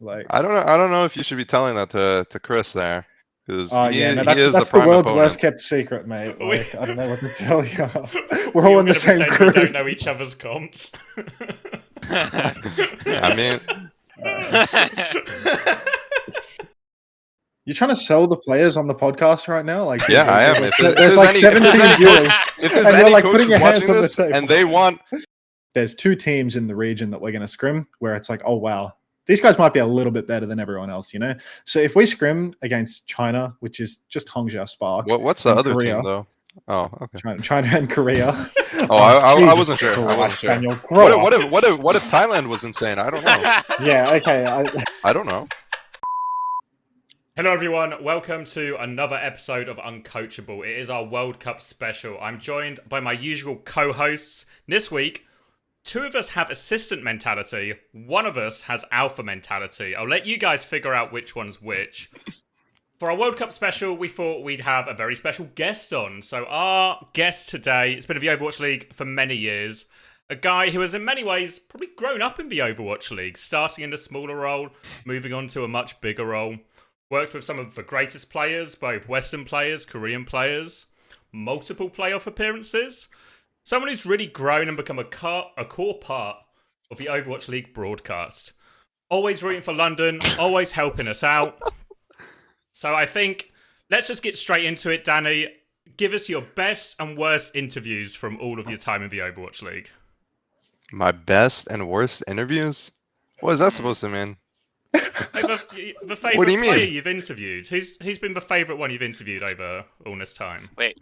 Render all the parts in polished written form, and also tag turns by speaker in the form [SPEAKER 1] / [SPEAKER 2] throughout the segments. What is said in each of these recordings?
[SPEAKER 1] Like,
[SPEAKER 2] I don't know if you should be telling that to Chris there, because
[SPEAKER 1] oh
[SPEAKER 2] he
[SPEAKER 1] yeah, no,
[SPEAKER 2] is
[SPEAKER 1] that's
[SPEAKER 2] the
[SPEAKER 1] the
[SPEAKER 2] prime
[SPEAKER 1] world's
[SPEAKER 2] opponent.
[SPEAKER 1] worst kept secret, mate. Like, I don't know what to tell you. We're
[SPEAKER 3] We're
[SPEAKER 1] all
[SPEAKER 3] all
[SPEAKER 1] in the
[SPEAKER 3] gonna
[SPEAKER 1] same
[SPEAKER 3] pretend
[SPEAKER 1] group.
[SPEAKER 3] we don't know each other's comps.
[SPEAKER 2] I mean,
[SPEAKER 1] You're trying to sell the players on the podcast right now? Like,
[SPEAKER 2] yeah, I am.
[SPEAKER 1] There's like 17 viewers,
[SPEAKER 2] if there's
[SPEAKER 1] and you're
[SPEAKER 2] any
[SPEAKER 1] like putting
[SPEAKER 2] coaches
[SPEAKER 1] your hands
[SPEAKER 2] watching
[SPEAKER 1] on the
[SPEAKER 2] this
[SPEAKER 1] table.
[SPEAKER 2] and they want,
[SPEAKER 1] There's 2 teams in the region that we're going to scrim where it's like, oh wow, these guys might be a little bit better than everyone else, you know. So if we scrim against China, which is just Hangzhou Spark,
[SPEAKER 2] what's the
[SPEAKER 1] and
[SPEAKER 2] other
[SPEAKER 1] Korea,
[SPEAKER 2] team though? Oh, okay.
[SPEAKER 1] China and Korea.
[SPEAKER 2] Oh, I
[SPEAKER 1] Jesus
[SPEAKER 2] wasn't sure. I wasn't
[SPEAKER 1] Christ,
[SPEAKER 2] sure.
[SPEAKER 1] Daniel, grow up.
[SPEAKER 2] What if Thailand was insane? I don't know.
[SPEAKER 1] Yeah, okay.
[SPEAKER 2] I don't know.
[SPEAKER 3] Hello everyone, welcome to another episode of Uncoachable. It is our World Cup special. I'm joined by my usual co-hosts. This week, 2 of us have assistant mentality, 1 of us has alpha mentality. I'll let you guys figure out which one's which. For our World Cup special, we thought we'd have a very special guest on. So our guest today has been in the Overwatch League for many years. A guy who has in many ways probably grown up in the Overwatch League, starting in a smaller role, moving on to a much bigger role. Worked with some of the greatest players, both Western players, Korean players, multiple playoff appearances. Someone who's really grown and become a core part of the Overwatch League broadcast. Always rooting for London, always helping us out. So I think, let's just get straight into it, Danny. Give us your best and worst interviews from all of your time in the Overwatch League.
[SPEAKER 2] My best and worst interviews? What is that supposed to mean?
[SPEAKER 3] Hey, the favourite
[SPEAKER 2] What do you mean?
[SPEAKER 3] player you've interviewed. Who's been the favourite one you've interviewed over all this time?
[SPEAKER 4] Wait,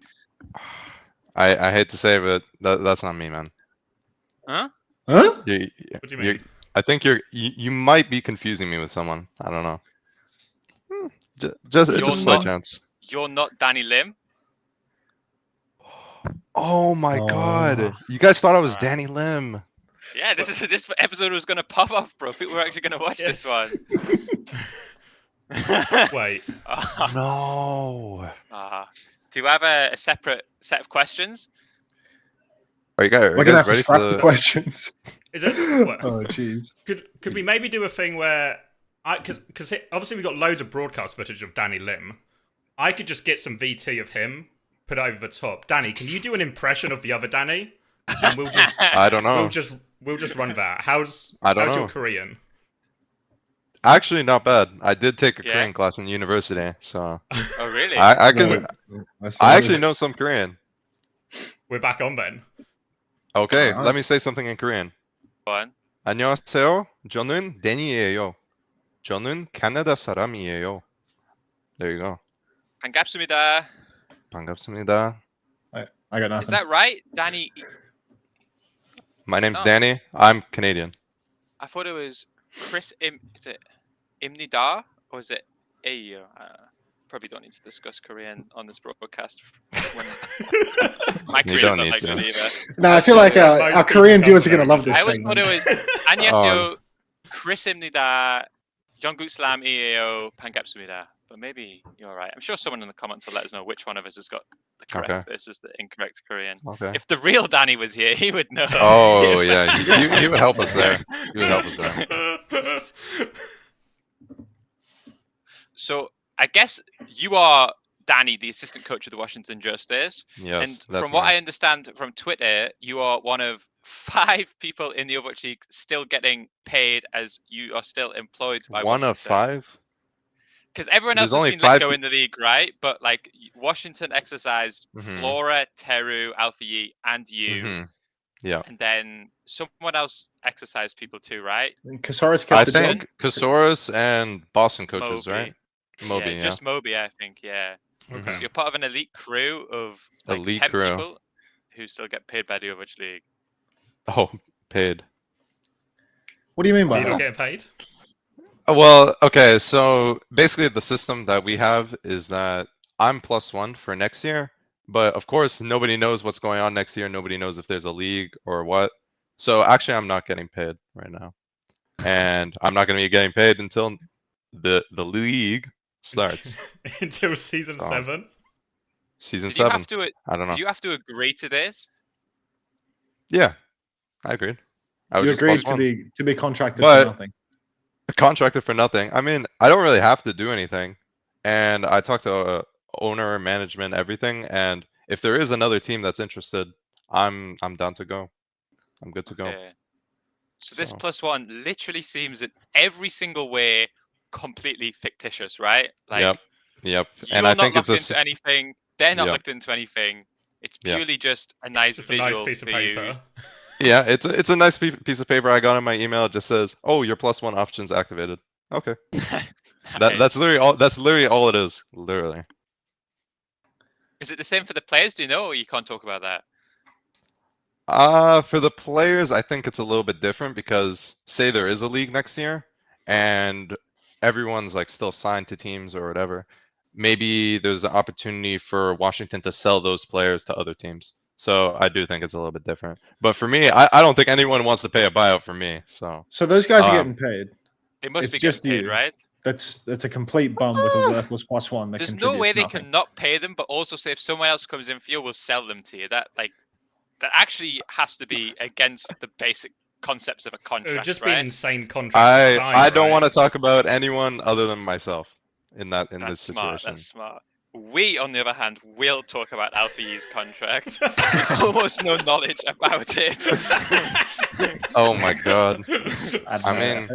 [SPEAKER 2] I hate to say it, but that's not me, man.
[SPEAKER 4] huh?
[SPEAKER 1] Huh?
[SPEAKER 3] What do you mean?
[SPEAKER 2] I think you might be confusing me with someone. I don't know. Just
[SPEAKER 4] You're
[SPEAKER 2] a slight
[SPEAKER 4] not-
[SPEAKER 2] chance.
[SPEAKER 4] You're not Danny Lim.
[SPEAKER 2] Oh my
[SPEAKER 1] Oh.
[SPEAKER 2] god! You guys thought I was
[SPEAKER 4] Alright.
[SPEAKER 2] Danny Lim.
[SPEAKER 4] Yeah, this episode was gonna pop off, bro. People were actually gonna watch
[SPEAKER 3] Yes.
[SPEAKER 4] this one.
[SPEAKER 3] Wait.
[SPEAKER 2] No.
[SPEAKER 4] Do you have a separate set of questions?
[SPEAKER 2] Are you guys
[SPEAKER 1] We're gonna have to
[SPEAKER 2] ready
[SPEAKER 1] scrap
[SPEAKER 2] for
[SPEAKER 1] the questions.
[SPEAKER 3] Is it? What?
[SPEAKER 1] Oh jeez.
[SPEAKER 3] Could we maybe do a thing where because obviously we got loads of broadcast footage of Danny Lim. I could just get some VT of him, put it over the top. Danny, can you do an impression of the other Danny? And we'll just
[SPEAKER 2] I don't know.
[SPEAKER 3] we'll just run that. How's
[SPEAKER 2] I don't
[SPEAKER 3] your
[SPEAKER 2] know.
[SPEAKER 3] Korean?
[SPEAKER 2] Actually, not bad. I did take a
[SPEAKER 4] Yeah?
[SPEAKER 2] Korean class in university, so
[SPEAKER 4] Oh, really?
[SPEAKER 2] I can. I actually know some Korean.
[SPEAKER 3] We're back on then.
[SPEAKER 2] Okay,
[SPEAKER 1] Alright.
[SPEAKER 2] let me say something in Korean.
[SPEAKER 4] Go on.
[SPEAKER 2] 안녕하세요. 저는 데니예요. 저는 캐나다 사람이에요. There you go.
[SPEAKER 4] 반갑습니다.
[SPEAKER 2] 반갑습니다.
[SPEAKER 1] I got nothing.
[SPEAKER 4] Is that right, Danny?
[SPEAKER 2] My name's
[SPEAKER 4] not.
[SPEAKER 2] Danny. I'm Canadian.
[SPEAKER 4] I thought it was Chris. Is it Imnida or is it Ayo? Probably don't need to discuss Korean on this broadcast. When my
[SPEAKER 2] You
[SPEAKER 4] Korean's
[SPEAKER 2] don't
[SPEAKER 4] not
[SPEAKER 2] need
[SPEAKER 4] like
[SPEAKER 2] to.
[SPEAKER 4] good either.
[SPEAKER 1] No, I feel like our Korean viewers are gonna love this
[SPEAKER 4] I always
[SPEAKER 1] thing.
[SPEAKER 4] thought it was 안녕하세요, Chris입니다. 영국 사람이에요. 반갑습니다. But maybe you're right. I'm sure someone in the comments will let us know which one of us has got the correct versus the incorrect Korean.
[SPEAKER 2] Okay.
[SPEAKER 4] If the real Danny was here, he would know.
[SPEAKER 2] Oh yeah, you would help us there. You would help us there.
[SPEAKER 4] So I guess you are Danny, the assistant coach of the Washington Justice.
[SPEAKER 2] Yes,
[SPEAKER 4] And
[SPEAKER 2] that's
[SPEAKER 4] from what
[SPEAKER 2] me.
[SPEAKER 4] I understand from Twitter, you are one of 5 people in the Overwatch League still getting paid as you are still employed by
[SPEAKER 2] One of
[SPEAKER 4] Washington.
[SPEAKER 2] 5.
[SPEAKER 4] Because everyone
[SPEAKER 2] There's
[SPEAKER 4] else has
[SPEAKER 2] only
[SPEAKER 4] been
[SPEAKER 2] 5
[SPEAKER 4] let go in the league, right? But like Washington exercised
[SPEAKER 2] Mhm.
[SPEAKER 4] Flora, Teru, Alpha Yi, and you.
[SPEAKER 2] Mhm. Yeah.
[SPEAKER 4] And then someone else exercised people too, right?
[SPEAKER 1] Kasaris
[SPEAKER 2] I
[SPEAKER 1] kept the job.
[SPEAKER 2] think Kasaurus and Boston coaches,
[SPEAKER 4] Moby.
[SPEAKER 2] right? Moby, yeah.
[SPEAKER 4] Just Moby, I think, yeah.
[SPEAKER 3] Okay.
[SPEAKER 4] So you're part of an elite crew of like
[SPEAKER 2] Elite
[SPEAKER 4] 10
[SPEAKER 2] crew.
[SPEAKER 4] people who still get paid by the Overwatch League.
[SPEAKER 2] Oh, paid.
[SPEAKER 1] What do you mean
[SPEAKER 3] Are
[SPEAKER 1] by
[SPEAKER 3] you not
[SPEAKER 1] that?
[SPEAKER 3] getting paid?
[SPEAKER 2] Well, okay, so basically the system that we have is that I'm +1 for next year, but of course nobody knows what's going on next year. Nobody knows if there's a league or what. So actually I'm not getting paid right now. And I'm not going to be getting paid until the league starts.
[SPEAKER 3] Until season
[SPEAKER 2] So,
[SPEAKER 3] 7.
[SPEAKER 2] Season
[SPEAKER 4] Did you
[SPEAKER 2] 7.
[SPEAKER 4] have to?
[SPEAKER 2] I don't know.
[SPEAKER 4] Did you have to agree to this?
[SPEAKER 2] Yeah, I agreed. I was
[SPEAKER 1] You
[SPEAKER 2] just
[SPEAKER 1] agreed
[SPEAKER 2] +1.
[SPEAKER 1] to be contracted
[SPEAKER 2] But-
[SPEAKER 1] for nothing.
[SPEAKER 2] Contracted for nothing. I mean, I don't really have to do anything, and I talked to owner, management, everything, and if there is another team that's interested, I'm down to go. I'm good to go.
[SPEAKER 4] Okay. So this +1 literally seems in every single way completely fictitious, right? Like,
[SPEAKER 2] Yep.
[SPEAKER 4] you're
[SPEAKER 2] And I
[SPEAKER 4] not
[SPEAKER 2] think it's
[SPEAKER 4] locked into anything. They're not
[SPEAKER 2] Yep.
[SPEAKER 4] looked into anything. It's
[SPEAKER 2] Yep.
[SPEAKER 4] purely just a
[SPEAKER 3] It's
[SPEAKER 4] nice
[SPEAKER 3] just a
[SPEAKER 4] visual
[SPEAKER 3] nice piece of
[SPEAKER 4] for you.
[SPEAKER 3] paper.
[SPEAKER 2] Yeah, it's a nice piece of paper I got in my email. It just says, "Oh, your +1 option's activated." Okay. That's literally all it is. Literally.
[SPEAKER 4] Is it the same for the players? Do you know, or you can't talk about that?
[SPEAKER 2] For the players, I think it's a little bit different because say there is a league next year and everyone's like still signed to teams or whatever, maybe there's an opportunity for Washington to sell those players to other teams. So I do think it's a little bit different. But for me, I don't think anyone wants to pay a buyout for me. So
[SPEAKER 1] those guys are getting paid.
[SPEAKER 4] They must
[SPEAKER 1] It's
[SPEAKER 4] be getting
[SPEAKER 1] just
[SPEAKER 4] paid,
[SPEAKER 1] you.
[SPEAKER 4] right?
[SPEAKER 1] That's a complete bum with a worthless +1 that
[SPEAKER 4] There's no
[SPEAKER 1] contributes
[SPEAKER 4] way they
[SPEAKER 1] nothing.
[SPEAKER 4] can not pay them, but also say if someone else comes in for you, we'll sell them to you. That actually has to be against the basic concepts of a contract.
[SPEAKER 3] It would just
[SPEAKER 4] right?
[SPEAKER 3] be an insane contract to sign.
[SPEAKER 2] I don't
[SPEAKER 3] right?
[SPEAKER 2] want to talk about anyone other than myself in
[SPEAKER 4] That's
[SPEAKER 2] this
[SPEAKER 4] smart.
[SPEAKER 2] situation.
[SPEAKER 4] That's smart. We, on the other hand, will talk about Alpha-E's contract. With almost no knowledge about it.
[SPEAKER 2] Oh my god. I mean,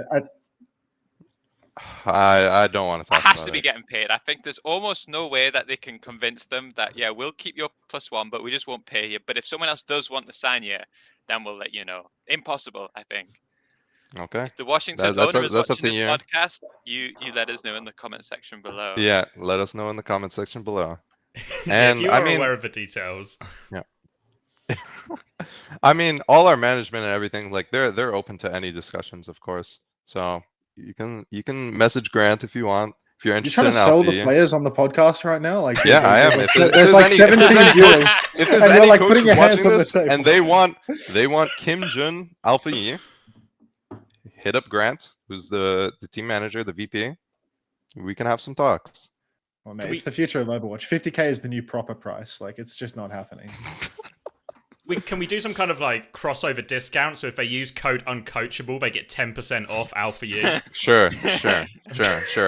[SPEAKER 2] I don't want to talk
[SPEAKER 4] It has
[SPEAKER 2] about
[SPEAKER 4] to be
[SPEAKER 2] it.
[SPEAKER 4] getting paid. I think there's almost no way that they can convince them that, yeah, we'll keep your +1, but we just won't pay you. But if someone else does want to sign you, then we'll let you know. Impossible, I think.
[SPEAKER 2] Okay.
[SPEAKER 4] If the Washington
[SPEAKER 2] That's
[SPEAKER 4] owner
[SPEAKER 2] up-
[SPEAKER 4] is
[SPEAKER 2] that's up
[SPEAKER 4] watching
[SPEAKER 2] to
[SPEAKER 4] this
[SPEAKER 2] you.
[SPEAKER 4] podcast, you let us know in the comment section below.
[SPEAKER 2] Yeah, let us know in the comment section below.
[SPEAKER 3] Yeah, if
[SPEAKER 2] And
[SPEAKER 3] you
[SPEAKER 2] I
[SPEAKER 3] are
[SPEAKER 2] mean,
[SPEAKER 3] aware of the details.
[SPEAKER 2] I mean, all our management and everything, like they're open to any discussions, of course. So you can message Grant if you want. If you're
[SPEAKER 1] You're
[SPEAKER 2] interested
[SPEAKER 1] trying
[SPEAKER 2] in
[SPEAKER 1] to sell the
[SPEAKER 2] Alfie.
[SPEAKER 1] players on the podcast right now? Like,
[SPEAKER 2] Yeah, I am.
[SPEAKER 1] There's like 17 viewers,
[SPEAKER 2] if there's
[SPEAKER 1] and you're
[SPEAKER 2] any
[SPEAKER 1] like
[SPEAKER 2] coach
[SPEAKER 1] putting
[SPEAKER 2] who's
[SPEAKER 1] your hands
[SPEAKER 2] watching
[SPEAKER 1] on the
[SPEAKER 2] this
[SPEAKER 1] table.
[SPEAKER 2] and they want Kim Jun Alpha E, hit up Grant, who's the team manager, the VP. We can have some talks.
[SPEAKER 1] Well, mate, it's the future of Overwatch. 50k is the new proper price. Like, it's just not happening.
[SPEAKER 3] Can we do some kind of like crossover discount? So if they use code Uncoachable, they get 10% off Alpha U.
[SPEAKER 2] Sure.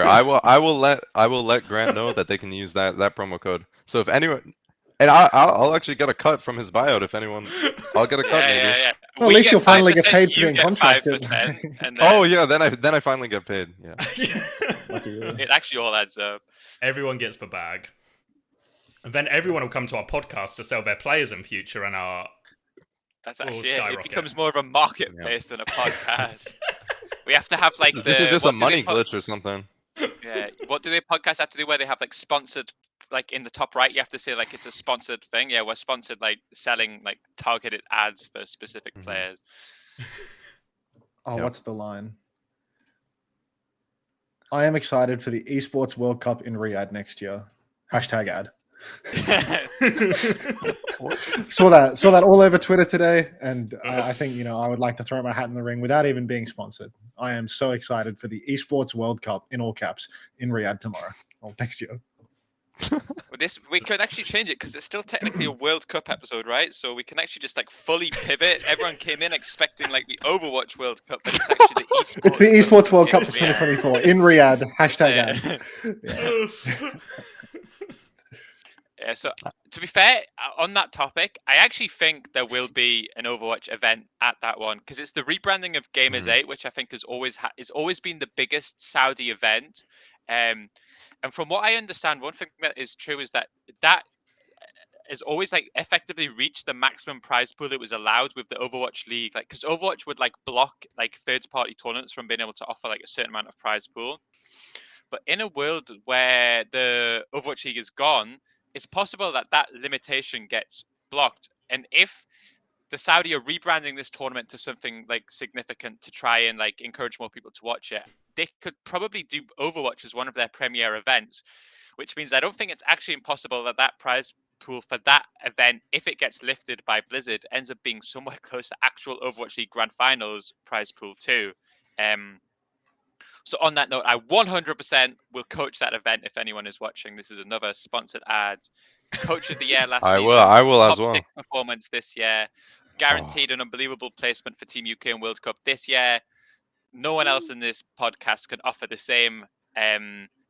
[SPEAKER 2] I will let Grant know that they can use that promo code. So if anyone, and I'll actually get a cut from his buyout if anyone. I'll get a cut maybe.
[SPEAKER 4] Yeah.
[SPEAKER 1] Well, at least you'll finally get
[SPEAKER 4] 5%,
[SPEAKER 1] paid for
[SPEAKER 4] you
[SPEAKER 1] being
[SPEAKER 4] get
[SPEAKER 1] contracted.
[SPEAKER 4] 5%, and then
[SPEAKER 2] Oh yeah, then I finally get paid. Yeah.
[SPEAKER 1] Lucky you.
[SPEAKER 4] it actually all adds up.
[SPEAKER 3] Everyone gets the bag. And then everyone will come to our podcast to sell their players in future, and our
[SPEAKER 4] That's
[SPEAKER 3] will
[SPEAKER 4] actually it. It
[SPEAKER 3] skyrocket.
[SPEAKER 4] becomes more of a marketplace than a podcast. We have to have like
[SPEAKER 2] This is just a money glitch or something.
[SPEAKER 4] Yeah. What do they podcast have to do where they have like sponsored, like in the top right, you have to say like it's a sponsored thing. Yeah, we're sponsored, like selling like targeted ads for specific players.
[SPEAKER 1] Oh,
[SPEAKER 2] Yep.
[SPEAKER 1] what's the line? I am excited for the Esports World Cup in Riyadh next year. #ad. Saw that all over Twitter today, and I think I would like to throw my hat in the ring without even being sponsored. I am so excited for the Esports World Cup in all caps in Riyadh tomorrow or next year.
[SPEAKER 4] We could actually change it because it's still technically a World Cup episode, right? So we can actually just like fully pivot. Everyone came in expecting like the Overwatch World Cup, but it's actually the Esports.
[SPEAKER 1] It's the Esports World Cup
[SPEAKER 4] in
[SPEAKER 1] for
[SPEAKER 4] Riyadh.
[SPEAKER 1] 2024 in Riyadh. #ad.
[SPEAKER 4] Yeah. Yeah, so to be fair, on that topic, I actually think there will be an Overwatch event at that one because it's the rebranding of Gamers 8, which I think has always been the biggest Saudi event. And from what I understand, one thing that is true is that has always like effectively reached the maximum prize pool that was allowed with the Overwatch League. Like, because Overwatch would like block like third-party tournaments from being able to offer like a certain amount of prize pool. But in a world where the Overwatch League is gone, it's possible that that limitation gets blocked. And if the Saudi are rebranding this tournament to something like significant to try and like encourage more people to watch it, they could probably do Overwatch as one of their premier events, which means I don't think it's actually impossible that that prize pool for that event, if it gets lifted by Blizzard, ends up being somewhere close to actual Overwatch League Grand Finals prize pool too. So on that note, I 100% will coach that event if anyone is watching. This is another sponsored ad. Coach of the year last season.
[SPEAKER 2] I will as
[SPEAKER 4] Top
[SPEAKER 2] well.
[SPEAKER 4] 6 performance this year. Guaranteed an unbelievable placement for Team UK and World Cup this year. no one else in this podcast can offer the same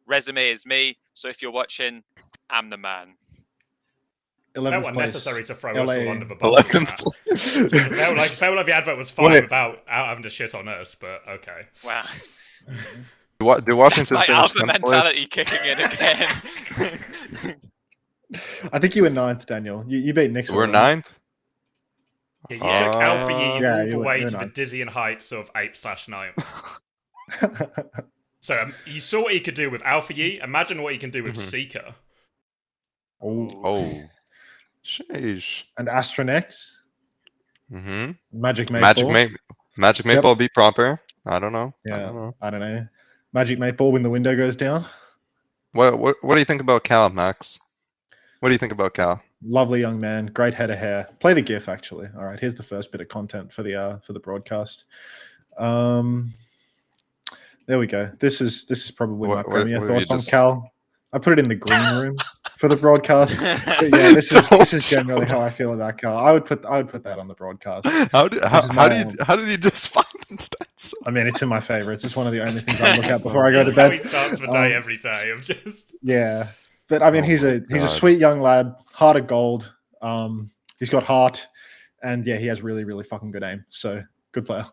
[SPEAKER 4] resume as me. So if you're watching, I'm the man.
[SPEAKER 1] 11th
[SPEAKER 3] Felt
[SPEAKER 1] place.
[SPEAKER 3] unnecessary to throw us
[SPEAKER 1] LA.
[SPEAKER 3] all under the bus. with
[SPEAKER 2] 11th
[SPEAKER 3] that.
[SPEAKER 2] place.
[SPEAKER 3] Felt like the advert was fine
[SPEAKER 2] Wait.
[SPEAKER 3] without having to shit on us, but okay.
[SPEAKER 4] Wow.
[SPEAKER 2] Do
[SPEAKER 4] That's
[SPEAKER 2] Washington
[SPEAKER 4] my
[SPEAKER 2] finish
[SPEAKER 4] alpha
[SPEAKER 2] 10th
[SPEAKER 4] mentality
[SPEAKER 2] place?
[SPEAKER 4] kicking in again.
[SPEAKER 1] I think you were 9th, Daniel. You beat Nixon.
[SPEAKER 2] We're 9th?
[SPEAKER 3] Yeah, you took Alpha Yi
[SPEAKER 1] Yeah,
[SPEAKER 3] all the way
[SPEAKER 1] you're
[SPEAKER 3] to the
[SPEAKER 1] ninth.
[SPEAKER 3] dizzying heights of 8th/9th. So you saw what he could do with Alpha Yi. Imagine what he can do with Seeker.
[SPEAKER 2] Oh. Sheesh.
[SPEAKER 1] And Astronex.
[SPEAKER 2] Mm-hmm.
[SPEAKER 1] Magic Mate
[SPEAKER 2] Magic
[SPEAKER 1] Ball.
[SPEAKER 2] Magic
[SPEAKER 1] Yep.
[SPEAKER 2] Ball be proper. I don't know.
[SPEAKER 1] Yeah, I don't know. Magic Mate Ball when the window goes down.
[SPEAKER 2] What do you think about Cal, Max? What do you think about Cal?
[SPEAKER 1] Lovely young man, great head of hair. Play the GIF actually. All right, here's the first bit of content for the broadcast. There we go. This is probably my premier
[SPEAKER 2] what
[SPEAKER 1] thoughts
[SPEAKER 2] you
[SPEAKER 1] on
[SPEAKER 2] just-
[SPEAKER 1] Cal. I put it in the green room for the broadcast. But yeah, this is generally how I feel about Cal. I would put that on the broadcast.
[SPEAKER 2] How did he just find that?
[SPEAKER 1] I mean, it's in my favorites. It's one of the only things I look at before I go to
[SPEAKER 3] How he
[SPEAKER 1] bed.
[SPEAKER 3] starts the day every day of just.
[SPEAKER 1] Yeah, but I mean,
[SPEAKER 2] Oh
[SPEAKER 1] he's
[SPEAKER 2] my
[SPEAKER 1] a
[SPEAKER 2] God.
[SPEAKER 1] sweet young lad, heart of gold. He's got heart, and yeah, he has really, really fucking good aim. So good player.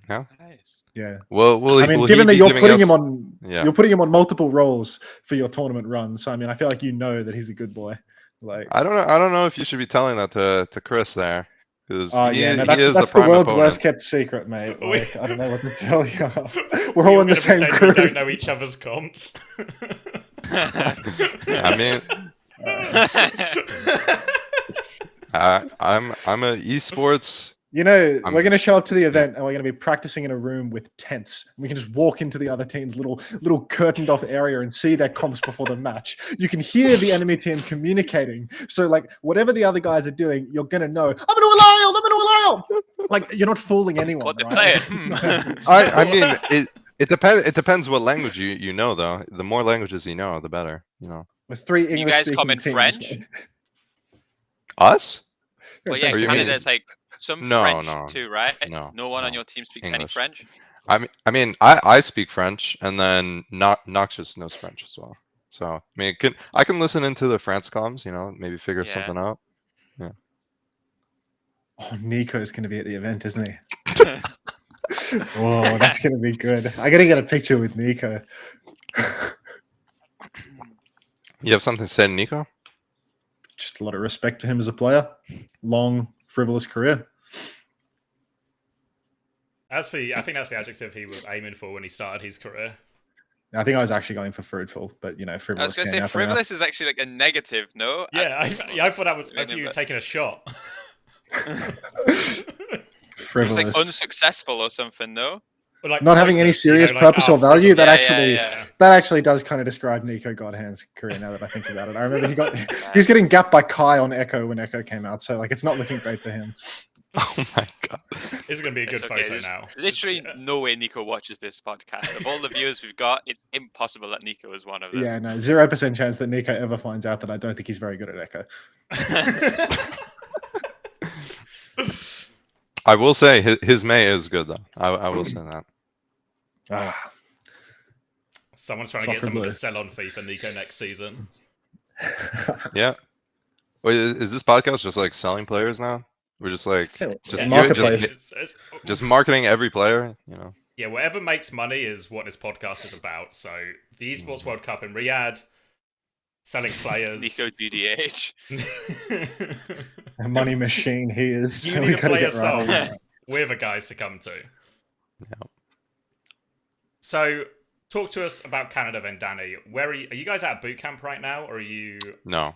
[SPEAKER 4] Nice.
[SPEAKER 1] Yeah.
[SPEAKER 2] Well,
[SPEAKER 1] I mean,
[SPEAKER 2] will
[SPEAKER 1] given
[SPEAKER 2] he
[SPEAKER 1] that
[SPEAKER 2] be
[SPEAKER 1] you're
[SPEAKER 2] giving
[SPEAKER 1] putting
[SPEAKER 2] us-
[SPEAKER 1] him on,
[SPEAKER 2] Yeah.
[SPEAKER 1] you're putting him on multiple roles for your tournament run. So I mean, I feel like you know that he's a good boy. Like,
[SPEAKER 2] I don't know if you should be telling that to Chris there, because
[SPEAKER 1] oh
[SPEAKER 2] he
[SPEAKER 1] yeah, no,
[SPEAKER 2] is
[SPEAKER 1] that's
[SPEAKER 2] a
[SPEAKER 1] the
[SPEAKER 2] prime
[SPEAKER 1] world's
[SPEAKER 2] opponent.
[SPEAKER 1] worst kept secret, mate.
[SPEAKER 3] We-
[SPEAKER 1] Like, I don't know what to tell you.
[SPEAKER 3] We
[SPEAKER 1] We're all
[SPEAKER 3] were
[SPEAKER 1] in the
[SPEAKER 3] gonna
[SPEAKER 1] same
[SPEAKER 3] pretend
[SPEAKER 1] group.
[SPEAKER 3] We don't know each other's comps.
[SPEAKER 2] I mean, I'm a esports.
[SPEAKER 1] You know,
[SPEAKER 2] I'm-
[SPEAKER 1] we're going to show up to the event and we're going to be practicing in a room with tents. We can just walk into the other team's little curtained off area and see their comps before the match. You can hear the enemy team communicating. So, like, whatever the other guys are doing, you're going to know, I'm going to Alariel, I'm going to Alariel. Like, you're not fooling anyone,
[SPEAKER 4] What the
[SPEAKER 1] right?
[SPEAKER 4] player?
[SPEAKER 2] I mean, it depends what language you know though. The more languages you know, the better. You know.
[SPEAKER 1] With 3
[SPEAKER 4] You
[SPEAKER 1] English
[SPEAKER 4] guys
[SPEAKER 1] speaking
[SPEAKER 4] comment
[SPEAKER 1] teams.
[SPEAKER 4] French?
[SPEAKER 2] Us?
[SPEAKER 4] Well, yeah,
[SPEAKER 2] Are you
[SPEAKER 4] Canada
[SPEAKER 2] mean-
[SPEAKER 4] is like some
[SPEAKER 2] No,
[SPEAKER 4] French
[SPEAKER 2] no,
[SPEAKER 4] too, right?
[SPEAKER 2] no,
[SPEAKER 4] one on
[SPEAKER 2] no.
[SPEAKER 4] your team speaks any
[SPEAKER 2] English.
[SPEAKER 4] French.
[SPEAKER 2] I mean, I speak French, and then Noxious knows French as well. So I mean, I can listen into the France comms. You know, maybe figure
[SPEAKER 4] Yeah.
[SPEAKER 2] something out.
[SPEAKER 1] Oh, Nico's going to be at the event, isn't he? Oh, that's going to be good. I got to get a picture with Nico.
[SPEAKER 2] You have something to say, Nico?
[SPEAKER 1] Just a lot of respect to him as a player. Long, frivolous career.
[SPEAKER 3] I think that's the adjective he was aiming for when he started his career.
[SPEAKER 1] I think I was actually going for fruitful, but you know,
[SPEAKER 4] I was
[SPEAKER 1] frivolous.
[SPEAKER 4] going to
[SPEAKER 1] came
[SPEAKER 4] say
[SPEAKER 1] out there.
[SPEAKER 4] frivolous is actually like a negative, no?
[SPEAKER 3] Yeah, I thought that was. I
[SPEAKER 4] Meaning
[SPEAKER 3] thought you were
[SPEAKER 4] that-
[SPEAKER 3] taking a shot.
[SPEAKER 4] It was
[SPEAKER 1] Frivolous.
[SPEAKER 4] like unsuccessful or something, no?
[SPEAKER 3] Or like
[SPEAKER 1] Not having any
[SPEAKER 3] pointless, you know,
[SPEAKER 1] serious
[SPEAKER 3] like,
[SPEAKER 1] purpose or value. That
[SPEAKER 4] Yeah,
[SPEAKER 1] actually,
[SPEAKER 4] yeah.
[SPEAKER 1] that actually does kind of describe Nico Godhand's career. Now that I think about it, I remember he was getting gapped by Kai on Echo when Echo came out. So like, it's not looking great for him.
[SPEAKER 2] Oh my god.
[SPEAKER 3] It's going to be a
[SPEAKER 4] It's
[SPEAKER 3] good
[SPEAKER 4] okay,
[SPEAKER 3] photo
[SPEAKER 4] there's
[SPEAKER 3] now.
[SPEAKER 4] Literally no way Nico watches this podcast. Of all the viewers we've got, it's impossible that Nico is one of them.
[SPEAKER 1] Yeah, no, 0% chance that Nico ever finds out that I don't think he's very good at Echo.
[SPEAKER 2] I will say his May is good though. I will say that.
[SPEAKER 1] Ah,
[SPEAKER 3] Someone's trying to get
[SPEAKER 1] Soccer
[SPEAKER 3] someone to
[SPEAKER 1] blue.
[SPEAKER 3] sell on FIFA Nico next season.
[SPEAKER 2] Yeah. Wait, is this podcast just like selling players now? We're just like
[SPEAKER 1] So,
[SPEAKER 2] just,
[SPEAKER 1] it's
[SPEAKER 2] give-
[SPEAKER 1] marketplace.
[SPEAKER 2] just marketing every player. You know.
[SPEAKER 3] Yeah, whatever makes money is what this podcast is about. So the Esports World Cup in Riyadh, selling players.
[SPEAKER 4] Nico GDH.
[SPEAKER 1] a money machine he is.
[SPEAKER 3] You
[SPEAKER 1] so
[SPEAKER 3] need
[SPEAKER 1] we
[SPEAKER 3] a
[SPEAKER 1] gotta
[SPEAKER 3] player
[SPEAKER 1] get right on
[SPEAKER 3] sold.
[SPEAKER 1] that.
[SPEAKER 3] We're the guys to come to.
[SPEAKER 2] Yeah.
[SPEAKER 3] So, talk to us about Canada then, Danny. Where are you guys at boot camp right now, or are you
[SPEAKER 2] No.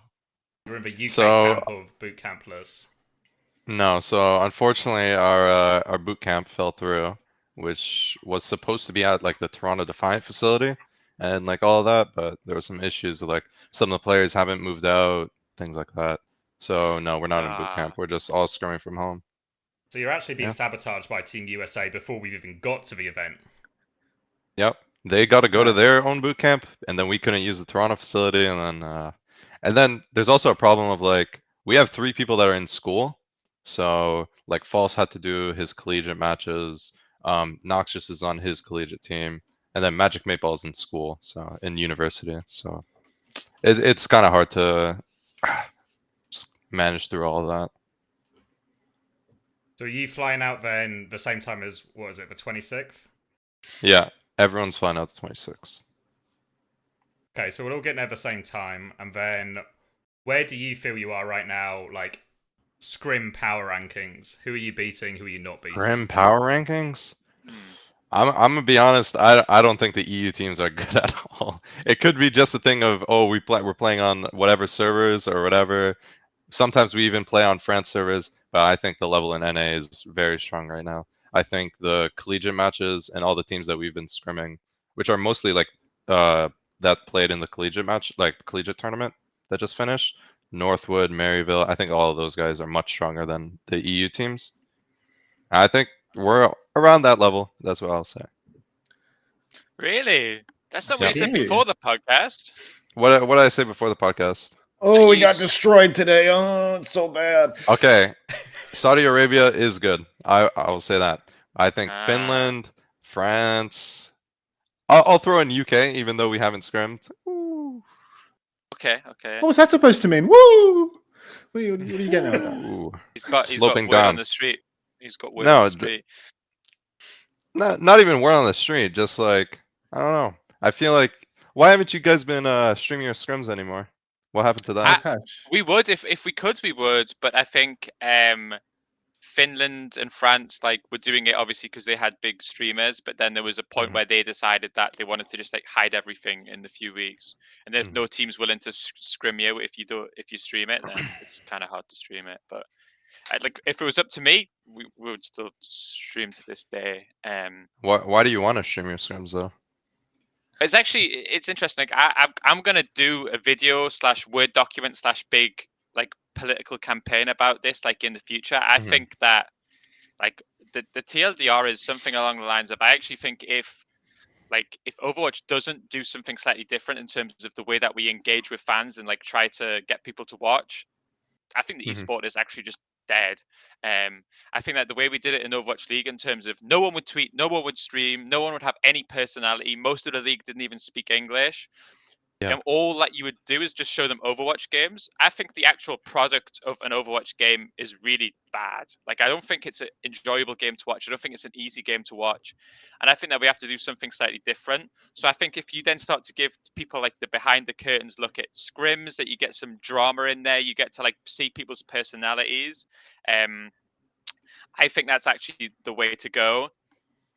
[SPEAKER 3] you're in the UK
[SPEAKER 2] So-
[SPEAKER 3] camp of boot campless?
[SPEAKER 2] No, so unfortunately our boot camp fell through, which was supposed to be at like the Toronto Defiant facility and like all of that, but there were some issues with like some of the players haven't moved out, things like that. So no, we're not in boot camp. We're just all scrimming from home.
[SPEAKER 3] So you're actually being
[SPEAKER 2] Yeah.
[SPEAKER 3] sabotaged by Team USA before we've even got to the event.
[SPEAKER 2] Yep. They got to go to their own boot camp, and then we couldn't use the Toronto facility, and then there's also a problem of like we have 3 people that are in school, so like False had to do his collegiate matches. Noxious is on his collegiate team, and then Magic Meatball's in school, so in university. So it's kind of hard to manage through all of that.
[SPEAKER 3] So are you flying out then the same time as, what is it, the 26th?
[SPEAKER 2] Yeah, everyone's flying out the 26th.
[SPEAKER 3] Okay, so we'll all get there at the same time, and then where do you feel you are right now, like, scrim power rankings? Who are you beating, who are you not beating?
[SPEAKER 2] Scrim power rankings? I'm gonna be honest, I don't think the EU teams are good at all. It could be just a thing of, oh, we're playing on whatever servers or whatever. Sometimes we even play on France servers, but I think the level in NA is very strong right now. I think the collegiate matches and all the teams that we've been scrimming, which are mostly like that played in the collegiate match, like the collegiate tournament that just finished, Northwood, Maryville, I think all of those guys are much stronger than the EU teams. I think we're around that level. That's what I'll say.
[SPEAKER 4] Really? That's not
[SPEAKER 2] Yeah.
[SPEAKER 4] what you said before the podcast.
[SPEAKER 2] What did I say before the podcast?
[SPEAKER 1] Oh, we got destroyed today. Oh, it's so bad.
[SPEAKER 2] Okay, Saudi Arabia is good. I will say that. I think Finland, France. I'll throw in UK, even though we haven't scrimmed. Ooh.
[SPEAKER 4] Okay.
[SPEAKER 1] What was that supposed to mean? Woo! What are you getting at with that?
[SPEAKER 2] Ooh.
[SPEAKER 4] He's got
[SPEAKER 2] Sloping
[SPEAKER 4] word
[SPEAKER 2] down
[SPEAKER 4] on the street. He's got word on the street.
[SPEAKER 2] Not even word on the street. Just like, I don't know. I feel like, why haven't you guys been streaming your scrims anymore? What happened to that?
[SPEAKER 4] We would if we could, we would. But I think Finland and France were doing it obviously because they had big streamers. But then there was a point where they decided that they wanted to just hide everything in the few weeks. And if no team's willing to scrim you if you stream it, then it's kind of hard to stream it. But if it was up to me, we would still stream to this day.
[SPEAKER 2] Why do you want to stream your scrims though?
[SPEAKER 4] It's interesting. I'm gonna do a video / Word document / big political campaign about this in the future. I think that the TLDR is something along the lines of, I actually think if Overwatch doesn't do something slightly different in terms of the way that we engage with fans and try to get people to watch, I think the esport is actually just dead. I think that the way we did it in Overwatch League, in terms of no one would tweet, no one would stream, no one would have any personality, most of the league didn't even speak English.
[SPEAKER 2] Yeah.
[SPEAKER 4] And all that you would do is just show them Overwatch games. I think the actual product of an Overwatch game is really bad. I don't think it's an enjoyable game to watch. I don't think it's an easy game to watch. And I think that we have to do something slightly different. So I think if you then start to give people the behind the curtains look at scrims, that you get some drama in there, you get to see people's personalities. I think that's actually the way to go.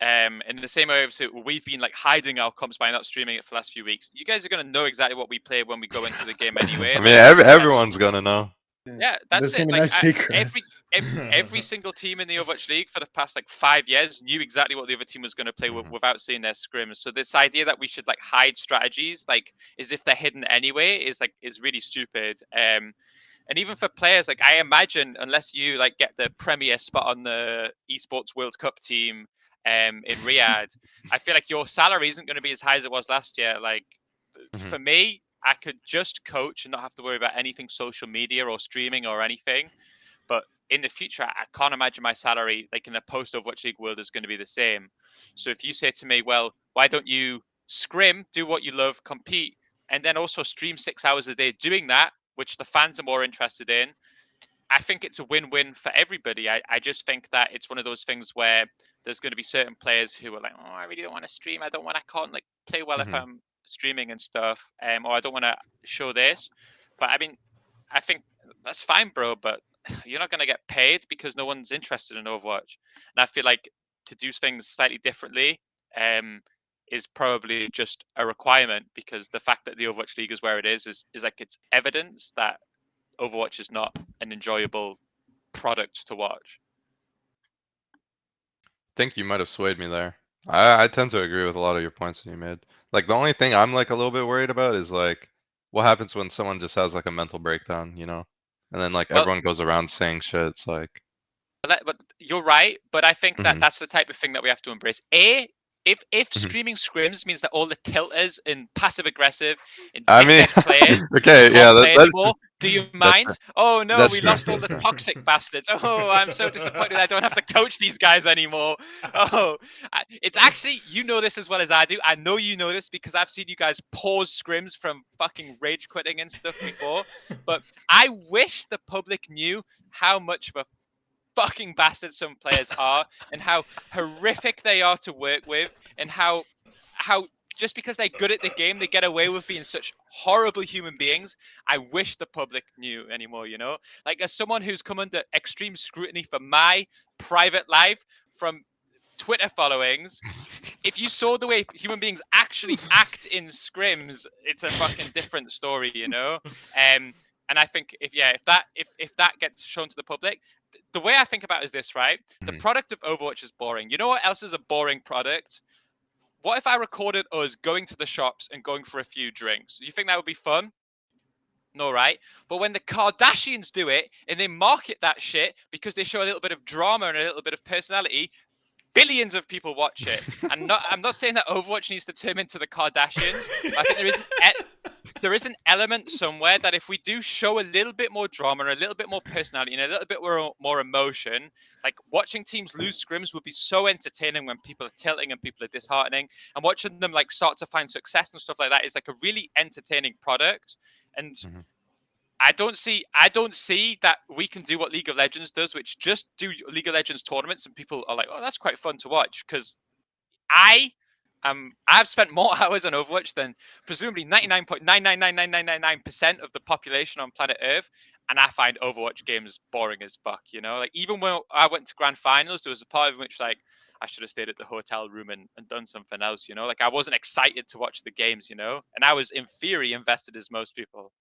[SPEAKER 4] In the same way, we've been hiding our comps by not streaming it for the last few weeks. You guys are going to know exactly what we play when we go into the game anyway.
[SPEAKER 2] I mean, everyone's going to know.
[SPEAKER 4] Yeah, that's it.
[SPEAKER 1] No secrets.
[SPEAKER 4] Every single team in the Overwatch League for the past 5 years knew exactly what the other team was going to play without seeing their scrims. So this idea that we should hide strategies as if they're hidden anyway is really stupid. And even for players, I imagine, unless you get the premier spot on the Esports World Cup team in Riyadh, I feel your salary isn't going to be as high as it was last year. For me, I could just coach and not have to worry about anything social media or streaming or anything. But in the future, I can't imagine my salary in a post Overwatch League world is going to be the same. So if you say to me, well, why don't you scrim, do what you love, compete, and then also stream 6 hours a day doing that, which the fans are more interested in, I think it's a win-win for everybody. I just think that it's one of those things where there's going to be certain players who are oh, I really don't want to stream. I can't play well if I'm streaming and stuff, or I don't want to show this. But I mean, I think that's fine, bro. But you're not going to get paid because no one's interested in Overwatch. And I feel to do things slightly differently is probably just a requirement, because the fact that the Overwatch League is where it is it's evidence that Overwatch is not an enjoyable product to watch.
[SPEAKER 2] I think you might have swayed me there. I tend to agree with a lot of your points that you made. The only thing I'm a little bit worried about is what happens when someone just has a mental breakdown, and then everyone goes around saying shit. It's
[SPEAKER 4] But you're right, but I think that that's the type of thing that we have to embrace. If streaming scrims means that all the tilters and passive aggressive and players
[SPEAKER 2] okay,
[SPEAKER 4] can't play anymore, Do you mind? Oh no,
[SPEAKER 2] That's
[SPEAKER 4] we
[SPEAKER 2] true.
[SPEAKER 4] lost all the toxic bastards. Oh, I'm so disappointed I don't have to coach these guys anymore. Oh, it's actually, you know this as well as I do. I know you know this because I've seen you guys pause scrims from fucking rage quitting and stuff before. But I wish the public knew how much of a fucking bastard some players are and how horrific they are to work with and how just because they're good at the game, they get away with being such horrible human beings. I wish the public knew anymore, you know? Like, as someone who's come under extreme scrutiny for my private life from Twitter followings, if you saw the way human beings actually act in scrims, it's a fucking different story, you know? And I think if that gets shown to the public, the way I think about it is this, right? The product of Overwatch is boring. You know what else is a boring product? What if I recorded us going to the shops and going for a few drinks? You think that would be fun? No, right? But when the Kardashians do it and they market that shit because they show a little bit of drama and a little bit of personality, billions of people watch it. I'm not saying that Overwatch needs to turn into the Kardashians. I think there is an element somewhere that if we do show a little bit more drama and a little bit more personality and a little bit more emotion, like watching teams lose scrims would be so entertaining when people are tilting and people are disheartening, and watching them like start to find success and stuff like that is like a really entertaining product. And I don't see that we can do what League of Legends does, which just do League of Legends tournaments and people are like, oh, that's quite fun to watch. Because I've spent more hours on Overwatch than presumably 99.9999999% of the population on planet Earth, and I find Overwatch games boring as fuck. You know, like even when I went to grand finals, there was a part of which like I should have stayed at the hotel room and done something else. You know, like I wasn't excited to watch the games. You know, and I was in theory invested as most people.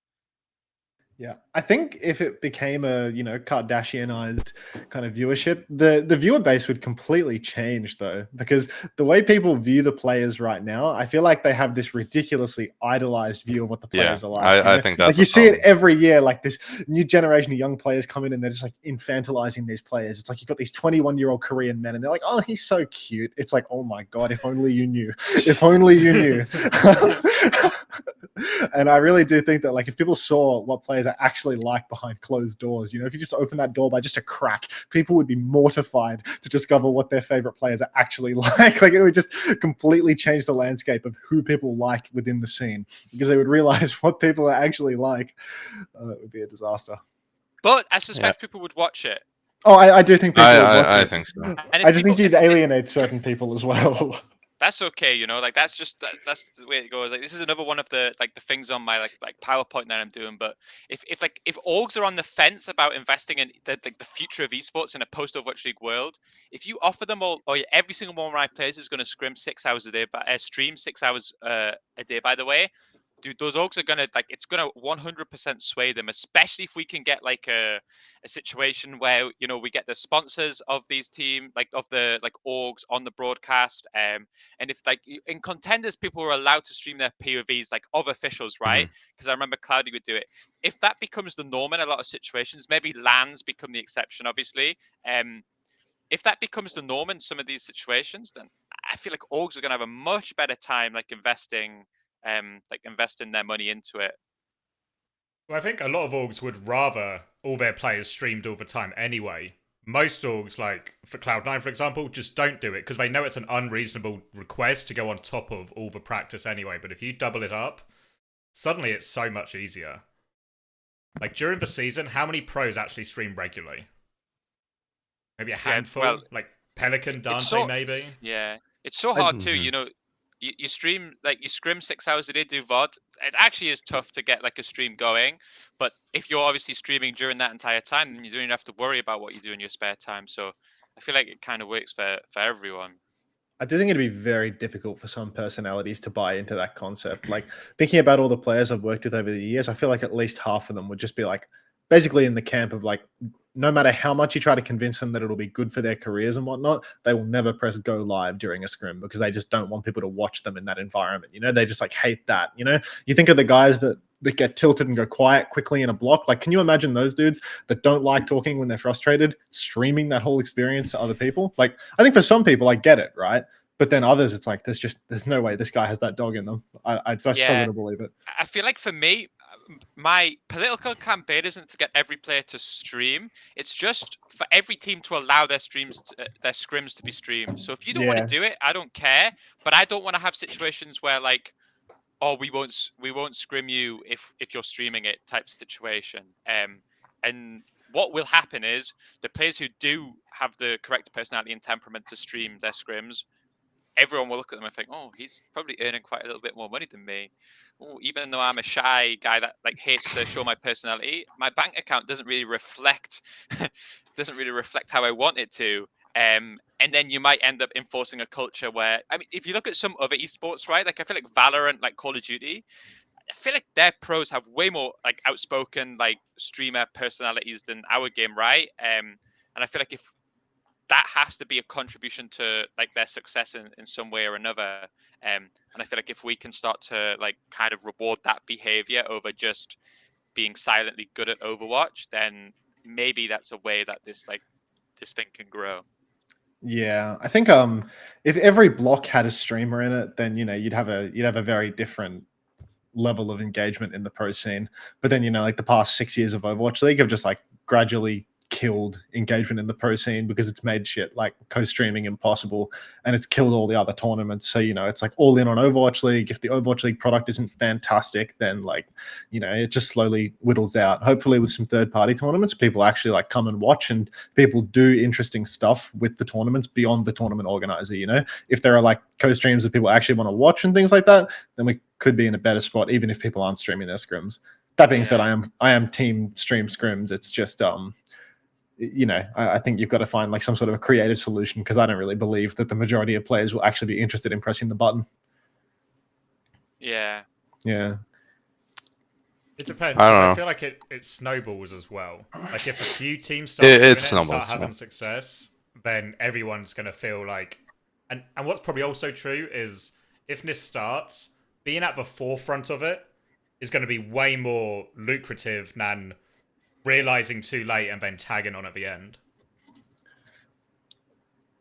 [SPEAKER 1] Yeah, I think if it became a, Kardashianized kind of viewership, the viewer base would completely change though, because the way people view the players right now, I feel like they have this ridiculously idolized view of what the players are like.
[SPEAKER 2] I think that's
[SPEAKER 1] like you see it every year, like this new generation of young players come in and they're just like infantilizing these players. It's like you've got these 21-year-old Korean men and they're like, oh, he's so cute. It's like, oh my God, if only you knew. If only you knew. And I really do think that like if people saw what players are actually like behind closed doors, if you just open that door by just a crack, people would be mortified to discover what their favorite players are actually like. Like it would just completely change the landscape of who people like within the scene, because they would realize what people are actually like. It would be a disaster.
[SPEAKER 4] But I suspect people would watch it.
[SPEAKER 1] Oh, I do think people would watch it.
[SPEAKER 2] I think so.
[SPEAKER 1] I just think you'd alienate certain people as well.
[SPEAKER 4] That's okay, like that's the way it goes. Like this is another one of the the things on my like PowerPoint that I'm doing. But if orgs are on the fence about investing in the future of esports in a post Overwatch League world, if you offer them all, every single one of my players is going to scrim 6 hours a day, but stream 6 hours a day. By the way, dude, those orgs are gonna it's gonna 100% sway them, especially if we can get like a situation where we get the sponsors of these teams, of the orgs on the broadcast, and if in contenders people are allowed to stream their POVs of officials, right? Because I remember Cloudy would do it. If that becomes the norm in a lot of situations, maybe LANs become the exception, obviously. If that becomes the norm in some of these situations, then I feel like orgs are gonna have a much better time investing their money into it.
[SPEAKER 3] Well, I think a lot of orgs would rather all their players streamed all the time anyway. Most orgs, like for Cloud9, for example, just don't do it because they know it's an unreasonable request to go on top of all the practice anyway. But if you double it up, suddenly it's so much easier. Like during the season, how many pros actually stream regularly? Maybe a handful, like Pelican, Dante, maybe.
[SPEAKER 4] Yeah, it's so hard too. You stream you scrim 6 hours a day, do VOD. It actually is tough to get a stream going. But if you're obviously streaming during that entire time, then you don't even have to worry about what you do in your spare time. So I feel like it kind of works for everyone.
[SPEAKER 1] I do think it'd be very difficult for some personalities to buy into that concept. Like thinking about all the players I've worked with over the years, I feel like at least half of them would just be basically in the camp of no matter how much you try to convince them that it'll be good for their careers and whatnot, they will never press go live during a scrim because they just don't want people to watch them in that environment. They just hate that. You think of the guys that get tilted and go quiet quickly in a block. Can you imagine those dudes that don't like talking when they're frustrated, streaming that whole experience to other people? I think for some people, I get it, right? But then others, it's there's no way this guy has that dog in them. I struggle to believe it.
[SPEAKER 4] I feel like for me, my political campaign isn't to get every player to stream. It's just for every team to allow their scrims to be streamed. So if you don't want to do it, I don't care. But I don't want to have situations where like, oh, we won't scrim you if you're streaming it type situation. And what will happen is the players who do have the correct personality and temperament to stream their scrims, everyone will look at them and think, oh, he's probably earning quite a little bit more money than me. Oh, even though I'm a shy guy that like hates to show my personality, my bank account doesn't really reflect how I want it to. And then you might end up enforcing a culture where, I mean, if you look at some other esports, right? Like I feel like Valorant, like Call of Duty, I feel like their pros have way more like outspoken like streamer personalities than our game, right? And I feel like if that has to be a contribution to like their success in some way or another. And I feel like if we can start to like kind of reward that behavior over just being silently good at Overwatch, then maybe that's a way that this thing can grow.
[SPEAKER 1] Yeah, I think if every block had a streamer in it, then you'd have a very different level of engagement in the pro scene. But then like the past 6 years of Overwatch League have just like gradually killed engagement in the pro scene because it's made shit like co-streaming impossible, and it's killed all the other tournaments. So it's like all in on Overwatch League. If the Overwatch League product isn't fantastic, then like it just slowly whittles out. Hopefully with some third-party tournaments, people actually like come and watch, and people do interesting stuff with the tournaments beyond the tournament organizer. If there are like co-streams that people actually want to watch and things like that, then we could be in a better spot even if people aren't streaming their scrims. That being said, I am team stream scrims. It's just I think you've got to find like some sort of a creative solution, because I don't really believe that the majority of players will actually be interested in pressing the button.
[SPEAKER 3] Yeah. It depends. I feel like it snowballs as well. Like if a few teams start doing it and start having success, then everyone's going to feel like... And what's probably also true is if this starts, being at the forefront of it is going to be way more lucrative than realizing too late and then tagging on at the end.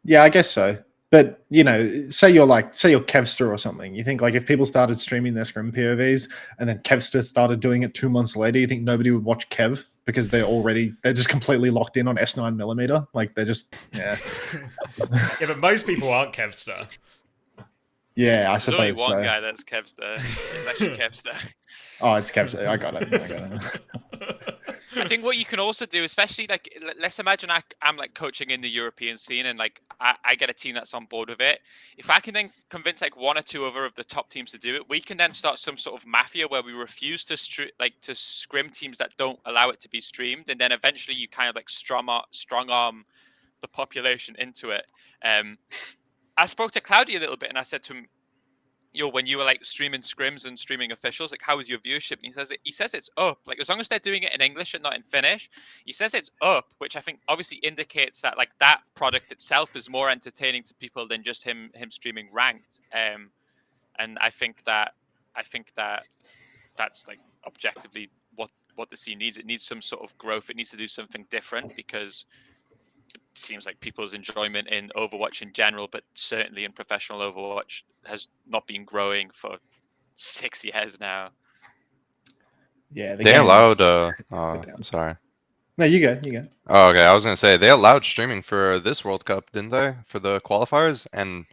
[SPEAKER 1] Yeah, I guess so. But say you're Kevster or something. You think like if people started streaming their scrim POVs and then Kevster started doing it 2 months later, you think nobody would watch Kev because they're just completely locked in on S9mm? Like they're just
[SPEAKER 3] Yeah, but most people aren't Kevster.
[SPEAKER 1] Yeah, I suppose
[SPEAKER 4] There's only one
[SPEAKER 1] so.
[SPEAKER 4] guy that's Kevster. It's actually Kevster.
[SPEAKER 1] Oh, it's Kevster. I got it.
[SPEAKER 4] I think what you can also do, especially like, let's imagine I'm like coaching in the European scene, and like I get a team that's on board with it. If I can then convince like one or two other of the top teams to do it, we can then start some sort of mafia where we refuse to scrim teams that don't allow it to be streamed, and then eventually you kind of like strong arm the population into it. I spoke to Cloudy a little bit, and I said to him, when you were like streaming scrims and streaming officials, like how was your viewership? And he says it's up. Like as long as they're doing it in English and not in Finnish, he says it's up, which I think obviously indicates that like that product itself is more entertaining to people than just him streaming ranked. And I think that that's like objectively what the scene needs. It needs some sort of growth. It needs to do something different, because it seems like people's enjoyment in Overwatch in general, but certainly in professional Overwatch, has not been growing for 6 years now.
[SPEAKER 1] Yeah,
[SPEAKER 2] they allowed. Sorry.
[SPEAKER 1] No, you go.
[SPEAKER 2] Oh, okay. I was gonna say they allowed streaming for this World Cup, didn't they? For the qualifiers, and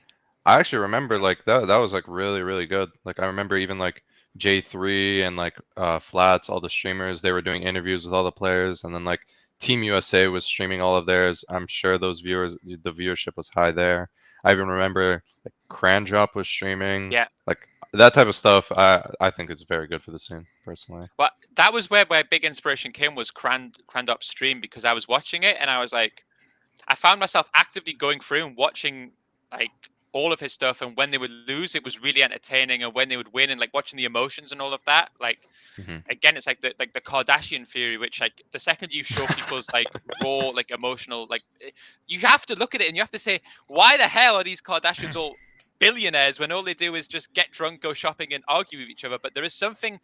[SPEAKER 2] I actually remember like that was like really, really good. Like I remember even like J3 and like Flats, all the streamers, they were doing interviews with all the players, and then like Team USA was streaming all of theirs. I'm sure the viewership was high there. I even remember like Cranjop was streaming.
[SPEAKER 4] Yeah.
[SPEAKER 2] Like that type of stuff. I think it's very good for the scene, personally.
[SPEAKER 4] Well, that was where big inspiration came, was Cranjop's stream, because I was watching it and I was like, I found myself actively going through and watching like all of his stuff, and when they would lose, it was really entertaining, and when they would win, and like watching the emotions and all of that, like again, it's like the Kardashian theory, which like the second you show people's like raw like emotional, like you have to look at it and you have to say, why the hell are these Kardashians all billionaires when all they do is just get drunk, go shopping, and argue with each other? But there is something.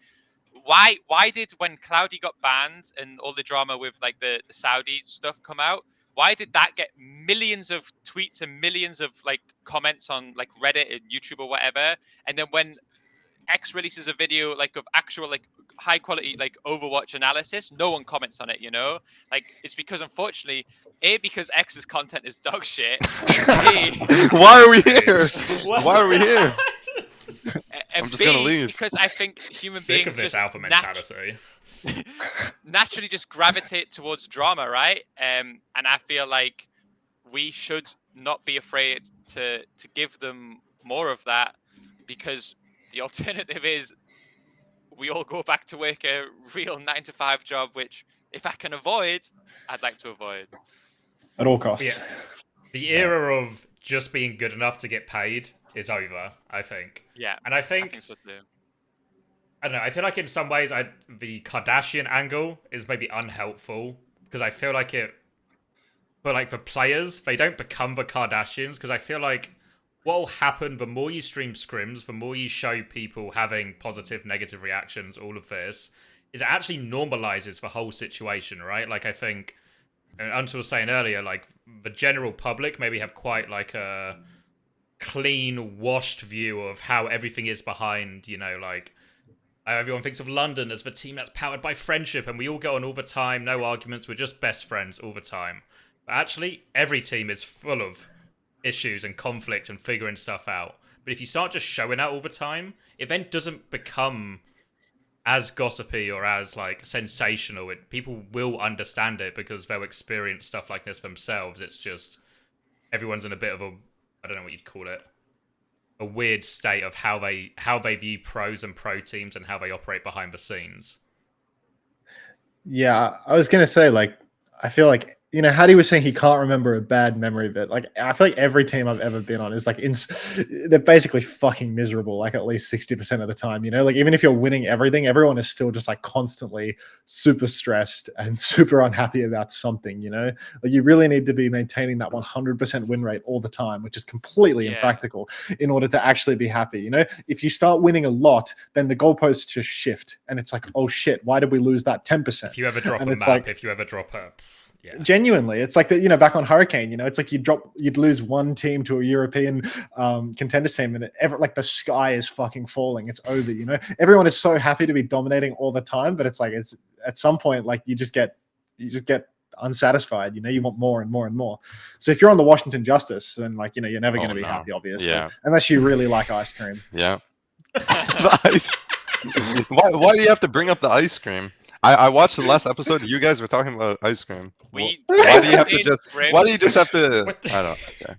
[SPEAKER 4] Why did, when Cloudy got banned and all the drama with like the Saudi stuff come out, why did that get millions of tweets and millions of like comments on like Reddit and YouTube or whatever? And then when X releases a video like of actual like high quality like Overwatch analysis, no one comments on it, you know? Like it's because unfortunately, because X's content is dog shit.
[SPEAKER 2] Why are we here? Why are we here?
[SPEAKER 4] And
[SPEAKER 2] I'm just gonna leave.
[SPEAKER 4] Because I think human
[SPEAKER 3] Sick
[SPEAKER 4] beings
[SPEAKER 3] of this
[SPEAKER 4] just
[SPEAKER 3] alpha mentality.
[SPEAKER 4] naturally just gravitate towards drama, right? And I feel like we should not be afraid to give them more of that, because the alternative is we all go back to work a real 9-to-5 job, which if I can avoid, I'd like to avoid.
[SPEAKER 1] At all costs.
[SPEAKER 3] Yeah. The era of just being good enough to get paid is over, I think.
[SPEAKER 4] Yeah.
[SPEAKER 3] And I think
[SPEAKER 4] so too.
[SPEAKER 3] I don't know, I feel like in some ways the Kardashian angle is maybe unhelpful, because I feel like for players, they don't become the Kardashians, because I feel like what will happen, the more you stream scrims, the more you show people having positive, negative reactions, all of this, is it actually normalizes the whole situation, right? Like, I think, Unter was saying earlier, like, the general public maybe have quite, like, a clean, washed view of how everything is behind, you know, like, everyone thinks of London as the team that's powered by friendship, and we all go on all the time, no arguments, we're just best friends all the time. But actually, every team is full of issues and conflict and figuring stuff out. But if you start just showing that all the time, it then doesn't become as gossipy or as like sensational. People will understand it because they'll experience stuff like this themselves. It's just everyone's in a bit of a, I don't know what you'd call it, a weird state of how they view pros and pro teams and how they operate behind the scenes.
[SPEAKER 1] Yeah, I was gonna say, like, I feel like, you know, Hattie was saying he can't remember a bad memory, but like, I feel like every team I've ever been on is like, they're basically fucking miserable, like at least 60% of the time, you know, like even if you're winning everything, everyone is still just like constantly super stressed and super unhappy about something, you know, like you really need to be maintaining that 100% win rate all the time, which is completely impractical in order to actually be happy. You know, if you start winning a lot, then the goalposts just shift and it's like, oh shit, why did we lose that 10%?
[SPEAKER 3] If you ever drop a map,
[SPEAKER 1] like,
[SPEAKER 3] if you ever drop a... Yeah.
[SPEAKER 1] Genuinely, it's like that, you know, back on Hurricane, you know, it's like you'd lose one team to a European contenders team, and like the sky is fucking falling. It's over, you know. Everyone is so happy to be dominating all the time, but it's like it's at some point like you just get unsatisfied. You know, you want more and more and more. So if you're on the Washington Justice, then like, you know, you're never going to be happy, obviously, unless you really like ice cream.
[SPEAKER 2] Yeah. Why do you have to bring up the ice cream? I watched the last episode. You guys were talking about ice cream. Why do you have to just? Why do you just have to? I don't. Okay.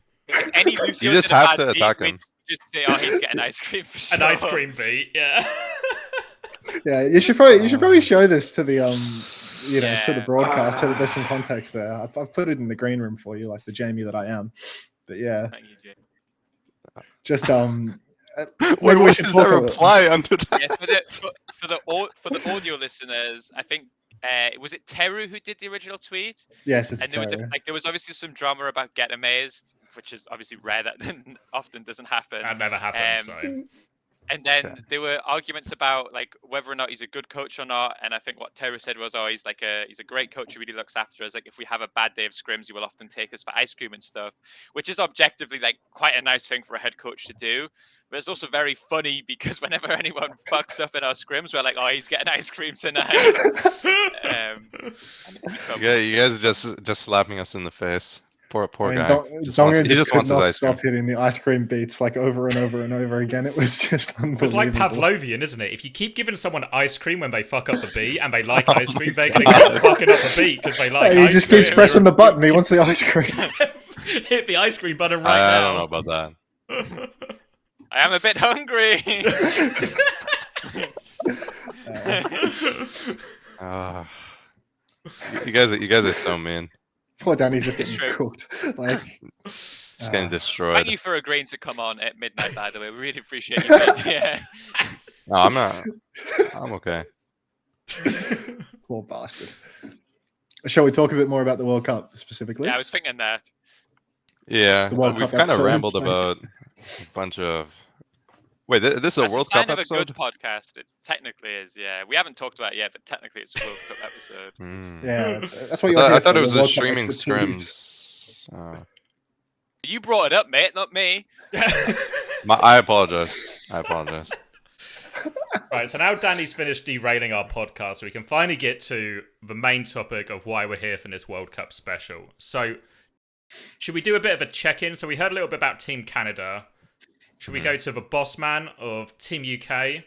[SPEAKER 4] Any
[SPEAKER 2] you just have to attack him.
[SPEAKER 4] Just say, oh, he's getting ice cream for sure.
[SPEAKER 3] An ice cream beat, yeah.
[SPEAKER 1] Yeah, you should probably show this to the you know, to the broadcast so that there's some context there. I've put it in the green room for you, like the Jamie that I am. But yeah,
[SPEAKER 4] thank you, Jamie.
[SPEAKER 1] Just
[SPEAKER 2] Wait, what is the reply under that?
[SPEAKER 4] Yeah, for the audio listeners, I think was it Teru who did the original tweet?
[SPEAKER 1] Yes, it's
[SPEAKER 4] and
[SPEAKER 1] Teru.
[SPEAKER 4] there was obviously some drama about Get Amazed, which is obviously rare. That often doesn't happen.
[SPEAKER 3] That never happens. So.
[SPEAKER 4] And then there were arguments about like whether or not he's a good coach or not. And I think what Teru said was, oh, he's a great coach who really looks after us. Like if we have a bad day of scrims, he will often take us for ice cream and stuff, which is objectively like quite a nice thing for a head coach to do. But it's also very funny because whenever anyone fucks up in our scrims, we're like, oh, he's getting ice cream tonight.
[SPEAKER 2] Yeah, you guys are just slapping us in the face. Poor guy.
[SPEAKER 1] He just wants his ice cream. Stop hitting the ice cream beats like over and over and over again. It was just unbelievable.
[SPEAKER 3] It's like Pavlovian, isn't it? If you keep giving someone ice cream when they fuck up the beat and they like ice cream, they're going to keep fucking up the beat because they like ice cream.
[SPEAKER 1] He just keeps pressing the button. He wants the ice cream.
[SPEAKER 3] Hit the ice cream button right now.
[SPEAKER 2] I don't know about that.
[SPEAKER 4] I am a bit hungry.
[SPEAKER 2] You guys are so mean.
[SPEAKER 1] Poor Danny's just getting cooked. Like,
[SPEAKER 2] just getting destroyed.
[SPEAKER 4] Thank you for agreeing to come on at midnight, by the way. We really appreciate you being here.
[SPEAKER 2] No, I'm not. I'm okay.
[SPEAKER 1] Poor bastard. Shall we talk a bit more about the World Cup specifically?
[SPEAKER 4] Yeah, I was thinking that.
[SPEAKER 2] Yeah, we've kind of rambled about a bunch of... Wait, this is a World Cup episode?
[SPEAKER 4] That's a good podcast. It technically is, yeah. We haven't talked about it yet, but technically it's a World Cup episode.
[SPEAKER 1] Yeah, that's what
[SPEAKER 2] I thought it was a streaming scrims.
[SPEAKER 4] You brought it up, mate, not me.
[SPEAKER 2] I apologize.
[SPEAKER 3] Right, so now Danny's finished derailing our podcast, so we can finally get to the main topic of why we're here for this World Cup special. So, should we do a bit of a check-in? So we heard a little bit about Team Canada. Should we go to the boss man of Team UK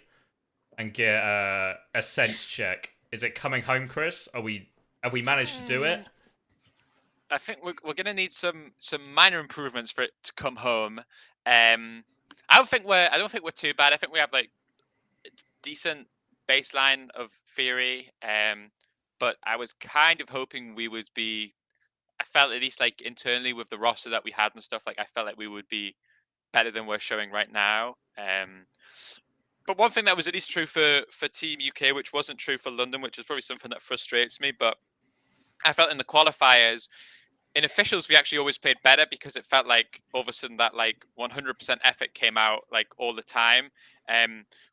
[SPEAKER 3] and get a sense check? Is it coming home, Chris? Have we managed to do it?
[SPEAKER 4] I think we're going to need some minor improvements for it to come home. I don't think we're too bad. I think we have like a decent baseline of theory. But I was kind of hoping we would be. I felt at least like internally with the roster that we had and stuff, like I felt like we would be better than we're showing right now. But one thing that was at least true for Team UK, which wasn't true for London, which is probably something that frustrates me, but I felt in the qualifiers, in officials, we actually always played better because it felt like all of a sudden that like 100% effort came out like all the time.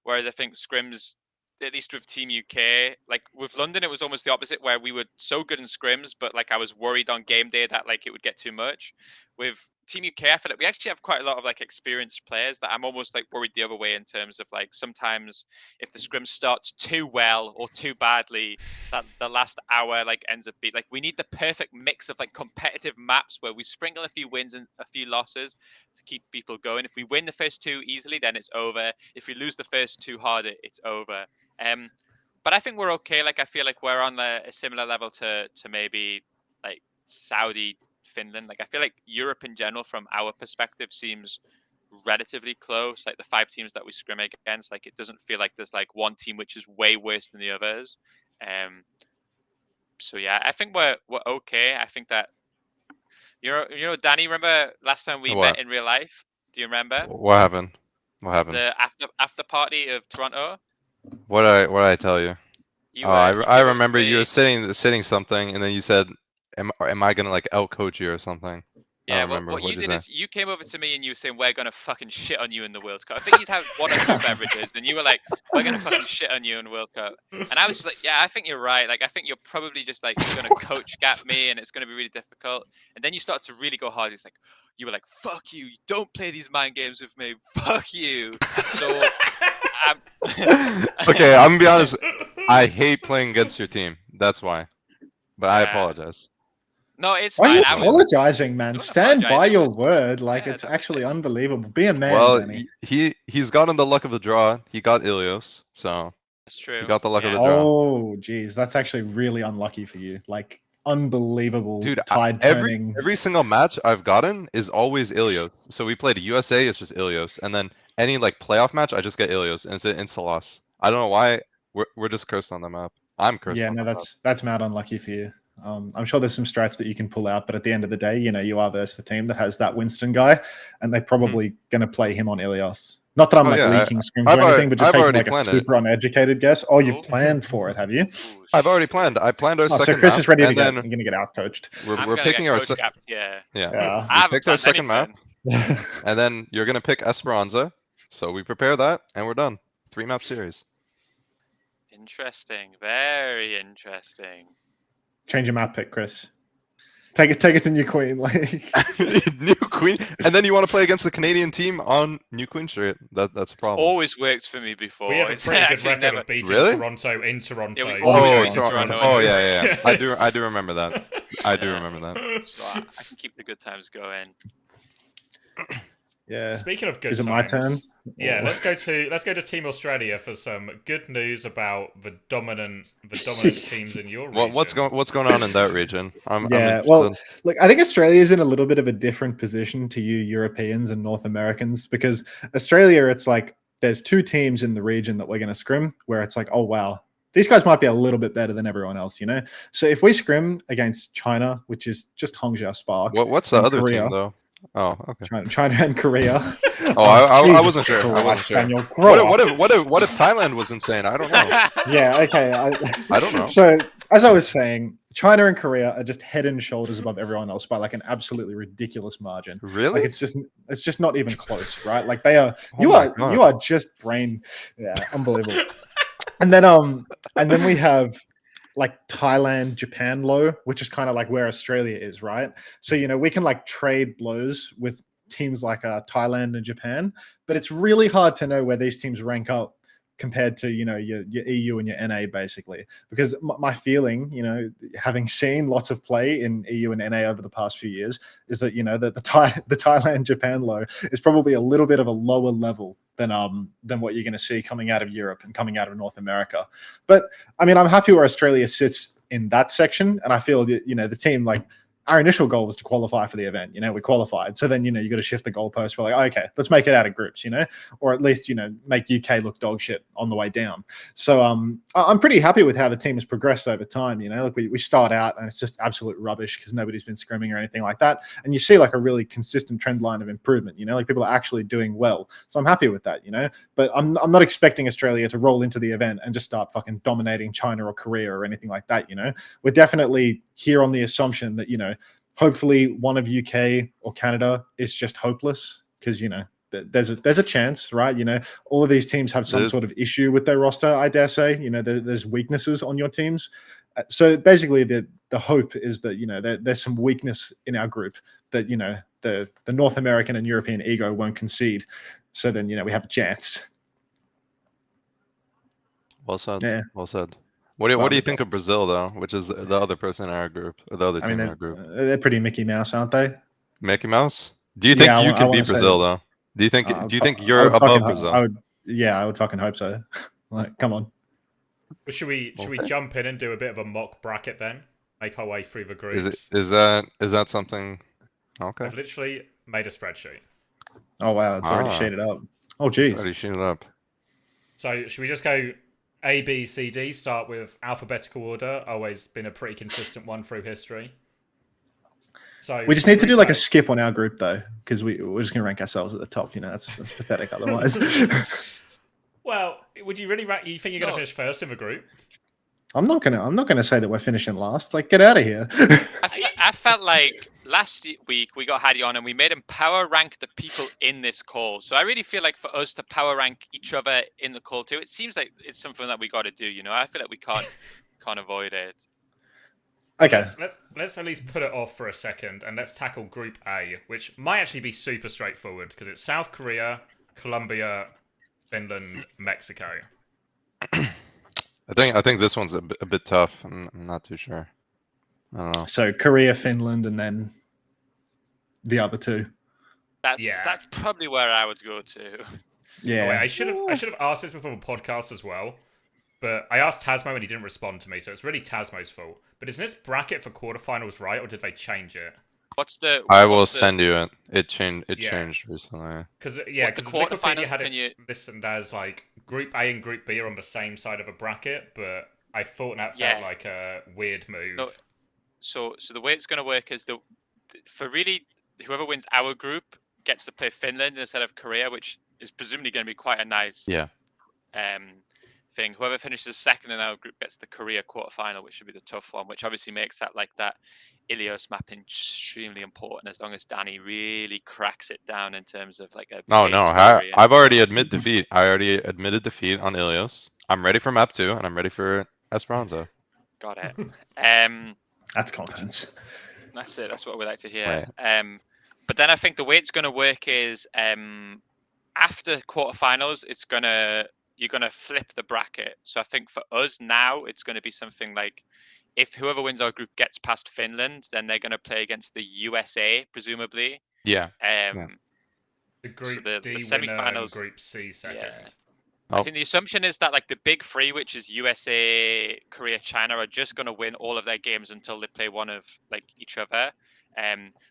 [SPEAKER 4] Whereas I think scrims, at least with Team UK, like with London, it was almost the opposite, where we were so good in scrims, but like I was worried on game day that like it would get too much. With Team UK, I feel like we actually have quite a lot of like experienced players that I'm almost like worried the other way in terms of like sometimes if the scrim starts too well or too badly, that the last hour like ends up being like we need the perfect mix of like competitive maps where we sprinkle a few wins and a few losses to keep people going. If we win the first two easily, then it's over. If we lose the first two hard, it's over. But I think we're okay. Like I feel like we're on a similar level to maybe like Saudi, Finland. Like I feel like Europe in general, from our perspective, seems relatively close. Like the 5 teams that we scrim against, like it doesn't feel like there's like one team which is way worse than the others. So yeah, I think we're okay. I think that you know, Danny, remember last time we met in real life? Do you remember?
[SPEAKER 2] What happened? What happened?
[SPEAKER 4] The after party of Toronto.
[SPEAKER 2] What did I tell you? I remember you were sitting something, and then you said, "Am I gonna like outcoach you or something?"
[SPEAKER 4] Yeah, what you did is you came over to me and you were saying, we're going to fucking shit on you in the World Cup. I think you'd have 1 or 2 beverages and you were like, we're going to fucking shit on you in the World Cup. And I was just like, yeah, I think you're right. Like, I think you're probably just like going to coach gap me and it's going to be really difficult. And then you start to really go hard. It's like, you were like, fuck you. You don't play these mind games with me. Fuck you. So,
[SPEAKER 2] okay, I'm going to be honest. I hate playing against your team. That's why. But I apologize.
[SPEAKER 4] No, it's
[SPEAKER 1] Why
[SPEAKER 4] fine.
[SPEAKER 1] are you apologizing, man? Stand by your word. Like,
[SPEAKER 4] Yeah,
[SPEAKER 1] it's actually unbelievable. Be a man,
[SPEAKER 2] Well,
[SPEAKER 1] Danny.
[SPEAKER 2] he's gotten the luck of the draw. He got Ilios, so
[SPEAKER 4] That's true.
[SPEAKER 2] he got the luck of the draw.
[SPEAKER 1] Oh, geez. That's actually really unlucky for you. Like, unbelievable.
[SPEAKER 2] Dude,
[SPEAKER 1] tide turning.
[SPEAKER 2] every single match I've gotten is always Ilios. So we played USA, it's just Ilios. And then any like playoff match, I just get Ilios, and it's an insta loss. I don't know why. We're just cursed on the map. I'm cursed.
[SPEAKER 1] Yeah,
[SPEAKER 2] on
[SPEAKER 1] no,
[SPEAKER 2] the map.
[SPEAKER 1] that's mad unlucky for you. I'm sure there's some strats that you can pull out, but at the end of the day, you know, you are versus the team that has that Winston guy, and they're probably going to play him on Ilios. Not that I'm leaking scrims or anything, but just taking like a super uneducated guess. Oh, you've planned for it, have you?
[SPEAKER 2] I've already planned. I planned our second
[SPEAKER 1] so Chris
[SPEAKER 2] map,
[SPEAKER 1] is ready to
[SPEAKER 2] and
[SPEAKER 1] get.
[SPEAKER 2] then
[SPEAKER 1] You're going to get outcoached.
[SPEAKER 2] We're picking our
[SPEAKER 4] yeah.
[SPEAKER 2] We picked our second map, and then you're going to pick Esperanza. So we prepare that, and we're done. 3-map series.
[SPEAKER 4] Interesting. Very interesting.
[SPEAKER 1] Change your map pick, Chris. Take it to New Queen. Like
[SPEAKER 2] New Queen, and then you want to play against the Canadian team on New Queen Street. That's a problem.
[SPEAKER 4] Always worked for me before.
[SPEAKER 3] We have a pretty good record of beating Toronto in Toronto.
[SPEAKER 4] Yeah,
[SPEAKER 2] Toronto. Oh yeah. I do remember that. I do remember that.
[SPEAKER 4] So I can keep the good times going.
[SPEAKER 1] Yeah.
[SPEAKER 3] Speaking of good times,
[SPEAKER 1] is it my turn?
[SPEAKER 3] Yeah, let's go to Team Australia for some good news about the dominant teams in your region.
[SPEAKER 2] What's going on in that region?
[SPEAKER 1] Well, look, I think Australia is in a little bit of a different position to you Europeans and North Americans, because Australia, it's like there's 2 teams in the region that we're going to scrim where it's like, oh wow, these guys might be a little bit better than everyone else, you know. So if we scrim against China, which is just Hangzhou Spark,
[SPEAKER 2] what's the other team though? Oh, okay.
[SPEAKER 1] China and Korea.
[SPEAKER 2] I wasn't sure. What if Thailand was insane? I don't know.
[SPEAKER 1] Yeah, okay.
[SPEAKER 2] I don't know.
[SPEAKER 1] So as I was saying, China and Korea are just head and shoulders above everyone else by like an absolutely ridiculous margin.
[SPEAKER 2] Really?
[SPEAKER 1] Like it's just not even close, right? Like they are. You are just brain. Yeah, unbelievable. And then we have like Thailand, Japan low, which is kind of like where Australia is, right? So, you know, we can like trade blows with teams like Thailand and Japan, but it's really hard to know where these teams rank up compared to your EU and your NA basically. Because my feeling, having seen lots of play in EU and NA over the past few years, is that the Thailand Japan low is probably a little bit of a lower level than what you're going to see coming out of Europe and coming out of North America. But I mean, I'm happy where Australia sits in that section, and I feel that the team, like, our initial goal was to qualify for the event. We qualified. So then, you got to shift the goalpost. We're like, okay, let's make it out of groups, or at least, make UK look dog shit on the way down. So I'm pretty happy with how the team has progressed over time. Like we start out and it's just absolute rubbish because nobody's been scrimming or anything like that. And you see like a really consistent trend line of improvement, like people are actually doing well. So I'm happy with that, but I'm not expecting Australia to roll into the event and just start fucking dominating China or Korea or anything like that. We're definitely here on the assumption that, hopefully one of UK or Canada is just hopeless because, there's a chance, right? All of these teams have some sort of issue with their roster, I dare say. There's weaknesses on your teams. So basically the hope is that, there's some weakness in our group that, the North American and European ego won't concede. So then, we have a chance.
[SPEAKER 2] Well said.
[SPEAKER 1] Yeah.
[SPEAKER 2] Well said. What do you think of Brazil, though, which is the other person in our group, or the other team in our group?
[SPEAKER 1] They're pretty Mickey Mouse, aren't they?
[SPEAKER 2] Mickey Mouse? Do you think you can beat Brazil, though? Do you think you're above Brazil?
[SPEAKER 1] I would fucking hope so. Like, come on.
[SPEAKER 3] But should we jump in and do a bit of a mock bracket then? Make our way through the groups.
[SPEAKER 2] Is that something? Okay.
[SPEAKER 3] I've literally made a spreadsheet.
[SPEAKER 1] Oh wow, it's already shaded up. Oh geez.
[SPEAKER 2] Already shaded up.
[SPEAKER 3] So should we just go A, B, C, D, start with alphabetical order? Always been a pretty consistent one through history. So
[SPEAKER 1] we just need to do like a skip on our group though, because we're just gonna rank ourselves at the top. That's pathetic otherwise.
[SPEAKER 3] Well, would you really rank? You think you're gonna finish first in the group?
[SPEAKER 1] I'm not gonna say that we're finishing last. Like, get out of here.
[SPEAKER 4] I felt like last week we got Hadi on and we made him power rank the people in this call. So I really feel like for us to power rank each other in the call too, it seems like it's something that we got to do. I feel like we can't avoid it.
[SPEAKER 1] Okay.
[SPEAKER 3] Let's at least put it off for a second and let's tackle Group A, which might actually be super straightforward because it's South Korea, Colombia, Finland, Mexico.
[SPEAKER 2] I think this one's a bit tough. I'm not too sure. I don't know.
[SPEAKER 1] So Korea, Finland, and then the other two.
[SPEAKER 4] That's probably where I would go to.
[SPEAKER 1] Yeah.
[SPEAKER 3] Oh, wait, I should have asked this before the podcast as well, but I asked Tasmo and he didn't respond to me, so it's really Tasmo's fault. But isn't this bracket for quarterfinals right, or did they change it?
[SPEAKER 2] I will send you it. It changed recently.
[SPEAKER 3] Because the Wikipedia had it listened as like Group A and Group B are on the same side of a bracket, but I thought that felt like a weird move.
[SPEAKER 4] So the way it's going to work is for really whoever wins our group gets to play Finland instead of Korea, which is presumably going to be quite a nice thing. Whoever finishes second in our group gets the Korea quarterfinal, which should be the tough one, which obviously makes that Ilios map extremely important as long as Danny really cracks it down in terms of like a
[SPEAKER 2] I've already admitted defeat. I already admitted defeat on Ilios. I'm ready for map 2 and I'm ready for Esperanza.
[SPEAKER 4] Got it.
[SPEAKER 1] That's confidence.
[SPEAKER 4] That's it. That's what we like to hear. Right. But then I think the way it's going to work is after quarterfinals, you're going to flip the bracket. So I think for us now, it's going to be something like if whoever wins our group gets past Finland, then they're going to play against the USA, presumably.
[SPEAKER 2] Yeah.
[SPEAKER 3] The Group
[SPEAKER 4] so
[SPEAKER 3] D
[SPEAKER 4] the semi-finals,
[SPEAKER 3] Group C second.
[SPEAKER 4] Yeah. I think the assumption is that like the big three, which is USA, Korea, China, are just going to win all of their games until they play one of like each other.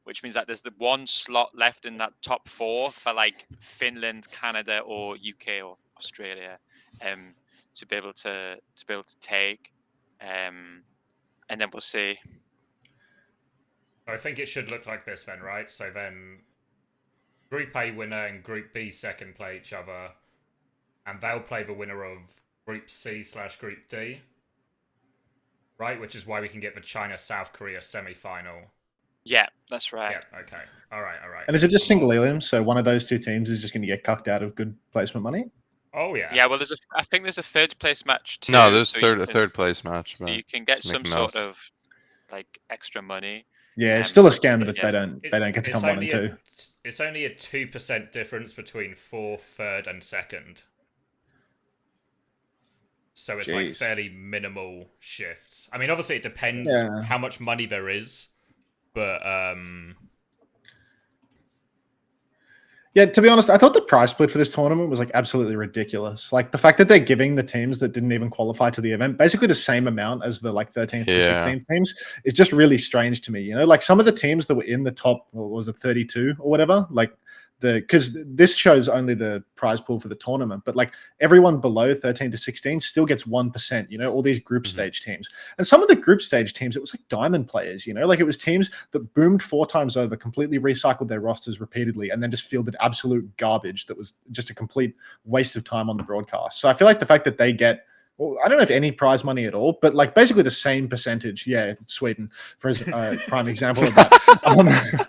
[SPEAKER 4] Which means that there's the one slot left in that top 4 for like Finland, Canada, or UK or Australia, to be able to take, and then we'll see.
[SPEAKER 3] I think it should look like this then, right? So then Group A winner and Group B second play each other, and they'll play the winner of Group C/Group D, right? Which is why we can get the China-South Korea semi-final.
[SPEAKER 4] Yeah, that's right.
[SPEAKER 3] Yeah, okay. All right.
[SPEAKER 1] And is it just single elims? So one of those two teams is just going to get cucked out of good placement money?
[SPEAKER 3] Oh, yeah.
[SPEAKER 4] Yeah, well, I think there's a third place match too.
[SPEAKER 2] No, there's a third place match.
[SPEAKER 4] So you can get some sort of like extra money.
[SPEAKER 1] Yeah, it's still a scam that they don't get to come 1 and 2.
[SPEAKER 3] It's only a 2% difference between 4th, 3rd, and 2nd. So it's like
[SPEAKER 1] Jeez.
[SPEAKER 3] fairly minimal shifts. I mean, obviously it depends
[SPEAKER 1] Yeah.
[SPEAKER 3] how much money there is, but
[SPEAKER 1] Yeah, to be honest, I thought the prize split for this tournament was like absolutely ridiculous. Like the fact that they're giving the teams that didn't even qualify to the event basically the same amount as the like 13th to 16th teams is just really strange to me. You know, like some of the teams that were in the top, what was it, 32 or whatever, like because this shows only the prize pool for the tournament, but like everyone below 13 to 16 still gets 1%, you know, all these group stage teams. And some of the group stage teams, it was like diamond players, you know, like it was teams that boomed 4 times over, completely recycled their rosters repeatedly, and then just fielded absolute garbage that was just a complete waste of time on the broadcast. So I feel like the fact that they get, well, I don't know if any prize money at all, but like basically the same percentage. Yeah, Sweden for his prime example of that.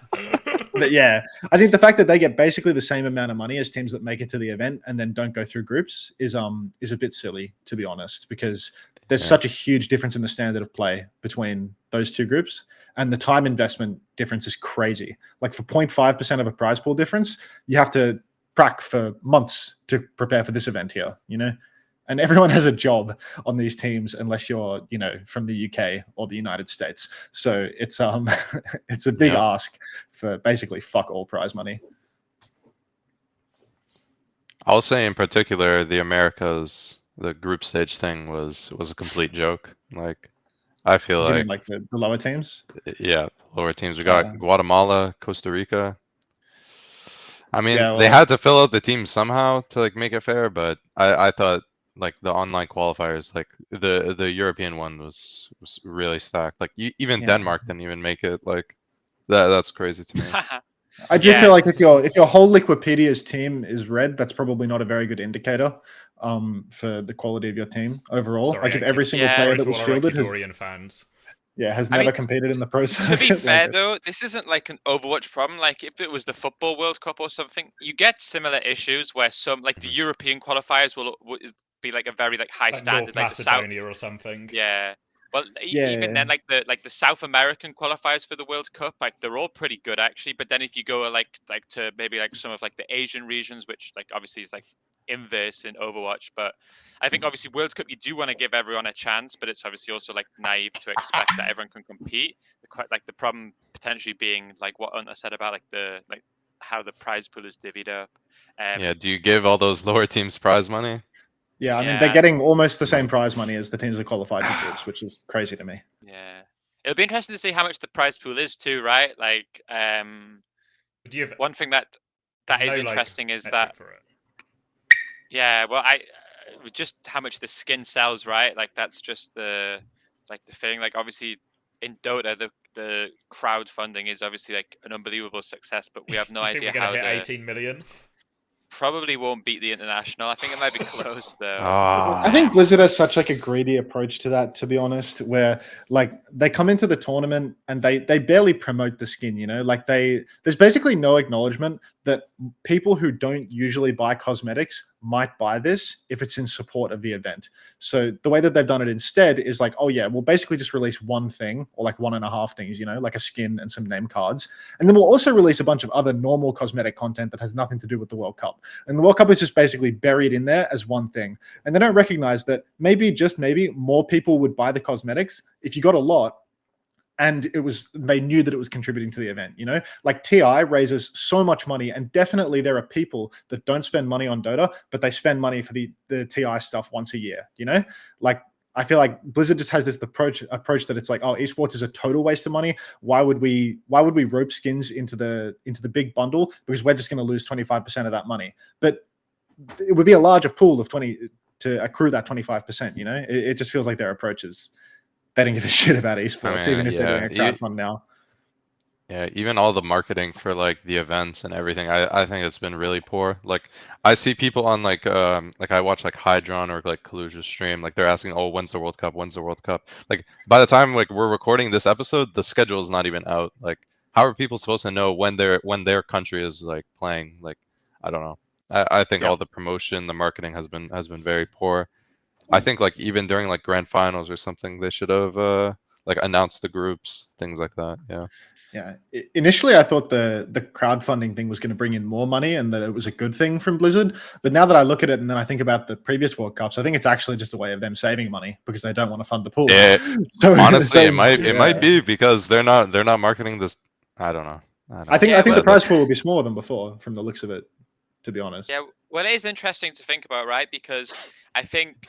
[SPEAKER 1] But yeah, I think the fact that they get basically the same amount of money as teams that make it to the event and then don't go through groups is a bit silly, to be honest, because there's such a huge difference in the standard of play between those two groups, and the time investment difference is crazy. Like for 0.5% of a prize pool difference, you have to prac for months to prepare for this event here, you know? And everyone has a job on these teams unless you're, you know, from the UK or the United States. So it's it's a big ask for basically fuck all prize money.
[SPEAKER 2] I'll say in particular, the Americas, the group stage thing was a complete joke. Like, I feel
[SPEAKER 1] Do you
[SPEAKER 2] like,
[SPEAKER 1] mean like the lower teams?
[SPEAKER 2] Yeah, lower teams. We got Guatemala, Costa Rica. I mean,
[SPEAKER 1] Yeah,
[SPEAKER 2] they
[SPEAKER 1] well,
[SPEAKER 2] had to fill out the team somehow to like make it fair, but I thought like the online qualifiers, like the European one was really stacked. Like even Denmark didn't even make it. Like that's crazy to me.
[SPEAKER 1] I do feel like if your whole Liquipedia's team is red, that's probably not a very good indicator for the quality of your team overall.
[SPEAKER 3] Sorry,
[SPEAKER 1] like if every single player that was fielded has never competed in the pro circuit.
[SPEAKER 4] To be fair, though, this isn't like an Overwatch problem. Like if it was the Football World Cup or something, you get similar issues where some like the European qualifiers will be like a very like high standard,
[SPEAKER 3] North
[SPEAKER 4] like
[SPEAKER 3] Macedonia
[SPEAKER 4] the South
[SPEAKER 3] or something.
[SPEAKER 4] Yeah. Well, even then, like the South American qualifiers for the World Cup, like they're all pretty good actually. But then if you go like to maybe like some of like the Asian regions, which like obviously is like inverse in Overwatch, but I think obviously World Cup you do want to give everyone a chance, but it's obviously also like naive to expect that everyone can compete. The problem potentially being like what Unter said about like how the prize pool is divvied up.
[SPEAKER 2] Yeah, do you give all those lower teams prize money?
[SPEAKER 1] Yeah, I mean, they're getting almost the same prize money as the teams that qualified for groups, which is crazy to me.
[SPEAKER 4] Yeah. It'll be interesting to see how much the prize pool is too, right? Like,
[SPEAKER 3] do you have,
[SPEAKER 4] one thing that is interesting is that...
[SPEAKER 3] For it?
[SPEAKER 4] Yeah, well, just how much the skin sells, right? Like, that's just the thing. Like, obviously, in Dota, the crowdfunding is obviously, like, an unbelievable success, but we have no idea how
[SPEAKER 3] hit 18 million?
[SPEAKER 4] Probably won't beat the international. I think it might be close though.
[SPEAKER 1] I think Blizzard has such like a greedy approach to that, to be honest, where like they come into the tournament and they barely promote the skin, you know, like there's basically no acknowledgement that people who don't usually buy cosmetics might buy this if it's in support of the event. So the way that they've done it instead is like, oh yeah, we'll basically just release one thing or like 1.5 things, you know, like a skin and some name cards. And then we'll also release a bunch of other normal cosmetic content that has nothing to do with the World Cup. And the World Cup is just basically buried in there as one thing. And they don't recognize that maybe, just maybe, more people would buy the cosmetics if you got a lot and they knew that it was contributing to the event, you know? Like TI raises so much money, and definitely there are people that don't spend money on Dota, but they spend money for the TI stuff once a year, you know? Like, I feel like Blizzard just has this approach that it's like, oh, esports is a total waste of money. Why would we rope skins into the big bundle? Because we're just going to lose 25% of that money. But it would be a larger pool of 20 to accrue that 25%. You know, it just feels like their approach is they don't give a shit about esports, even if they're doing a crowdfund now.
[SPEAKER 2] Yeah, even all the marketing for like the events and everything, I think it's been really poor. Like I see people on like I watch like Hydron or like Kaluja's stream, like they're asking, oh, when's the World Cup? When's the World Cup? Like by the time like we're recording this episode, the schedule is not even out. Like how are people supposed to know when their country is like playing? Like I don't know. I think all the promotion, the marketing has been very poor. I think like even during like grand finals or something, they should have like announce the groups, things like that. Yeah.
[SPEAKER 1] Yeah. Initially, I thought the crowdfunding thing was going to bring in more money and that it was a good thing from Blizzard. But now that I look at it and then I think about the previous World Cups, I think it's actually just a way of them saving money because they don't want to fund the pool.
[SPEAKER 2] Yeah.
[SPEAKER 1] So,
[SPEAKER 2] Honestly,
[SPEAKER 1] so
[SPEAKER 2] it might be because they're not marketing this. I don't know.
[SPEAKER 1] I think the prize pool will be smaller than before from the looks of it, to be honest.
[SPEAKER 4] Yeah, well, it is interesting to think about, right? Because I think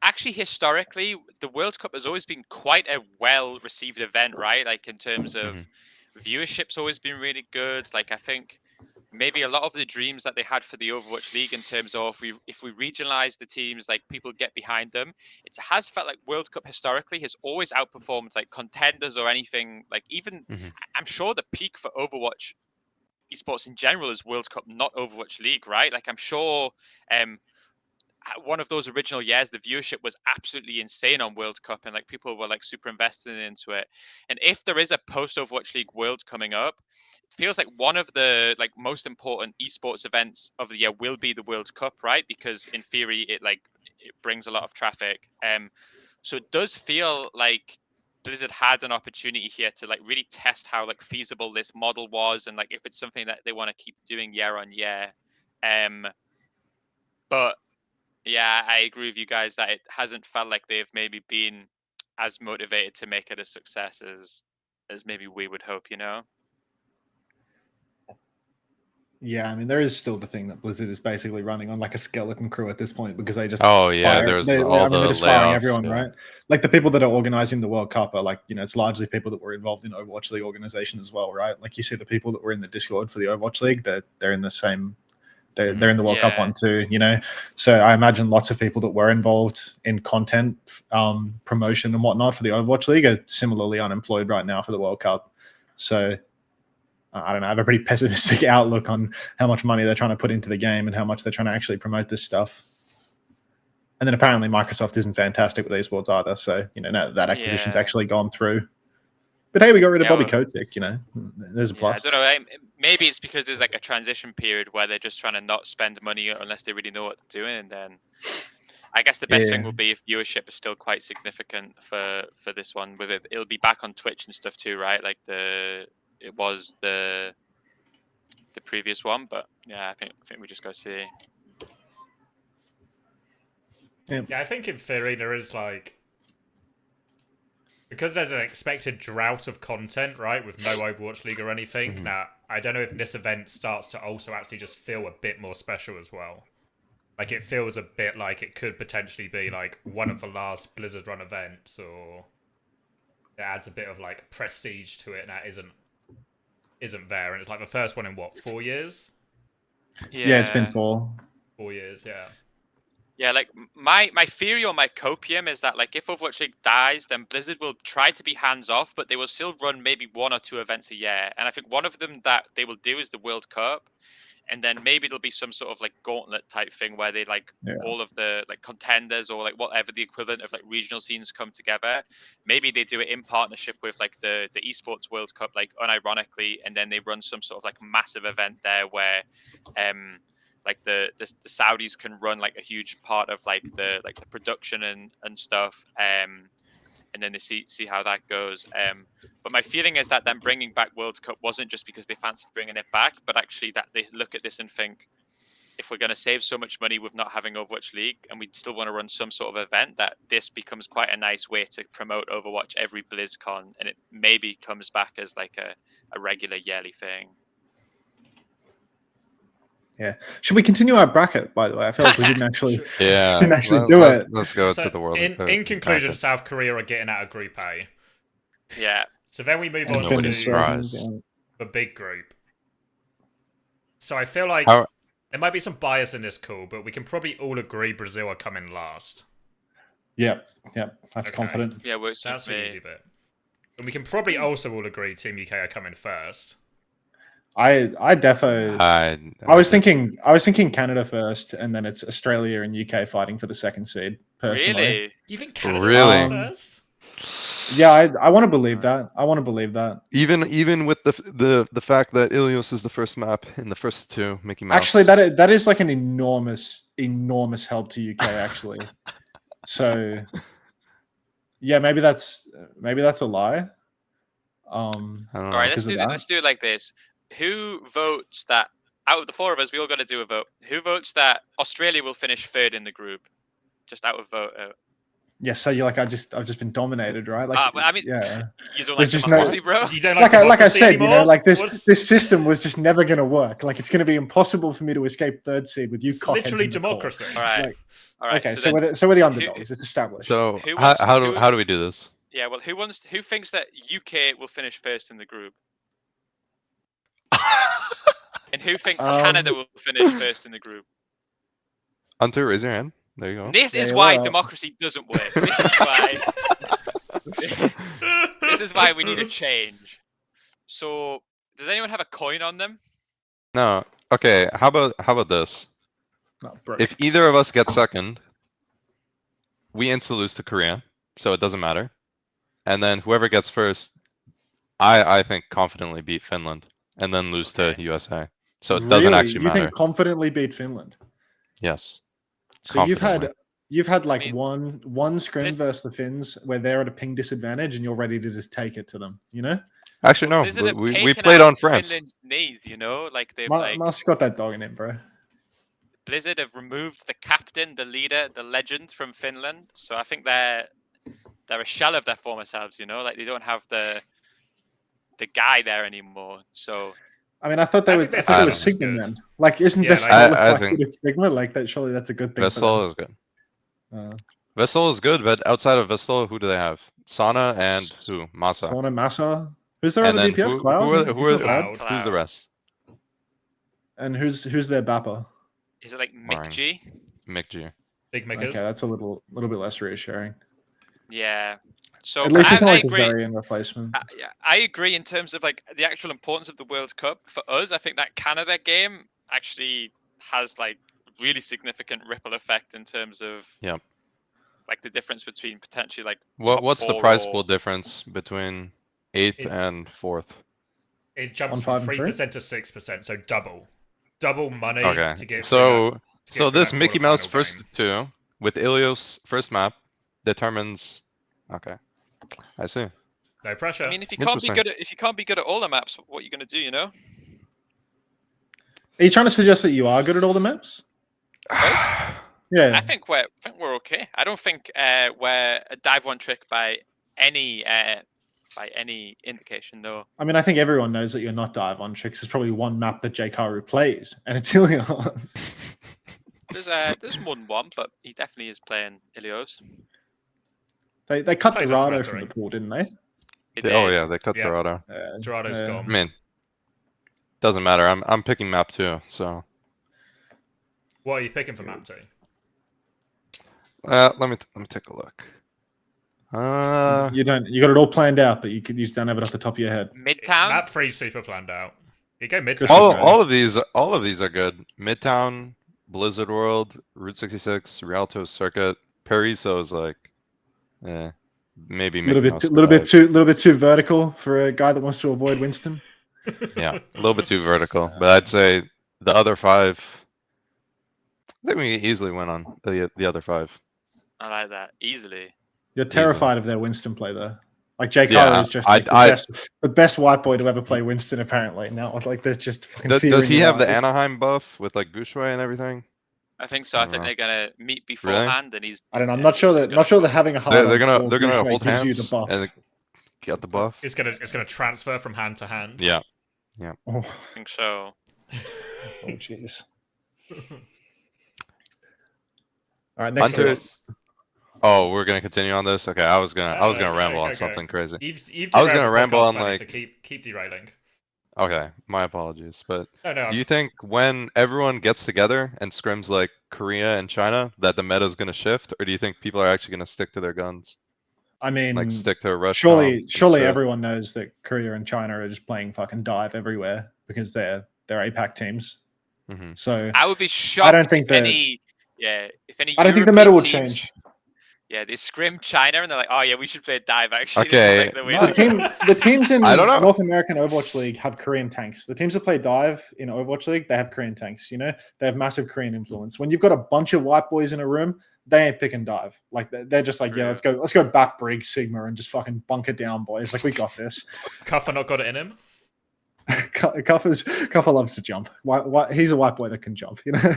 [SPEAKER 4] actually historically the World Cup has always been quite a well-received event, right? Like in terms of viewership's always been really good. Like I think maybe a lot of the dreams that they had for the Overwatch League in terms of if we regionalize the teams, like people get behind them, it has felt like World Cup historically has always outperformed like contenders or anything. Like even I'm sure the peak for Overwatch esports in general is World Cup, not Overwatch League, right? Like I'm sure one of those original years the viewership was absolutely insane on World Cup and like people were like super invested into it. And if there is a post Overwatch League World coming up, it feels like one of the like most important esports events of the year will be the World Cup, right? Because in theory it brings a lot of traffic. So it does feel like Blizzard had an opportunity here to like really test how like feasible this model was and like if it's something that they want to keep doing year on year. But yeah, I agree with you guys that it hasn't felt like they've maybe been as motivated to make it a success as maybe we would hope, you know?
[SPEAKER 1] Yeah, I mean, there is still the thing that Blizzard is basically running on like a skeleton crew at this point because they just
[SPEAKER 2] there's all the
[SPEAKER 1] they're just firing
[SPEAKER 2] layoffs,
[SPEAKER 1] everyone, right? Like the people that are organizing the World Cup are like, it's largely people that were involved in Overwatch League organization as well, right? Like you see the people that were in the Discord for the Overwatch League, they're in the same. They're in the World Cup one too, So I imagine lots of people that were involved in content promotion and whatnot for the Overwatch League are similarly unemployed right now for the World Cup. So I don't know. I have a pretty pessimistic outlook on how much money they're trying to put into the game and how much they're trying to actually promote this stuff. And then apparently Microsoft isn't fantastic with esports either. So, now that acquisition's actually gone through. But hey, we got rid of Bobby Kotick, there's a plus.
[SPEAKER 4] I don't know. Maybe it's because there's like a transition period where they're just trying to not spend money unless they really know what they're doing. And then I guess the best thing will be if viewership is still quite significant for this one. With it, it'll be back on Twitch and stuff too, right? Like it was the previous one, but yeah, I think we just got to see.
[SPEAKER 3] Yeah, I think in theory there is like, because there's an expected drought of content, right, with no Overwatch League or anything, now I don't know if this event starts to also actually just feel a bit more special as well. Like it feels a bit like it could potentially be like one of the last Blizzard run events, or it adds a bit of like prestige to it and that isn't there. And it's like the first one in what, 4 years?
[SPEAKER 1] Yeah, it's been 4
[SPEAKER 3] years, yeah.
[SPEAKER 4] Yeah, like my theory or my copium is that like if Overwatch League dies, then Blizzard will try to be hands off, but they will still run maybe 1 or 2 events a year. And I think one of them that they will do is the World Cup, and then maybe there'll be some sort of like gauntlet type thing where they like all of the like contenders or like whatever the equivalent of like regional scenes come together. Maybe they do it in partnership with like the Esports World Cup, like unironically, and then they run some sort of like massive event there where like the Saudis can run like a huge part of like the production and stuff, and then they see how that goes. But my feeling is that them bringing back World Cup wasn't just because they fancied bringing it back, but actually that they look at this and think, if we're going to save so much money with not having Overwatch League and we still want to run some sort of event, that this becomes quite a nice way to promote Overwatch every BlizzCon, and it maybe comes back as like a regular yearly thing.
[SPEAKER 1] Yeah. Should we continue our bracket, by the way? I feel like we didn't actually, do it.
[SPEAKER 2] Let's go to the World Cup.
[SPEAKER 3] In conclusion, South Korea are getting out of Group A.
[SPEAKER 4] Yeah.
[SPEAKER 3] So then we move on to the big group. So I feel like there might be some bias in this call, but we can probably all agree Brazil are coming last.
[SPEAKER 1] Yep. That's confident.
[SPEAKER 4] Yeah, works.
[SPEAKER 3] That's the easy bit. And we can probably also all agree Team UK are coming first.
[SPEAKER 1] I was thinking Canada first, and then it's Australia and UK fighting for the second seed. Personally,
[SPEAKER 4] really?
[SPEAKER 3] You think Canada first?
[SPEAKER 1] Yeah, I want to believe that.
[SPEAKER 2] Even with the fact that Ilios is the first map in the first 2 Mickey Mouse.
[SPEAKER 1] Actually, that is like an enormous help to UK. Actually, so Yeah, maybe that's a lie.
[SPEAKER 2] I don't know.
[SPEAKER 4] All right, let's
[SPEAKER 1] because of
[SPEAKER 4] let's do it like this. Who votes that out of the four of us, we all got to do a vote. Who votes that Australia will finish third in the group? Just out of vote.
[SPEAKER 1] Yeah, so you're like I've just been dominated, right? Like,
[SPEAKER 4] I mean,
[SPEAKER 1] yeah.
[SPEAKER 4] you don't like
[SPEAKER 1] There's just
[SPEAKER 4] democracy, bro.
[SPEAKER 3] You don't like democracy
[SPEAKER 1] like I said,
[SPEAKER 3] anymore?
[SPEAKER 1] you know, like
[SPEAKER 3] What's-
[SPEAKER 1] this system was just never going to work. Like, it's going to be impossible for me to escape third seed with you.
[SPEAKER 3] It's
[SPEAKER 1] cockheads
[SPEAKER 3] literally
[SPEAKER 1] in the court.
[SPEAKER 3] democracy.
[SPEAKER 4] All right,
[SPEAKER 1] Like,
[SPEAKER 4] all right.
[SPEAKER 1] Okay,
[SPEAKER 4] So,
[SPEAKER 1] so we're the underdogs. It's established.
[SPEAKER 2] So
[SPEAKER 4] Who
[SPEAKER 2] how,
[SPEAKER 4] wants-
[SPEAKER 2] how
[SPEAKER 4] who-
[SPEAKER 2] do how do we do this?
[SPEAKER 4] yeah, well, who thinks that UK will finish first in the group, and who thinks Canada will finish first in the group?
[SPEAKER 2] Unter, raise your hand. There you go.
[SPEAKER 4] This
[SPEAKER 1] Yeah,
[SPEAKER 4] is
[SPEAKER 1] you're
[SPEAKER 4] why
[SPEAKER 1] up.
[SPEAKER 4] democracy doesn't work. This is why. This is why we need a change. So, does anyone have a coin on them?
[SPEAKER 2] No. Okay. How about this?
[SPEAKER 1] Not broke.
[SPEAKER 2] If either of us gets second, we instantly lose to Korea, so it doesn't matter. And then whoever gets first, I think confidently beat Finland, and then lose to USA. So it doesn't
[SPEAKER 1] Really?
[SPEAKER 2] actually
[SPEAKER 1] You
[SPEAKER 2] matter.
[SPEAKER 1] think confidently beat Finland?
[SPEAKER 2] Yes.
[SPEAKER 1] So you've had like
[SPEAKER 4] I mean,
[SPEAKER 1] one scrim
[SPEAKER 4] this-
[SPEAKER 1] versus the Finns where they're at a ping disadvantage and you're ready to just take it to them, you know?
[SPEAKER 2] Actually no.
[SPEAKER 4] Blizzard have
[SPEAKER 2] We
[SPEAKER 4] taken
[SPEAKER 2] played
[SPEAKER 4] out
[SPEAKER 2] on France.
[SPEAKER 4] Finland's knees, you know, like they've
[SPEAKER 1] Musk got that dog in him, bro.
[SPEAKER 4] Blizzard have removed the captain, the leader, the legend from Finland. So I think they're a shell of their former selves, you know, like they don't have the guy there anymore. So
[SPEAKER 1] I mean, I thought
[SPEAKER 3] I
[SPEAKER 1] they
[SPEAKER 3] think
[SPEAKER 1] were. I
[SPEAKER 3] their
[SPEAKER 1] think it was
[SPEAKER 3] system's
[SPEAKER 1] Sigma,
[SPEAKER 3] good.
[SPEAKER 1] man. Like, isn't
[SPEAKER 3] Yeah,
[SPEAKER 1] Vestal
[SPEAKER 3] like-
[SPEAKER 2] I
[SPEAKER 1] like
[SPEAKER 2] think-
[SPEAKER 1] good at Sigma? Like that. Surely that's a good thing.
[SPEAKER 2] Vestal is good.
[SPEAKER 1] For them.
[SPEAKER 2] Vestal is good, but outside of Vestal, who do they have? Sana and who? Masa.
[SPEAKER 1] Sona Massa. Who's their
[SPEAKER 2] And
[SPEAKER 1] other
[SPEAKER 2] then
[SPEAKER 1] DPS? Cloud.
[SPEAKER 2] who are
[SPEAKER 1] He's not
[SPEAKER 3] Cloud?
[SPEAKER 1] bad.
[SPEAKER 2] who's the rest?
[SPEAKER 1] And who's their Bapper?
[SPEAKER 4] is it like Mick
[SPEAKER 2] Boring.
[SPEAKER 4] G?
[SPEAKER 2] Mick G.
[SPEAKER 3] Big
[SPEAKER 1] Okay,
[SPEAKER 3] makers.
[SPEAKER 1] that's a little bit less reassuring.
[SPEAKER 4] Yeah. So
[SPEAKER 1] At least it's
[SPEAKER 4] I
[SPEAKER 1] not like the
[SPEAKER 4] agree.
[SPEAKER 1] Zaryan replacement.
[SPEAKER 4] Yeah, I agree in terms of like the actual importance of the World Cup for us. I think that Canada game actually has like really significant ripple effect in terms of
[SPEAKER 2] Yep.
[SPEAKER 4] like the difference between potentially like top
[SPEAKER 2] What's the
[SPEAKER 4] four
[SPEAKER 2] prize
[SPEAKER 4] or-
[SPEAKER 2] pool difference between 8th
[SPEAKER 3] It's-
[SPEAKER 2] and 4th?
[SPEAKER 3] It jumps
[SPEAKER 1] On
[SPEAKER 3] from
[SPEAKER 1] 5 and 3?
[SPEAKER 3] 3% to 6%, so double money
[SPEAKER 2] Okay.
[SPEAKER 3] to get
[SPEAKER 2] So
[SPEAKER 3] through that,
[SPEAKER 2] so this Mickey Mouse
[SPEAKER 3] quarterfinal
[SPEAKER 2] first
[SPEAKER 3] game.
[SPEAKER 2] 2 with Ilios first map determines. Okay, I see.
[SPEAKER 3] No pressure.
[SPEAKER 4] I mean, if you can't be
[SPEAKER 2] Interesting.
[SPEAKER 4] good at all the maps, what are you gonna do? You know?
[SPEAKER 1] Are you trying to suggest that you are good at all the maps? Yeah.
[SPEAKER 4] I think we're okay. I don't think we're a dive one trick by any indication. No.
[SPEAKER 1] I mean, I think everyone knows that you're not dive on tricks. There's probably one map that J. Karu plays, and it's Ilios.
[SPEAKER 4] There's more than one, but he definitely is playing Ilios.
[SPEAKER 1] They cut
[SPEAKER 3] Plays a
[SPEAKER 1] Dorado from
[SPEAKER 3] smattering.
[SPEAKER 1] the pool, didn't they?
[SPEAKER 2] Oh yeah, they cut
[SPEAKER 3] Yeah.
[SPEAKER 2] Dorado.
[SPEAKER 3] Dorado's
[SPEAKER 1] Yeah.
[SPEAKER 2] I
[SPEAKER 3] gone.
[SPEAKER 2] mean, doesn't matter. I'm picking map 2, so
[SPEAKER 3] What are you picking for map 2?
[SPEAKER 2] let me take a look.
[SPEAKER 1] You don't. You got it all planned out, but you just don't have it off the top of your head.
[SPEAKER 4] Midtown.
[SPEAKER 3] Map 3 super planned out. You go Midtown.
[SPEAKER 1] Just
[SPEAKER 2] all
[SPEAKER 1] okay.
[SPEAKER 2] all of these are good. Midtown, Blizzard World, Route 66, Rialto Circuit, Paraiso is like, maybe
[SPEAKER 1] A little
[SPEAKER 2] Mickey
[SPEAKER 1] bit,
[SPEAKER 2] Mouse,
[SPEAKER 1] too,
[SPEAKER 2] but
[SPEAKER 1] little bit too vertical for a guy that wants to avoid Winston.
[SPEAKER 2] yeah, a little bit too vertical. But I'd say the other 5. I think we easily win on the other 5.
[SPEAKER 4] I like that easily.
[SPEAKER 1] You're terrified of their Winston play, though. Like J. Karu
[SPEAKER 2] Yeah,
[SPEAKER 1] is just like the best white boy to ever play Winston. Apparently, now like there's just fucking. fear
[SPEAKER 2] Does
[SPEAKER 1] in
[SPEAKER 2] he
[SPEAKER 1] your
[SPEAKER 2] have the
[SPEAKER 1] eyes.
[SPEAKER 2] Anaheim buff with like Gushue and everything?
[SPEAKER 4] I think so. I think they're gonna meet beforehand, and he's.
[SPEAKER 1] I don't know. I'm
[SPEAKER 4] yeah,
[SPEAKER 1] not sure
[SPEAKER 4] he's
[SPEAKER 1] that
[SPEAKER 4] just gonna-
[SPEAKER 1] having a hard.
[SPEAKER 2] They're gonna hold
[SPEAKER 1] gives
[SPEAKER 2] hands
[SPEAKER 1] you the buff.
[SPEAKER 2] and get the buff.
[SPEAKER 3] It's gonna transfer from hand to hand.
[SPEAKER 2] Yeah.
[SPEAKER 1] Oh,
[SPEAKER 4] I think so.
[SPEAKER 1] jeez. All right, next
[SPEAKER 2] Hunter-
[SPEAKER 1] one.
[SPEAKER 3] What's-
[SPEAKER 2] Oh, we're gonna continue on this. Okay, I was gonna
[SPEAKER 3] No,
[SPEAKER 2] ramble on
[SPEAKER 3] go.
[SPEAKER 2] something crazy.
[SPEAKER 3] You've
[SPEAKER 2] I was
[SPEAKER 3] derailed
[SPEAKER 2] gonna
[SPEAKER 3] the
[SPEAKER 2] ramble
[SPEAKER 3] podcast
[SPEAKER 2] on,
[SPEAKER 3] plenty, so
[SPEAKER 2] like-
[SPEAKER 3] keep derailing.
[SPEAKER 2] Okay, my apologies. But
[SPEAKER 3] No.
[SPEAKER 2] do you think when everyone gets together and scrims like Korea and China that the meta is gonna shift, or do you think people are actually gonna stick to their guns,
[SPEAKER 1] I mean,
[SPEAKER 2] like stick to a rush?
[SPEAKER 1] surely
[SPEAKER 2] comp instead?
[SPEAKER 1] everyone knows that Korea and China are just playing fucking dive everywhere because they're APAC teams.
[SPEAKER 2] Mhm.
[SPEAKER 1] So
[SPEAKER 4] I would be shocked.
[SPEAKER 1] don't think
[SPEAKER 4] if
[SPEAKER 1] that-
[SPEAKER 4] any. Yeah, if any.
[SPEAKER 1] I don't think the meta
[SPEAKER 4] European
[SPEAKER 1] will
[SPEAKER 4] teams-
[SPEAKER 1] change.
[SPEAKER 4] Yeah, they scrim China, and they're like, "Oh yeah, we should play dive." Actually,
[SPEAKER 2] Okay,
[SPEAKER 4] this is like the way.
[SPEAKER 2] no,
[SPEAKER 1] The teams in
[SPEAKER 2] I don't know.
[SPEAKER 1] North American Overwatch League have Korean tanks. The teams that play dive in Overwatch League, they have Korean tanks. You know, they have massive Korean influence. When you've got a bunch of white boys in a room, they ain't picking dive. Like they're just like,
[SPEAKER 4] True.
[SPEAKER 1] yeah, let's go back brig Sigma and just fucking bunker down, boys. Like we got this.
[SPEAKER 3] Cuffer not got it in him.
[SPEAKER 1] Cuffer loves to jump. He's a white boy that can jump. You know.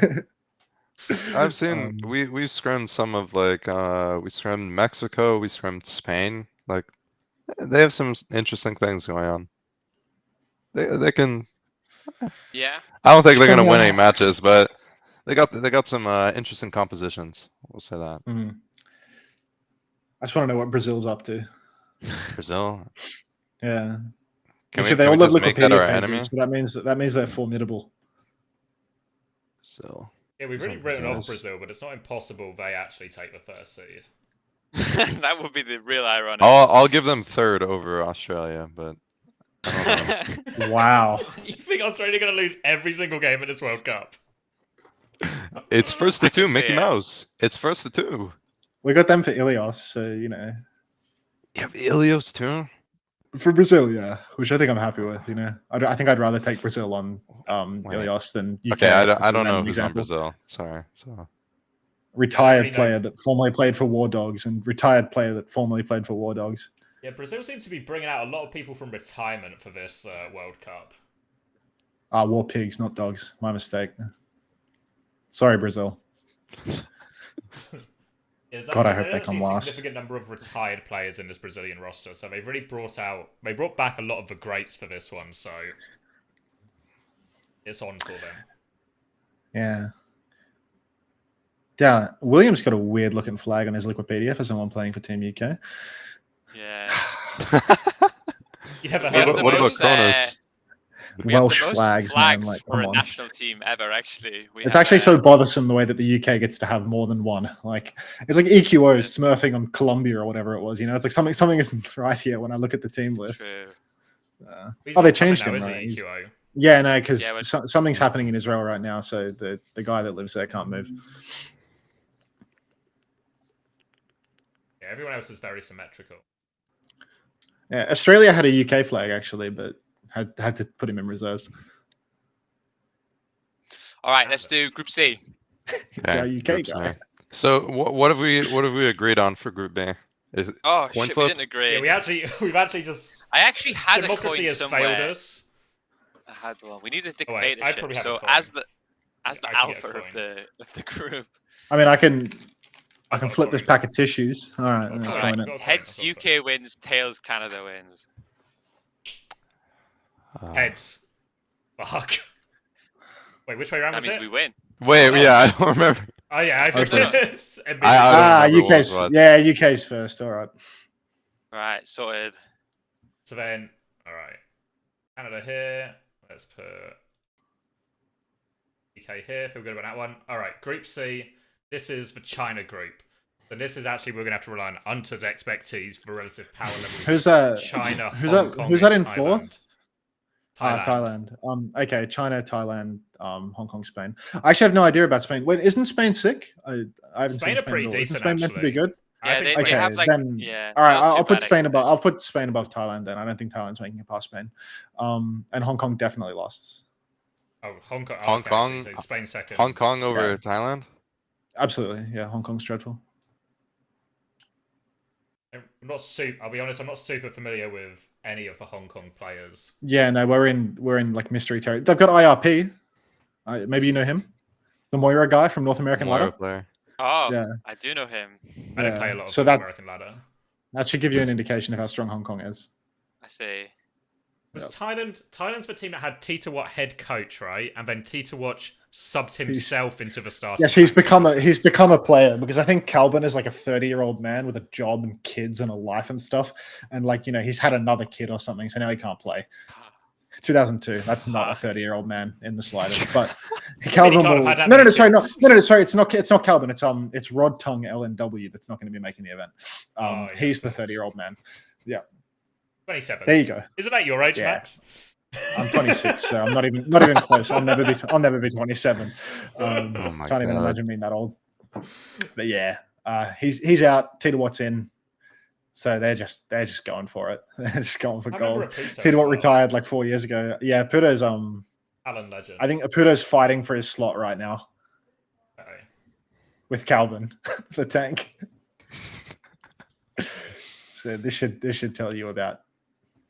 [SPEAKER 2] I've seen we scrimmed some of like we scrimmed Mexico, we scrimmed Spain. Like they have some interesting things going on. They can.
[SPEAKER 4] Yeah.
[SPEAKER 2] I don't think they're gonna win any matches, but they got some interesting compositions. We'll say that.
[SPEAKER 1] I just want to know what Brazil's up to.
[SPEAKER 2] Brazil.
[SPEAKER 1] Yeah.
[SPEAKER 2] Can
[SPEAKER 1] They all
[SPEAKER 2] just
[SPEAKER 1] look
[SPEAKER 2] make that our
[SPEAKER 1] Wikipedia
[SPEAKER 2] enemy?
[SPEAKER 1] pages, so that means they're formidable.
[SPEAKER 2] So.
[SPEAKER 3] Yeah, we've really written off Brazil, but it's not impossible they actually take the first seed.
[SPEAKER 4] That would be the real irony.
[SPEAKER 2] I'll give them third over Australia, but I don't know.
[SPEAKER 1] Wow.
[SPEAKER 3] You think Australia are going to lose every single game in this World Cup?
[SPEAKER 2] It's first to
[SPEAKER 4] I can
[SPEAKER 2] two,
[SPEAKER 4] say
[SPEAKER 2] Mickey
[SPEAKER 4] it.
[SPEAKER 2] Mouse. It's first to two.
[SPEAKER 1] We got them for Ilios, so you know.
[SPEAKER 2] You have Ilios too.
[SPEAKER 1] For Brazil, yeah, which I think I'm happy with. You know, I think I'd rather take Brazil on
[SPEAKER 2] Wait.
[SPEAKER 1] Ilios than UK.
[SPEAKER 2] Okay, I don't
[SPEAKER 1] for
[SPEAKER 2] know
[SPEAKER 1] an
[SPEAKER 2] who's on
[SPEAKER 1] example.
[SPEAKER 2] Brazil. Sorry. So
[SPEAKER 1] Retired
[SPEAKER 3] really
[SPEAKER 1] player
[SPEAKER 3] don't.
[SPEAKER 1] that formerly played for War Dogs and retired player that formerly played for War Dogs.
[SPEAKER 3] Yeah, Brazil seems to be bringing out a lot of people from retirement for this World Cup.
[SPEAKER 1] War Pigs, not dogs. My mistake. Sorry, Brazil. God, I hope they come
[SPEAKER 3] There's a
[SPEAKER 1] last.
[SPEAKER 3] significant number of retired players in this Brazilian roster, so they've really brought back a lot of the greats for this one, so it's on for them.
[SPEAKER 1] Yeah. Yeah, William's got a weird looking flag on his Wikipedia for someone playing for Team UK.
[SPEAKER 4] Yeah.
[SPEAKER 3] You ever heard of
[SPEAKER 2] what
[SPEAKER 3] the
[SPEAKER 2] about
[SPEAKER 3] most,
[SPEAKER 2] Kronos?
[SPEAKER 4] We have the
[SPEAKER 1] Welsh
[SPEAKER 4] most
[SPEAKER 1] flags, man. Like,
[SPEAKER 4] for a
[SPEAKER 1] come on.
[SPEAKER 4] national team ever. Actually,
[SPEAKER 1] It's actually so bothersome the way that the UK gets to have more than one. Like it's like EQO smurfing on Colombia or whatever it was. You know, it's like something isn't right here when I look at the team list.
[SPEAKER 4] True.
[SPEAKER 3] He's
[SPEAKER 1] Oh, they
[SPEAKER 3] not coming
[SPEAKER 1] changed
[SPEAKER 3] now,
[SPEAKER 1] him.
[SPEAKER 3] is he,
[SPEAKER 1] Right? He's-
[SPEAKER 3] EQO?
[SPEAKER 1] Yeah, no, because
[SPEAKER 4] Yeah,
[SPEAKER 1] something's happening in Israel right now, so the guy that lives there can't move.
[SPEAKER 3] Yeah, everyone else is very symmetrical.
[SPEAKER 1] Yeah, Australia had a UK flag actually, but had to put him in reserves.
[SPEAKER 4] All right, let's do Group C.
[SPEAKER 1] He's our UK
[SPEAKER 2] Group
[SPEAKER 1] guy.
[SPEAKER 2] C. So what have we agreed on for Group B? Is it
[SPEAKER 4] Oh
[SPEAKER 2] coin
[SPEAKER 4] shit,
[SPEAKER 2] flip?
[SPEAKER 4] we didn't agree.
[SPEAKER 3] Yeah, we've actually just
[SPEAKER 4] I actually had
[SPEAKER 3] democracy
[SPEAKER 4] a coin
[SPEAKER 3] has
[SPEAKER 4] somewhere.
[SPEAKER 3] failed us.
[SPEAKER 4] I had one. We need a
[SPEAKER 3] Oh, wait, I
[SPEAKER 4] dictatorship.
[SPEAKER 3] probably have
[SPEAKER 4] So
[SPEAKER 3] a coin.
[SPEAKER 4] as the
[SPEAKER 3] I can get
[SPEAKER 4] alpha
[SPEAKER 3] a
[SPEAKER 4] of the group.
[SPEAKER 1] I mean, I can
[SPEAKER 3] I've got a
[SPEAKER 1] flip this
[SPEAKER 3] coin.
[SPEAKER 1] pack of tissues. All right,
[SPEAKER 3] I've got a
[SPEAKER 1] I'll
[SPEAKER 3] coin.
[SPEAKER 1] coin
[SPEAKER 3] I've
[SPEAKER 1] it.
[SPEAKER 3] got a coin.
[SPEAKER 4] Heads
[SPEAKER 3] I've got a
[SPEAKER 4] UK wins, tails Canada wins.
[SPEAKER 3] Heads. Fuck. Wait, which way around
[SPEAKER 4] That
[SPEAKER 3] was
[SPEAKER 4] means
[SPEAKER 3] it?
[SPEAKER 4] we win.
[SPEAKER 2] Wait,
[SPEAKER 3] Oh,
[SPEAKER 2] yeah, I
[SPEAKER 3] nice.
[SPEAKER 2] don't remember.
[SPEAKER 3] Oh yeah, I think
[SPEAKER 1] Okay.
[SPEAKER 3] it's
[SPEAKER 2] I don't remember what
[SPEAKER 1] UK's
[SPEAKER 2] was what.
[SPEAKER 1] yeah, UK's first. All right.
[SPEAKER 4] Right, sorted.
[SPEAKER 3] So then, all right, Canada here. Let's put UK here. Feel good about that one. All right, Group C. This is the China group. So this is actually we're gonna have to rely on Unter's expertise for relative power levels.
[SPEAKER 1] Who's that?
[SPEAKER 3] China.
[SPEAKER 1] Who's
[SPEAKER 3] Hong
[SPEAKER 1] that?
[SPEAKER 3] Kong,
[SPEAKER 1] Who's that
[SPEAKER 3] and
[SPEAKER 1] in
[SPEAKER 3] Thailand.
[SPEAKER 1] fourth?
[SPEAKER 3] Thailand.
[SPEAKER 1] Thailand. Okay, China, Thailand, Hong Kong, Spain. I actually have no idea about Spain. Wait, isn't Spain sick? I haven't
[SPEAKER 3] Spain
[SPEAKER 1] seen
[SPEAKER 3] are pretty
[SPEAKER 1] at all. Isn't
[SPEAKER 3] decent,
[SPEAKER 1] Spain meant to be
[SPEAKER 3] actually.
[SPEAKER 1] good?
[SPEAKER 3] I
[SPEAKER 4] Yeah,
[SPEAKER 3] think
[SPEAKER 4] they
[SPEAKER 3] Spain-
[SPEAKER 1] Okay,
[SPEAKER 4] have like
[SPEAKER 1] then
[SPEAKER 4] yeah.
[SPEAKER 1] all right.
[SPEAKER 4] not too
[SPEAKER 1] I'll put
[SPEAKER 4] bad,
[SPEAKER 1] Spain
[SPEAKER 4] actually.
[SPEAKER 1] above. I'll put Spain above Thailand. Then I don't think Thailand's making it past Spain. And Hong Kong definitely lost.
[SPEAKER 3] Oh, Hong Kong.
[SPEAKER 2] Hong
[SPEAKER 3] okay,
[SPEAKER 2] Kong-
[SPEAKER 3] so Spain second.
[SPEAKER 2] Hong Kong over
[SPEAKER 1] Yeah.
[SPEAKER 2] Thailand?
[SPEAKER 1] Absolutely, yeah. Hong Kong's dreadful.
[SPEAKER 3] I'm not super. I'll be honest. I'm not super familiar with any of the Hong Kong players.
[SPEAKER 1] Yeah, no, we're in like mystery territory. They've got IRP. Maybe you know him, the Moira guy from North American
[SPEAKER 2] Moira
[SPEAKER 1] Ladder.
[SPEAKER 2] player.
[SPEAKER 4] Oh,
[SPEAKER 1] Yeah.
[SPEAKER 4] I do know him.
[SPEAKER 3] I don't
[SPEAKER 1] Yeah,
[SPEAKER 3] play a lot of
[SPEAKER 1] so
[SPEAKER 3] the
[SPEAKER 1] that's-
[SPEAKER 3] American ladder.
[SPEAKER 1] That should give you an indication of how strong Hong Kong is.
[SPEAKER 4] I see.
[SPEAKER 3] Was
[SPEAKER 1] Yep.
[SPEAKER 3] Thailand's the team that had Tita Watt head coach, right? And then Tita Watt subbed himself into the starting.
[SPEAKER 1] Yes, he's
[SPEAKER 3] lineup.
[SPEAKER 1] become a player because I think Calvin is like a 30-year-old man with a job and kids and a life and stuff, and like he's had another kid or something, so now he can't play. 2002. That's not a 30-year-old man in the slightest. But Calvin
[SPEAKER 3] can't have
[SPEAKER 1] will.
[SPEAKER 3] had that
[SPEAKER 1] No,
[SPEAKER 3] many
[SPEAKER 1] sorry,
[SPEAKER 3] kids.
[SPEAKER 1] no, sorry. It's not Calvin. It's Rod Tongue LNW that's not going to be making the event.
[SPEAKER 3] Oh, yeah,
[SPEAKER 1] He's the
[SPEAKER 3] of course.
[SPEAKER 1] 30-year-old man.
[SPEAKER 3] 27.
[SPEAKER 1] There you go.
[SPEAKER 3] Isn't that your age,
[SPEAKER 1] Yeah.
[SPEAKER 3] Max?
[SPEAKER 1] I'm 26, so I'm not even close. I'll never be 27.
[SPEAKER 2] Oh my
[SPEAKER 1] Can't even
[SPEAKER 2] God.
[SPEAKER 1] imagine being that old. But yeah, He's out. Tita Watt's in. So they're just going for it. They're just going for gold. Tita Watt retired like 4 years ago. Yeah, Aputo's
[SPEAKER 3] Alan Legend.
[SPEAKER 1] I think Aputo's fighting for his slot right now.
[SPEAKER 3] Okay.
[SPEAKER 1] With Calvin, the tank. So this should tell you about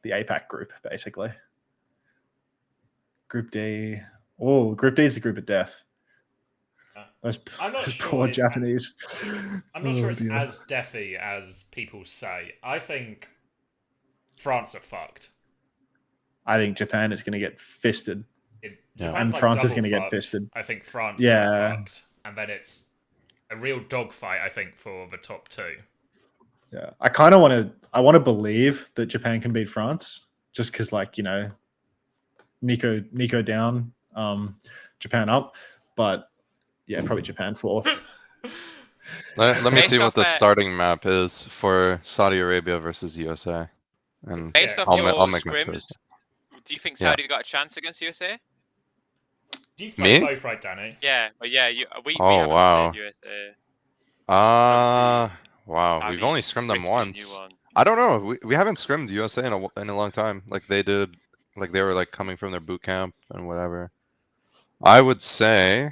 [SPEAKER 1] the APAC group, basically. Group D. Oh, Group D is the group of death. Those poor Japanese.
[SPEAKER 3] I'm not sure it's as deathy as people say. I think France are fucked.
[SPEAKER 1] I think Japan is going to get fisted.
[SPEAKER 3] And
[SPEAKER 1] like France is going to get fisted.
[SPEAKER 3] I think France are fucked. And then it's a real dogfight, I think, for the top two.
[SPEAKER 1] Yeah, I kind of want to believe that Japan can beat France, just because, like, Nico down, Japan up, but yeah, probably Japan fourth.
[SPEAKER 2] Let me see what the starting map is for Saudi Arabia versus USA, and
[SPEAKER 4] based off
[SPEAKER 2] I'll make my
[SPEAKER 4] scrims,
[SPEAKER 2] choice.
[SPEAKER 4] do you think Saudi got a chance against USA?
[SPEAKER 3] Do you play both, right, Danny?
[SPEAKER 4] Yeah, we
[SPEAKER 2] Oh,
[SPEAKER 4] haven't
[SPEAKER 2] wow.
[SPEAKER 4] played USA.
[SPEAKER 2] Wow, we've only scrimmed them once. I don't know. We haven't scrimmed USA in a long time. Like they did, like they were like coming from their boot camp and whatever. I would say,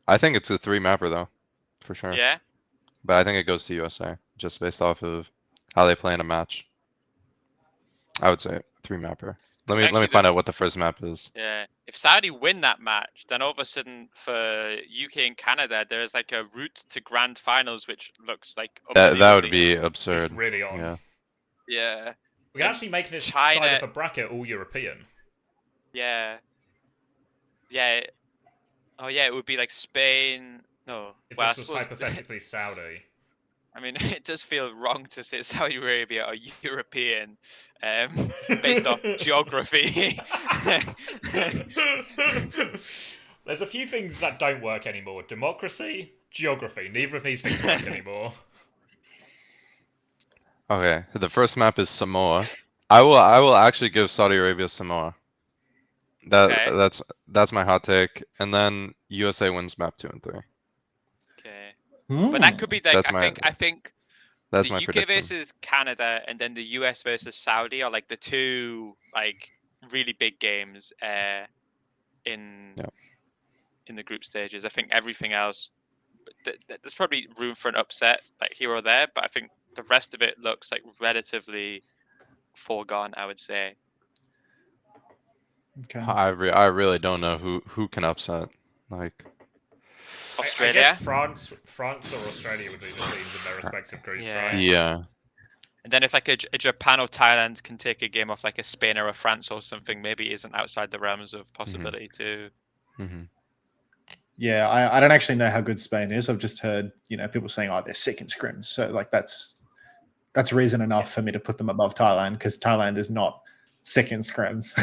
[SPEAKER 2] I think it's a 3-mapper though, for sure.
[SPEAKER 4] Yeah.
[SPEAKER 2] But I think it goes to USA just based off of how they play in a match. I would say 3-mapper. Let me find out what the first map is.
[SPEAKER 4] Yeah. If Saudi win that match, then all of a sudden for UK and Canada, there's like a route to grand finals, which looks like
[SPEAKER 2] that would be absurd.
[SPEAKER 3] It's really on.
[SPEAKER 2] Yeah.
[SPEAKER 4] Yeah.
[SPEAKER 3] We can actually make this side of a bracket all European.
[SPEAKER 4] Yeah. Yeah. Oh yeah, it would be like Spain. No.
[SPEAKER 3] If
[SPEAKER 4] well,
[SPEAKER 3] this was hypothetically Saudi.
[SPEAKER 4] I mean, it does feel wrong to say Saudi Arabia or European, based off geography.
[SPEAKER 3] There's a few things that don't work anymore. Democracy, geography. Neither of these things work anymore.
[SPEAKER 2] Okay, the first map is Samoa. I will actually give Saudi Arabia Samoa. That's my hot take. And then USA wins map 2 and 3.
[SPEAKER 4] Okay. But that could be like I think
[SPEAKER 2] that's
[SPEAKER 4] the
[SPEAKER 2] my
[SPEAKER 4] UK
[SPEAKER 2] prediction.
[SPEAKER 4] versus Canada and then the US versus Saudi are like the two like really big games in the group stages. I think everything else there's probably room for an upset like here or there, but I think the rest of it looks like relatively foregone, I would say.
[SPEAKER 1] Okay.
[SPEAKER 2] I really don't know who can upset. Like
[SPEAKER 4] Australia?
[SPEAKER 3] I guess France or Australia would be the teams in their respective groups, right?
[SPEAKER 2] Yeah.
[SPEAKER 4] And then if like a Japan or Thailand can take a game off like a Spain or a France or something, maybe isn't outside the realms of possibility too.
[SPEAKER 2] Mm-hmm.
[SPEAKER 1] Yeah, I don't actually know how good Spain is. I've just heard, people saying, oh, they're sick in scrims. So like that's reason enough for me to put them above Thailand, because Thailand is not sick in scrims.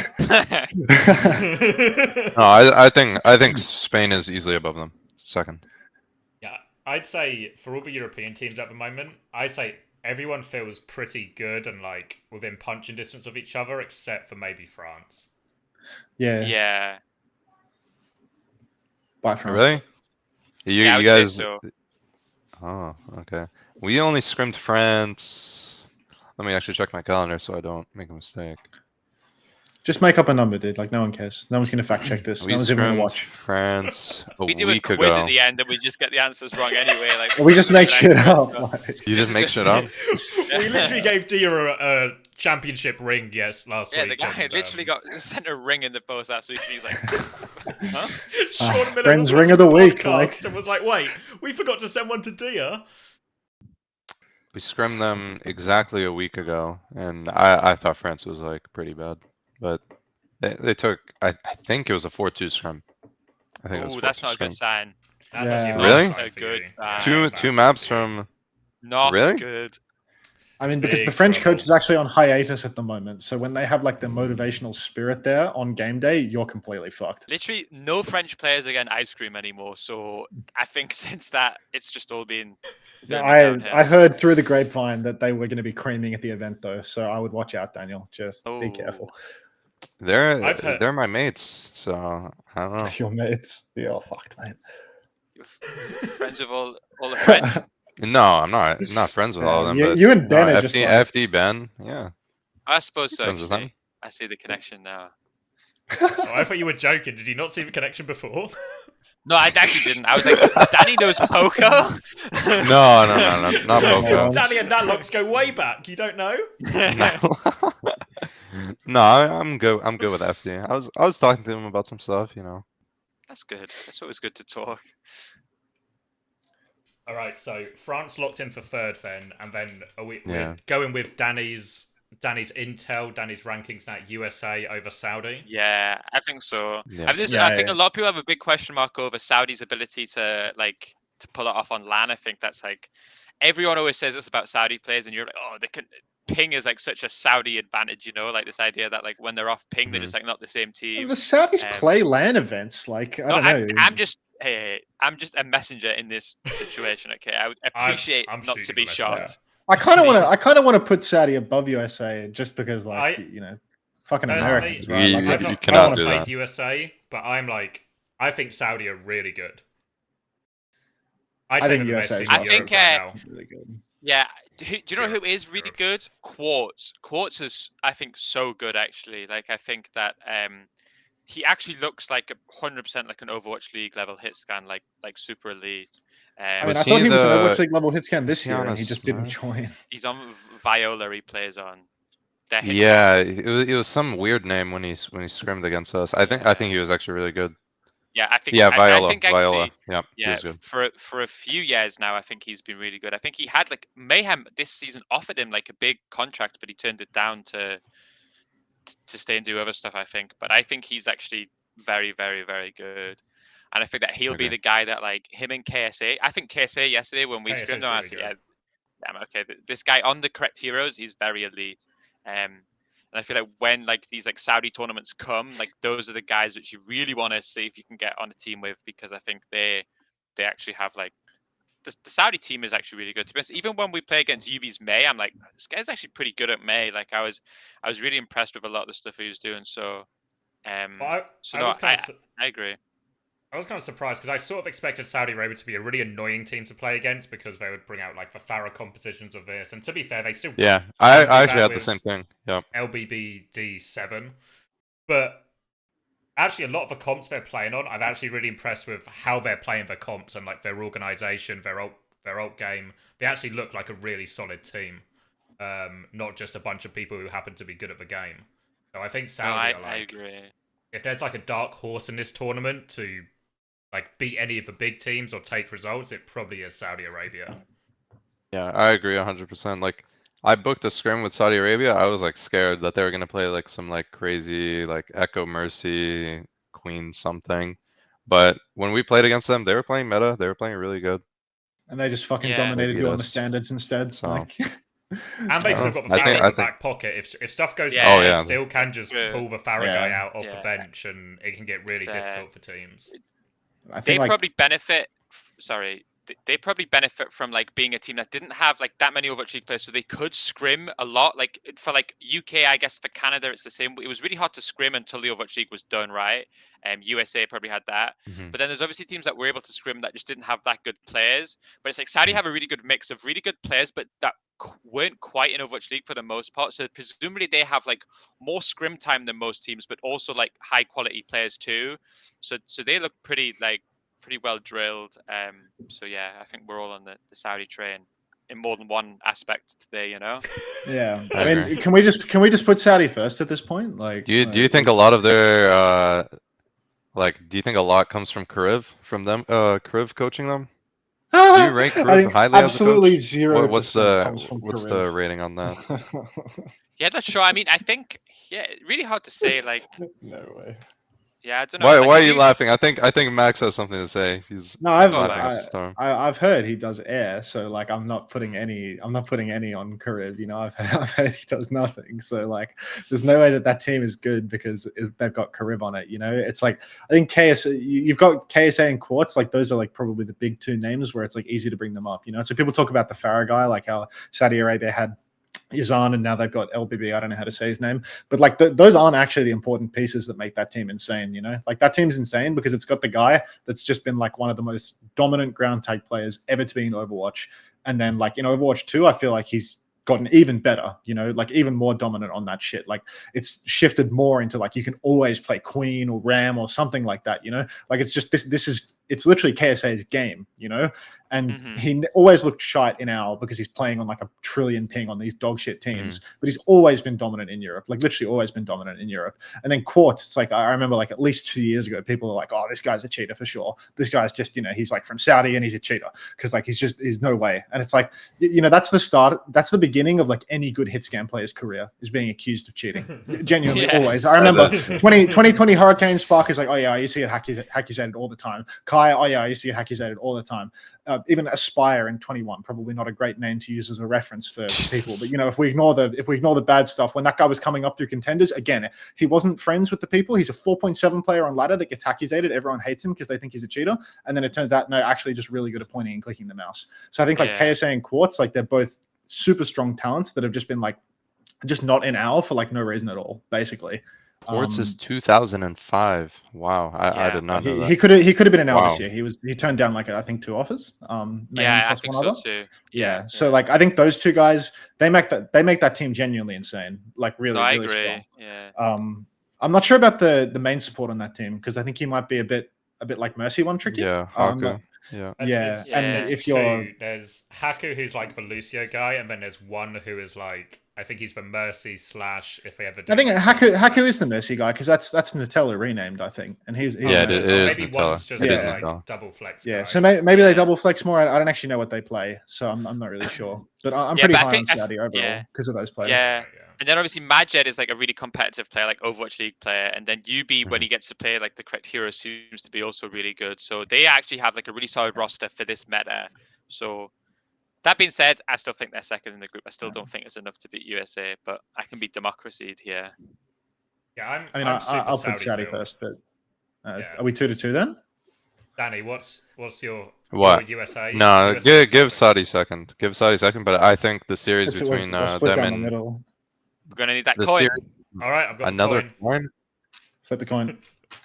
[SPEAKER 2] No, I think Spain is easily above them. Second.
[SPEAKER 3] Yeah, I'd say for all the European teams at the moment, I'd say everyone feels pretty good and like within punching distance of each other, except for maybe France.
[SPEAKER 1] Yeah.
[SPEAKER 4] Yeah.
[SPEAKER 1] Bye, France.
[SPEAKER 2] Really? You
[SPEAKER 4] I would
[SPEAKER 2] guys?
[SPEAKER 4] say so.
[SPEAKER 2] Oh, okay. We only scrimmed France. Let me actually check my calendar so I don't make a mistake.
[SPEAKER 1] Just make up a number, dude. Like, no one cares. No one's going to fact check this.
[SPEAKER 2] We
[SPEAKER 1] No one's even going to
[SPEAKER 2] scrimmed
[SPEAKER 1] watch.
[SPEAKER 2] France
[SPEAKER 4] We do a
[SPEAKER 2] week
[SPEAKER 4] quiz
[SPEAKER 2] ago.
[SPEAKER 4] at the end and we just get the answers wrong anyway. Like
[SPEAKER 1] We just make shit up.
[SPEAKER 2] You just make shit up?
[SPEAKER 3] We literally gave Dia a championship ring, last week.
[SPEAKER 4] Yeah, the guy literally got sent a ring in the post last week. He's like, huh?
[SPEAKER 3] Sean Miller
[SPEAKER 1] Friends
[SPEAKER 3] was
[SPEAKER 1] ring
[SPEAKER 3] watching
[SPEAKER 1] of the week,
[SPEAKER 3] podcast
[SPEAKER 1] like.
[SPEAKER 3] and was like, wait, we forgot to send one to Dia.
[SPEAKER 2] We scrimmed them exactly a week ago, and I thought France was like pretty bad, but they took I think it was a 4-2 scrim. I think it was.
[SPEAKER 4] Oh, that's not a good sign.
[SPEAKER 3] That's
[SPEAKER 1] Yeah.
[SPEAKER 3] actually
[SPEAKER 2] Really?
[SPEAKER 3] not
[SPEAKER 4] A good sign.
[SPEAKER 2] Two maps from.
[SPEAKER 4] Not
[SPEAKER 2] Really?
[SPEAKER 4] good.
[SPEAKER 1] I mean, because
[SPEAKER 3] Big
[SPEAKER 1] the French
[SPEAKER 3] trouble.
[SPEAKER 1] coach is actually on hiatus at the moment. So when they have like the motivational spirit there on game day, you're completely fucked.
[SPEAKER 4] Literally, no French players are getting ice cream anymore. So I think since that, it's just all been.
[SPEAKER 1] I heard through the grapevine that they were going to be creaming at the event though. So I would watch out, Daniel. Just be careful.
[SPEAKER 2] They're my mates, so I don't know.
[SPEAKER 1] Your mates. Yeah, fucked, mate.
[SPEAKER 4] Friends with all All the French.
[SPEAKER 2] No, I'm not friends with all of them.
[SPEAKER 1] you,
[SPEAKER 2] But
[SPEAKER 1] you and Ben
[SPEAKER 2] no,
[SPEAKER 1] are
[SPEAKER 2] FD,
[SPEAKER 1] just like...
[SPEAKER 2] FD Ben, yeah.
[SPEAKER 4] I suppose so.
[SPEAKER 2] Friends with him.
[SPEAKER 4] Actually, I see the connection now.
[SPEAKER 3] Oh, I thought you were joking. Did you not see the connection before?
[SPEAKER 4] No, I actually didn't. I was like, Danny knows Poco.
[SPEAKER 2] No, not Poco.
[SPEAKER 3] Danny and Natlocks go way back. You don't know?
[SPEAKER 2] No, I'm good. I'm good with FD. I was talking to him about some stuff, you know.
[SPEAKER 4] That's good. That's always good to talk.
[SPEAKER 3] All right, so France locked in for third then, and then we're
[SPEAKER 2] Yeah.
[SPEAKER 3] going with Danny's intel, Danny's rankings now, USA over Saudi.
[SPEAKER 4] Yeah, I think so.
[SPEAKER 2] Yeah.
[SPEAKER 4] I think a lot of people have a big question mark over Saudi's ability to pull it off on LAN. I think that's like everyone always says this about Saudi players, and you're like, oh, they can. Ping is like such a Saudi advantage, you know, like this idea that like when they're off ping, they're just like not the same team.
[SPEAKER 1] The Saudis play LAN events, like I don't know.
[SPEAKER 4] I'm just a messenger in this situation. Okay, I would appreciate
[SPEAKER 3] I'm
[SPEAKER 4] not to be shocked.
[SPEAKER 1] I kind of want to put Saudi above USA just because, like, you know, fucking Americans, right? Like,
[SPEAKER 2] you
[SPEAKER 3] I
[SPEAKER 2] cannot
[SPEAKER 3] don't
[SPEAKER 2] do
[SPEAKER 3] played
[SPEAKER 2] that.
[SPEAKER 3] USA, but I think Saudi are really good.
[SPEAKER 1] I think USA is
[SPEAKER 4] really good. Yeah. Do you know who is really good? Quartz. Quartz is, I think, so good actually. Like I think that he actually looks like 100% like an Overwatch League level hit scan, like super elite.
[SPEAKER 1] I mean, I thought he was an Overwatch League level hit scan this year, and he just didn't join.
[SPEAKER 4] He's on Viola. He plays on.
[SPEAKER 2] Yeah, it was some weird name when he scrimmed against us. I think he was actually really good.
[SPEAKER 4] Yeah, I think.
[SPEAKER 2] Viola.
[SPEAKER 4] I think actually,
[SPEAKER 2] Viola. Yeah,
[SPEAKER 4] he was good. For a few years now, I think he's been really good. I think he had like Mayhem this season offered him like a big contract, but he turned it down to stay and do other stuff. I think, but I think he's actually very, very, very good. And I think that he'll be the guy that like him and KSA. I think KSA yesterday when we scrimmed him, I said, okay, this guy on the correct heroes, he's very elite. And I feel like when like these like Saudi tournaments come, like those are the guys that you really want to see if you can get on a team with, because I think they actually have like the Saudi team is actually really good. To be honest, even when we play against UB's May, I'm like, this guy's actually pretty good at May. Like I was really impressed with a lot of the stuff he was doing. So, I agree.
[SPEAKER 3] I was kind of surprised because I sort of expected Saudi Arabia to be a really annoying team to play against because they would bring out like the Farah compositions of this. And to be fair, they still
[SPEAKER 2] I actually had the same thing. Yeah,
[SPEAKER 3] LBBD7, but actually a lot of the comps they're playing on, I'm actually really impressed with how they're playing their comps and like their organization, their ult game. They actually look like a really solid team, not just a bunch of people who happen to be good at the game. So I think Saudi are like,
[SPEAKER 4] I agree.
[SPEAKER 3] If there's like a dark horse in this tournament to like beat any of the big teams or take results, it probably is Saudi Arabia.
[SPEAKER 2] Yeah, I agree 100%. Like I booked a scrim with Saudi Arabia. I was like scared that they were gonna play like some like crazy like Echo Mercy Queen something. But when we played against them, they were playing meta. They were playing really good.
[SPEAKER 1] And they just fucking dominated you on the standards instead. So.
[SPEAKER 3] Like... And they've still got the Farah in the back pocket. If stuff goes wrong, they still can just pull the Farah guy out off the bench, and it can get really difficult for teams.
[SPEAKER 4] They probably benefit. Sorry, they probably benefit from like being a team that didn't have like that many Overwatch League players, so they could scrim a lot. Like for like UK, I guess for Canada it's the same. It was really hard to scrim until the Overwatch League was done, right? USA probably had that. But then there's obviously teams that were able to scrim that just didn't have that good players. But it's like Saudi have a really good mix of really good players, but that weren't quite in Overwatch League for the most part. So presumably they have like more scrim time than most teams, but also like high quality players too. So they look pretty well drilled. So yeah, I think we're all on the Saudi train in more than one aspect today, you know.
[SPEAKER 1] Yeah, I mean, can we just put Saudi first at this point? Like,
[SPEAKER 2] do you think a lot of their do you think a lot comes from Kariv coaching them? Do you rank Kariv highly
[SPEAKER 1] absolutely
[SPEAKER 2] as a coach?
[SPEAKER 1] zero?
[SPEAKER 2] What's the rating on that?
[SPEAKER 4] Yeah, that's sure. I mean, I think really hard to say. Like,
[SPEAKER 1] no way.
[SPEAKER 4] Yeah, I don't know.
[SPEAKER 2] Why are you laughing? I think Max has something to say.
[SPEAKER 1] I've heard he does air, so like I'm not putting any on Kariv. You know, I've heard he does nothing. So like, there's no way that team is good because they've got Kariv on it. You know, it's like I think you've got KSA and Quartz. Like those are like probably the big two names where it's like easy to bring them up. You know, so people talk about the Farah guy, like how Saudi Arabia had Yazan, and now they've got LBB. I don't know how to say his name, but like those aren't actually the important pieces that make that team insane. You know, like that team's insane because it's got the guy that's just been like one of the most dominant ground tag players ever to be in Overwatch, and then like in Overwatch 2, I feel like he's gotten even better, you know, like even more dominant on that shit. Like it's shifted more into like you can always play Queen or Ram or something like that, you know, like it's just it's literally KSA's game, you know, and he always looked shite in OWL because he's playing on like a trillion ping on these dog shit teams, but he's always been dominant in Europe, like literally always been dominant in Europe. And then Quartz, it's like I remember like at least 2 years ago, people were like, oh, this guy's a cheater for sure. This guy's just, you know, he's like from Saudi and he's a cheater because like he's no way. And it's like, you know, that's the start, that's the beginning of like any good hit scan player's career is being accused of cheating. Genuinely, always. I remember 2020 Hurricane Spark is like, oh yeah, I used to get accusated all the time. Kai, oh yeah, I used to get accusated all the time. Even Aspire in 21, probably not a great name to use as a reference for people. But you know, if we ignore the bad stuff, when that guy was coming up through contenders, again, he wasn't friends with the people. He's a 4.7 player on ladder that gets accusated. Everyone hates him because they think he's a cheater. And then it turns out, no, actually just really good at pointing and clicking the mouse. So I think like KSA and Quartz, like they're both super strong talents that have just been like, just not in OWL for like no reason at all, basically.
[SPEAKER 2] Quartz is 2005. Wow, I did not know that.
[SPEAKER 1] He could have been an OWL this year. He turned down like I think 2 offers.
[SPEAKER 4] I think so too.
[SPEAKER 1] Yeah. So like I think those two guys they make that team genuinely insane. Like really,
[SPEAKER 4] I
[SPEAKER 1] really
[SPEAKER 4] agree.
[SPEAKER 1] strong.
[SPEAKER 4] Yeah.
[SPEAKER 1] I'm not sure about the main support on that team because I think he might be a bit like Mercy one tricky.
[SPEAKER 2] Yeah, Haku.
[SPEAKER 3] And
[SPEAKER 1] if you're
[SPEAKER 3] there's Haku who's like the Lucio guy, and then there's one who is like I think he's the Mercy / if they ever do.
[SPEAKER 1] I think Haku is the Mercy guy because that's Nutella renamed, I think, and he's
[SPEAKER 2] it is
[SPEAKER 3] maybe
[SPEAKER 2] Nutella.
[SPEAKER 3] one's just like double flex.
[SPEAKER 1] Yeah,
[SPEAKER 3] guy.
[SPEAKER 1] so maybe they double flex more. I don't actually know what they play, so I'm not really sure. But I'm pretty high on Saudi overall because of those players.
[SPEAKER 4] Yeah. And then obviously Majed is like a really competitive player, like Overwatch League player. And then UB, when he gets to play like the correct hero, seems to be also really good. So they actually have like a really solid roster for this meta. So that being said, I still think they're second in the group. I still don't think it's enough to beat USA, but I can be democracy'd here.
[SPEAKER 3] Yeah,
[SPEAKER 1] I'll put Saudi first, but are we 2-2 then?
[SPEAKER 3] Danny, what's your USA?
[SPEAKER 2] No,
[SPEAKER 3] USA
[SPEAKER 2] give Saudi second. Give Saudi second, but I think the series between them and
[SPEAKER 1] middle.
[SPEAKER 4] We're gonna need that
[SPEAKER 2] the
[SPEAKER 4] coin.
[SPEAKER 3] All right, I've got
[SPEAKER 2] another
[SPEAKER 3] coin.
[SPEAKER 1] Flip the coin,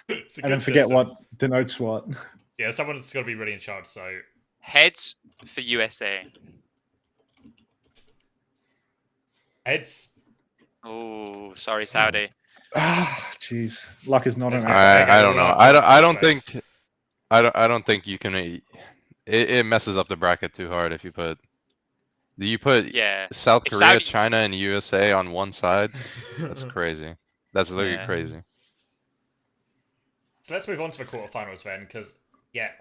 [SPEAKER 1] and then forget
[SPEAKER 3] system.
[SPEAKER 1] what denotes what.
[SPEAKER 3] Yeah, someone's got to be really in charge. So
[SPEAKER 4] heads for USA.
[SPEAKER 3] Heads.
[SPEAKER 4] Oh, sorry, Saudi.
[SPEAKER 1] Jeez, luck is not an.
[SPEAKER 2] I don't know. I don't think you can. It messes up the bracket too hard if you put. South Korea, China, and USA on one side. That's crazy. That's literally crazy.
[SPEAKER 3] So let's move on to the quarterfinals then, because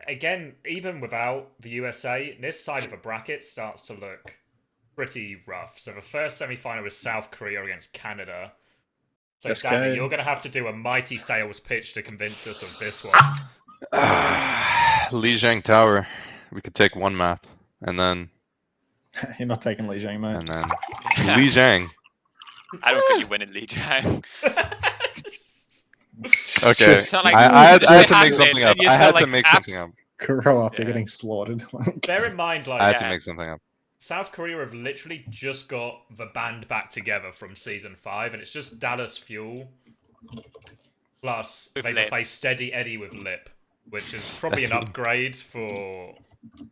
[SPEAKER 3] again, even without the USA, this side of the bracket starts to look pretty rough. So the first semi-final is South Korea against Canada. So Danny, you're going to have to do a mighty sales pitch to convince us of this one.
[SPEAKER 2] Lijiang Tower. We could take one map, and then.
[SPEAKER 1] You're not taking Lijiang, mate.
[SPEAKER 2] And then Lijiang.
[SPEAKER 4] I don't think you win in Lijiang.
[SPEAKER 2] Okay,
[SPEAKER 4] like,
[SPEAKER 2] I had to make something up. I had to make something up.
[SPEAKER 1] Grow up, you're getting slaughtered.
[SPEAKER 3] Bear in mind, like
[SPEAKER 2] I had to make something up.
[SPEAKER 3] South Korea have literally just got the band back together from season 5, and it's just Dallas Fuel. Plus, they play Steady Eddie with Lip, which is probably an upgrade for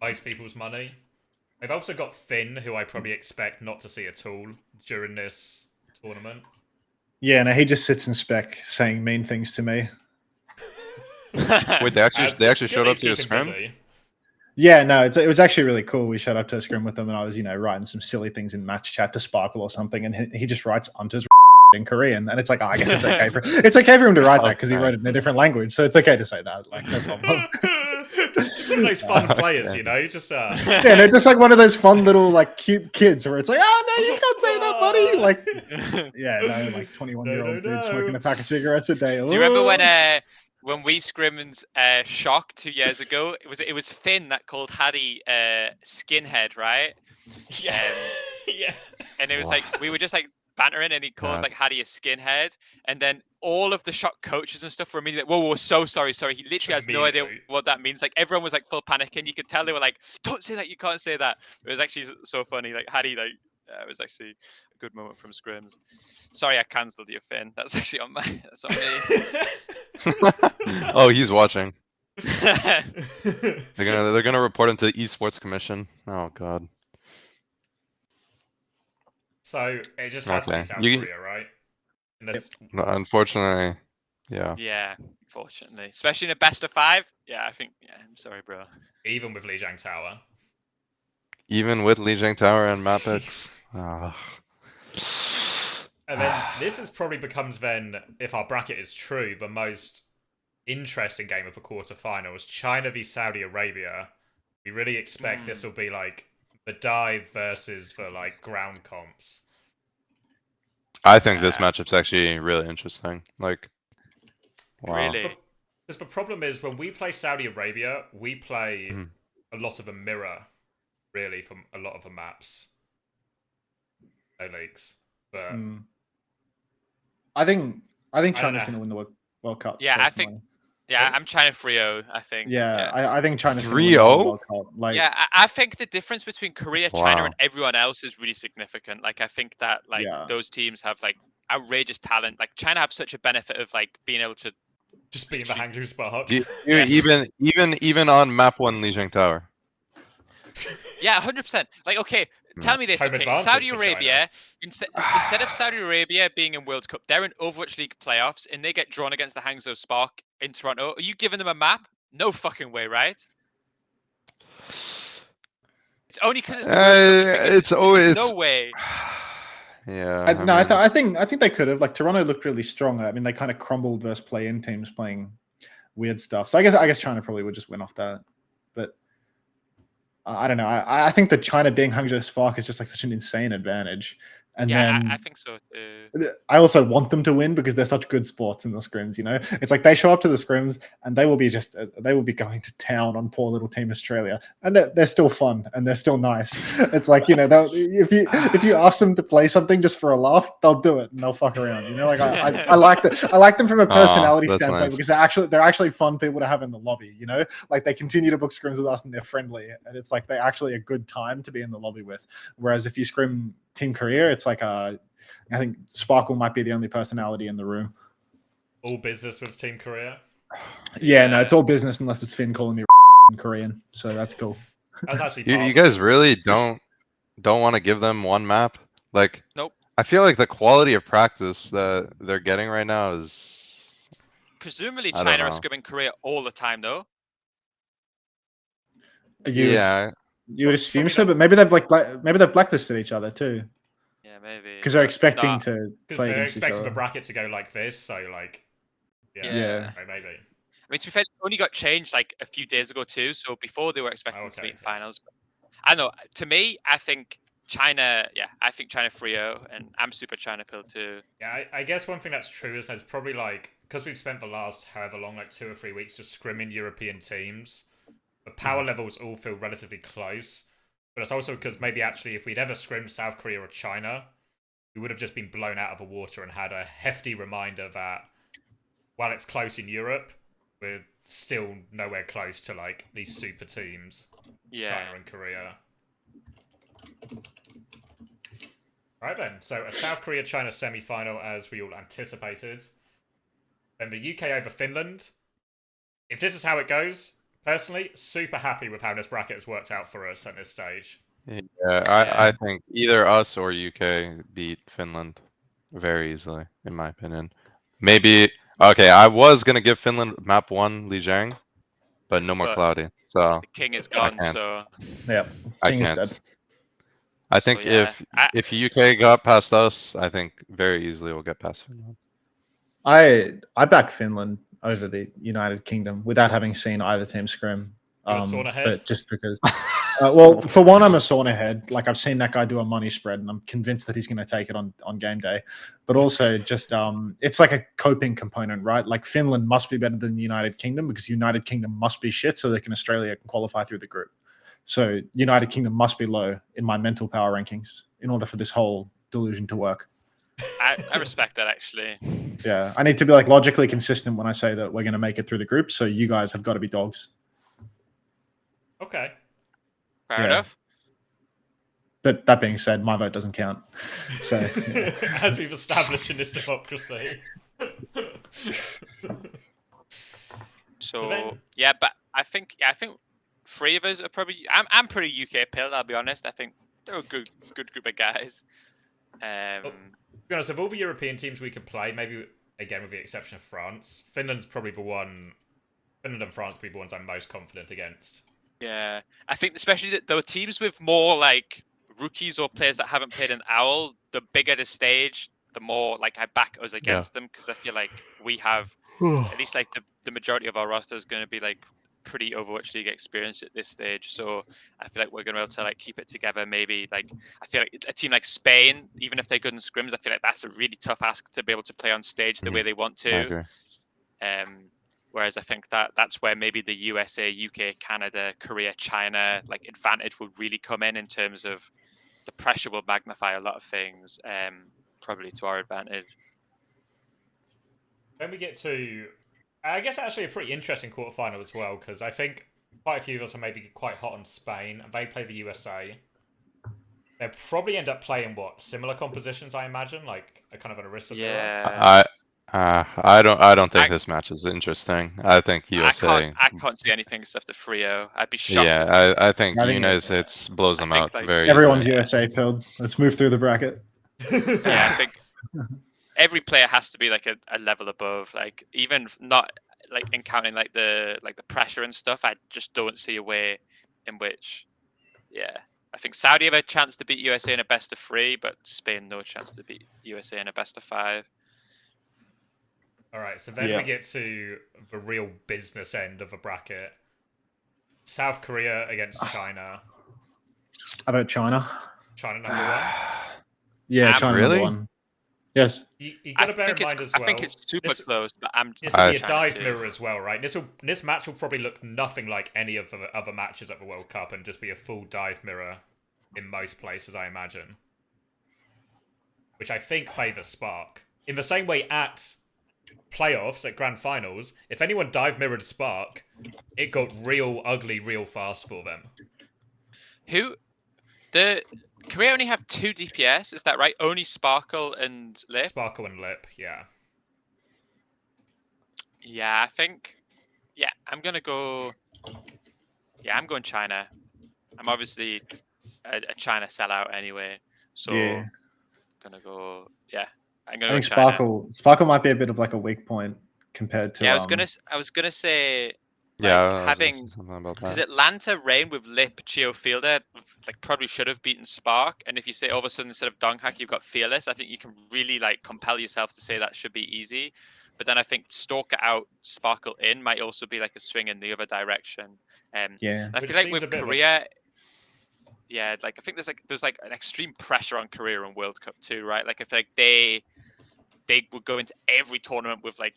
[SPEAKER 3] most people's money. They've also got Finn, who I probably expect not to see at all during this tournament.
[SPEAKER 1] Yeah, no, he just sits in spec saying mean things to me.
[SPEAKER 2] Wait, they actually showed up to your scrim?
[SPEAKER 3] Busy.
[SPEAKER 1] Yeah, no, it was actually really cool. We showed up to a scrim with them, and I was, writing some silly things in match chat to Sparkle or something, and he just writes Unter's in Korean, and it's like, I guess it's okay for him to write that because he wrote it in a different language, so it's okay to say that. Like, no problem.
[SPEAKER 3] Just one of those fun players, just
[SPEAKER 1] yeah, no, just like one of those fun little like cute kids where it's like, oh no, you can't say that, buddy. Like, yeah, no, like 21-year-old dude smoking a pack of cigarettes a day.
[SPEAKER 4] Do you remember when we scrimmed Shock 2 years ago? It was Finn that called Harry skinhead, right?
[SPEAKER 3] Yeah. Yeah.
[SPEAKER 4] And it was like we were just like bantering, and he called like Harry a skinhead, and then all of the Shock coaches and stuff were immediately like, whoa, so sorry. He literally has no idea what that means. Like everyone was like full panicking. You could tell they were like, don't say that, you can't say that. It was actually so funny. Like Harry Yeah, it was actually a good moment from scrims. Sorry, I cancelled you, Finn. That's actually on that's on me.
[SPEAKER 2] Oh, he's watching. They're gonna report him to the Esports Commission. Oh god.
[SPEAKER 3] So it just has to be South Korea, right?
[SPEAKER 2] Unfortunately, yeah.
[SPEAKER 4] Yeah, fortunately, especially in a best of 5. Yeah, I think. Yeah, I'm sorry, bro.
[SPEAKER 3] Even with Lijiang Tower.
[SPEAKER 2] Even with Lijiang Tower and Mapix.
[SPEAKER 3] And then this has probably becomes then, if our bracket is true, the most interesting game of the quarterfinals. China v Saudi Arabia. We really expect this will be like the dive versus the like ground comps.
[SPEAKER 2] I think this matchup's actually really interesting. Like, wow.
[SPEAKER 4] Really?
[SPEAKER 3] Because the problem is when we play Saudi Arabia, we play a lot of a mirror, really, from a lot of the maps. No leaks, but
[SPEAKER 1] I think China's going to win the World Cup.
[SPEAKER 4] Yeah,
[SPEAKER 1] personally.
[SPEAKER 4] I'm China 3-0, I think.
[SPEAKER 1] Yeah. I think China's
[SPEAKER 2] 3-0?
[SPEAKER 1] World Cup. Like,
[SPEAKER 4] yeah, I think the difference between Korea, China, and everyone else is really significant. Like, I think that those teams have like outrageous talent. Like, China have such a benefit of like being able to
[SPEAKER 3] just being the Hangzhou Spark.
[SPEAKER 2] Even on map 1 Lijiang Tower.
[SPEAKER 4] Yeah, 100%. Like, okay, tell me this. Okay, Saudi Arabia, instead of Saudi Arabia being in World Cup, they're in Overwatch League playoffs and they get drawn against the Hangzhou Spark in Toronto. Are you giving them a map? No fucking way, right? It's only because it's the World Cup.
[SPEAKER 2] It's always
[SPEAKER 4] no way.
[SPEAKER 2] Yeah.
[SPEAKER 1] I think they could have. Like, Toronto looked really strong. I mean, they kind of crumbled versus play-in teams playing weird stuff. So I guess China probably would just win off that. But I don't know. I think that China being Hangzhou Spark is just like such an insane advantage. And then
[SPEAKER 4] I think so too.
[SPEAKER 1] I also want them to win because they're such good sports in the scrims. You know, it's like they show up to the scrims and they will be going to town on poor little Team Australia, and they're still fun and they're still nice. It's like, you know, if you ask them to play something just for a laugh, they'll do it and they'll fuck around. You know, like I like that. I like them from a personality standpoint, because they're actually fun people to have in the lobby. You know, like they continue to book scrims with us and they're friendly, and it's like they're actually a good time to be in the lobby with. Whereas if you scrim Team Korea, it's like I think Sparkle might be the only personality in the room.
[SPEAKER 3] All business with Team Korea?
[SPEAKER 1] Yeah, no, it's all business unless it's Finn calling me in Korean, so that's cool.
[SPEAKER 3] That's actually
[SPEAKER 2] you guys really don't want to give them one map? Like,
[SPEAKER 4] nope.
[SPEAKER 2] I feel like the quality of practice that they're getting right now is...
[SPEAKER 4] Presumably China are scrimming Korea all the time, though.
[SPEAKER 1] Yeah. You would assume so, but maybe they've blacklisted each other too.
[SPEAKER 4] Yeah, maybe.
[SPEAKER 1] Because they're expecting to play
[SPEAKER 3] they're
[SPEAKER 1] against each
[SPEAKER 3] expecting
[SPEAKER 1] other.
[SPEAKER 3] the bracket to go like this, so like,
[SPEAKER 4] yeah.
[SPEAKER 3] Maybe.
[SPEAKER 4] I mean, to be fair, it only got changed like a few days ago too. So before they were expecting to be in finals. I don't know. To me, I think China. Yeah, I think China 3-0, and I'm super China pill too.
[SPEAKER 3] Yeah, I guess one thing that's true is there's probably like, because we've spent the last however long, like 2 or 3 weeks, just scrimming European teams. The power levels all feel relatively close, but it's also because maybe actually if we'd ever scrimmed South Korea or China, we would have just been blown out of the water and had a hefty reminder that while it's close in Europe, we're still nowhere close to like these super teams, China and Korea. Right then, so a South Korea-China semi-final as we all anticipated. Then the UK over Finland. If this is how it goes, personally, super happy with how this bracket has worked out for us at this stage.
[SPEAKER 2] Yeah, I think either us or UK beat Finland very easily, in my opinion. Maybe, okay, I was going to give Finland map 1 Lijiang, but no more Cloudy. So
[SPEAKER 4] the king is gone, so...
[SPEAKER 1] Yeah,
[SPEAKER 2] I can't. I think if UK got past us, I think very easily we'll get past Finland.
[SPEAKER 1] I back Finland over the United Kingdom without having seen either team scrim. But just because, well, for one, I'm a sauna head. Like, I've seen that guy do a money spread, and I'm convinced that he's going to take it on game day. But also, just it's like a coping component, right? Like, Finland must be better than the United Kingdom because United Kingdom must be shit so that Australia can qualify through the group. So United Kingdom must be low in my mental power rankings in order for this whole delusion to work.
[SPEAKER 4] I respect that, actually.
[SPEAKER 1] Yeah, I need to be like logically consistent when I say that we're going to make it through the group. So you guys have got to be dogs.
[SPEAKER 3] Okay.
[SPEAKER 4] Fair enough.
[SPEAKER 1] But that being said, my vote doesn't count. So
[SPEAKER 3] as we've established in this democracy.
[SPEAKER 4] So yeah, but I think 3 of us are probably. I'm pretty UK pilled. I'll be honest. I think they're a good group of guys.
[SPEAKER 3] To be honest, of all the European teams we could play, maybe again with the exception of France, Finland's probably the one. Finland and France would be the ones I'm most confident against.
[SPEAKER 4] Yeah, I think especially the teams with more like rookies or players that haven't played an OWL, the bigger the stage, the more like I back us against them, because I feel like we have at least like the majority of our roster is going to be like pretty Overwatch League experience at this stage. So I feel like we're going to be able to like keep it together. Maybe like I feel like a team like Spain, even if they're good in scrims, I feel like that's a really tough ask to be able to play on stage the way they want to. Whereas I think that's where maybe the USA, UK, Canada, Korea, China like advantage will really come in terms of the pressure will magnify a lot of things, probably to our advantage.
[SPEAKER 3] Then we get to, I guess, actually a pretty interesting quarterfinal as well, because I think quite a few of us are maybe quite hot on Spain, and they play the USA. They'll probably end up playing similar compositions, I imagine, like a kind of an Orisa.
[SPEAKER 4] Yeah.
[SPEAKER 2] I don't think this match is interesting. I think USA.
[SPEAKER 4] I can't see anything except the Frio. I'd be shocked.
[SPEAKER 2] Yeah, I think United States blows them out
[SPEAKER 4] like,
[SPEAKER 2] very
[SPEAKER 1] everyone's
[SPEAKER 2] easily.
[SPEAKER 1] USA pilled. Let's move through the bracket.
[SPEAKER 4] Yeah, I think every player has to be like a level above. Like even not like encountering like the pressure and stuff. I just don't see a way in which, yeah. I think Saudi have a chance to beat USA in a best of 3, but Spain no chance to beat USA in a best of 5.
[SPEAKER 3] All right, so then we get to the real business end of a bracket. South Korea against China.
[SPEAKER 1] How about China?
[SPEAKER 3] China number 1?
[SPEAKER 1] Yeah, China
[SPEAKER 2] really?
[SPEAKER 1] number 1. Yes.
[SPEAKER 3] You got to bear in mind as well.
[SPEAKER 4] I think it's super close, but
[SPEAKER 3] this will be a dive mirror as well, right? This match will probably look nothing like any of the other matches at the World Cup and just be a full dive mirror in most places, I imagine. Which I think favours Spark. In the same way at playoffs, at grand finals, if anyone dive mirrored Spark, it got real ugly real fast for them.
[SPEAKER 4] Korea only have 2 DPS, is that right? Only Sparkle and Lip?
[SPEAKER 3] Sparkle and Lip, yeah.
[SPEAKER 4] Yeah, I think... Yeah, I'm going to go... Yeah, I'm going China. I'm obviously a China sellout anyway, so
[SPEAKER 1] Yeah.
[SPEAKER 4] I'm going to go... Yeah, I'm going
[SPEAKER 1] I
[SPEAKER 4] to
[SPEAKER 1] think
[SPEAKER 4] go China.
[SPEAKER 1] Sparkle might be a bit of like a weak point compared to.
[SPEAKER 4] Yeah, I was gonna say.
[SPEAKER 2] Yeah,
[SPEAKER 4] having because Atlanta Rain with Lip Geofielder like probably should have beaten Spark, and if you say all of a sudden instead of Donghack you've got Fearless, I think you can really like compel yourself to say that should be easy. But then I think Stalker out, Sparkle in might also be like a swing in the other direction.
[SPEAKER 1] Yeah,
[SPEAKER 4] I feel like with Korea, yeah, like I think there's like an extreme pressure on Korea in World Cup too, right? Like I feel like they would go into every tournament with like.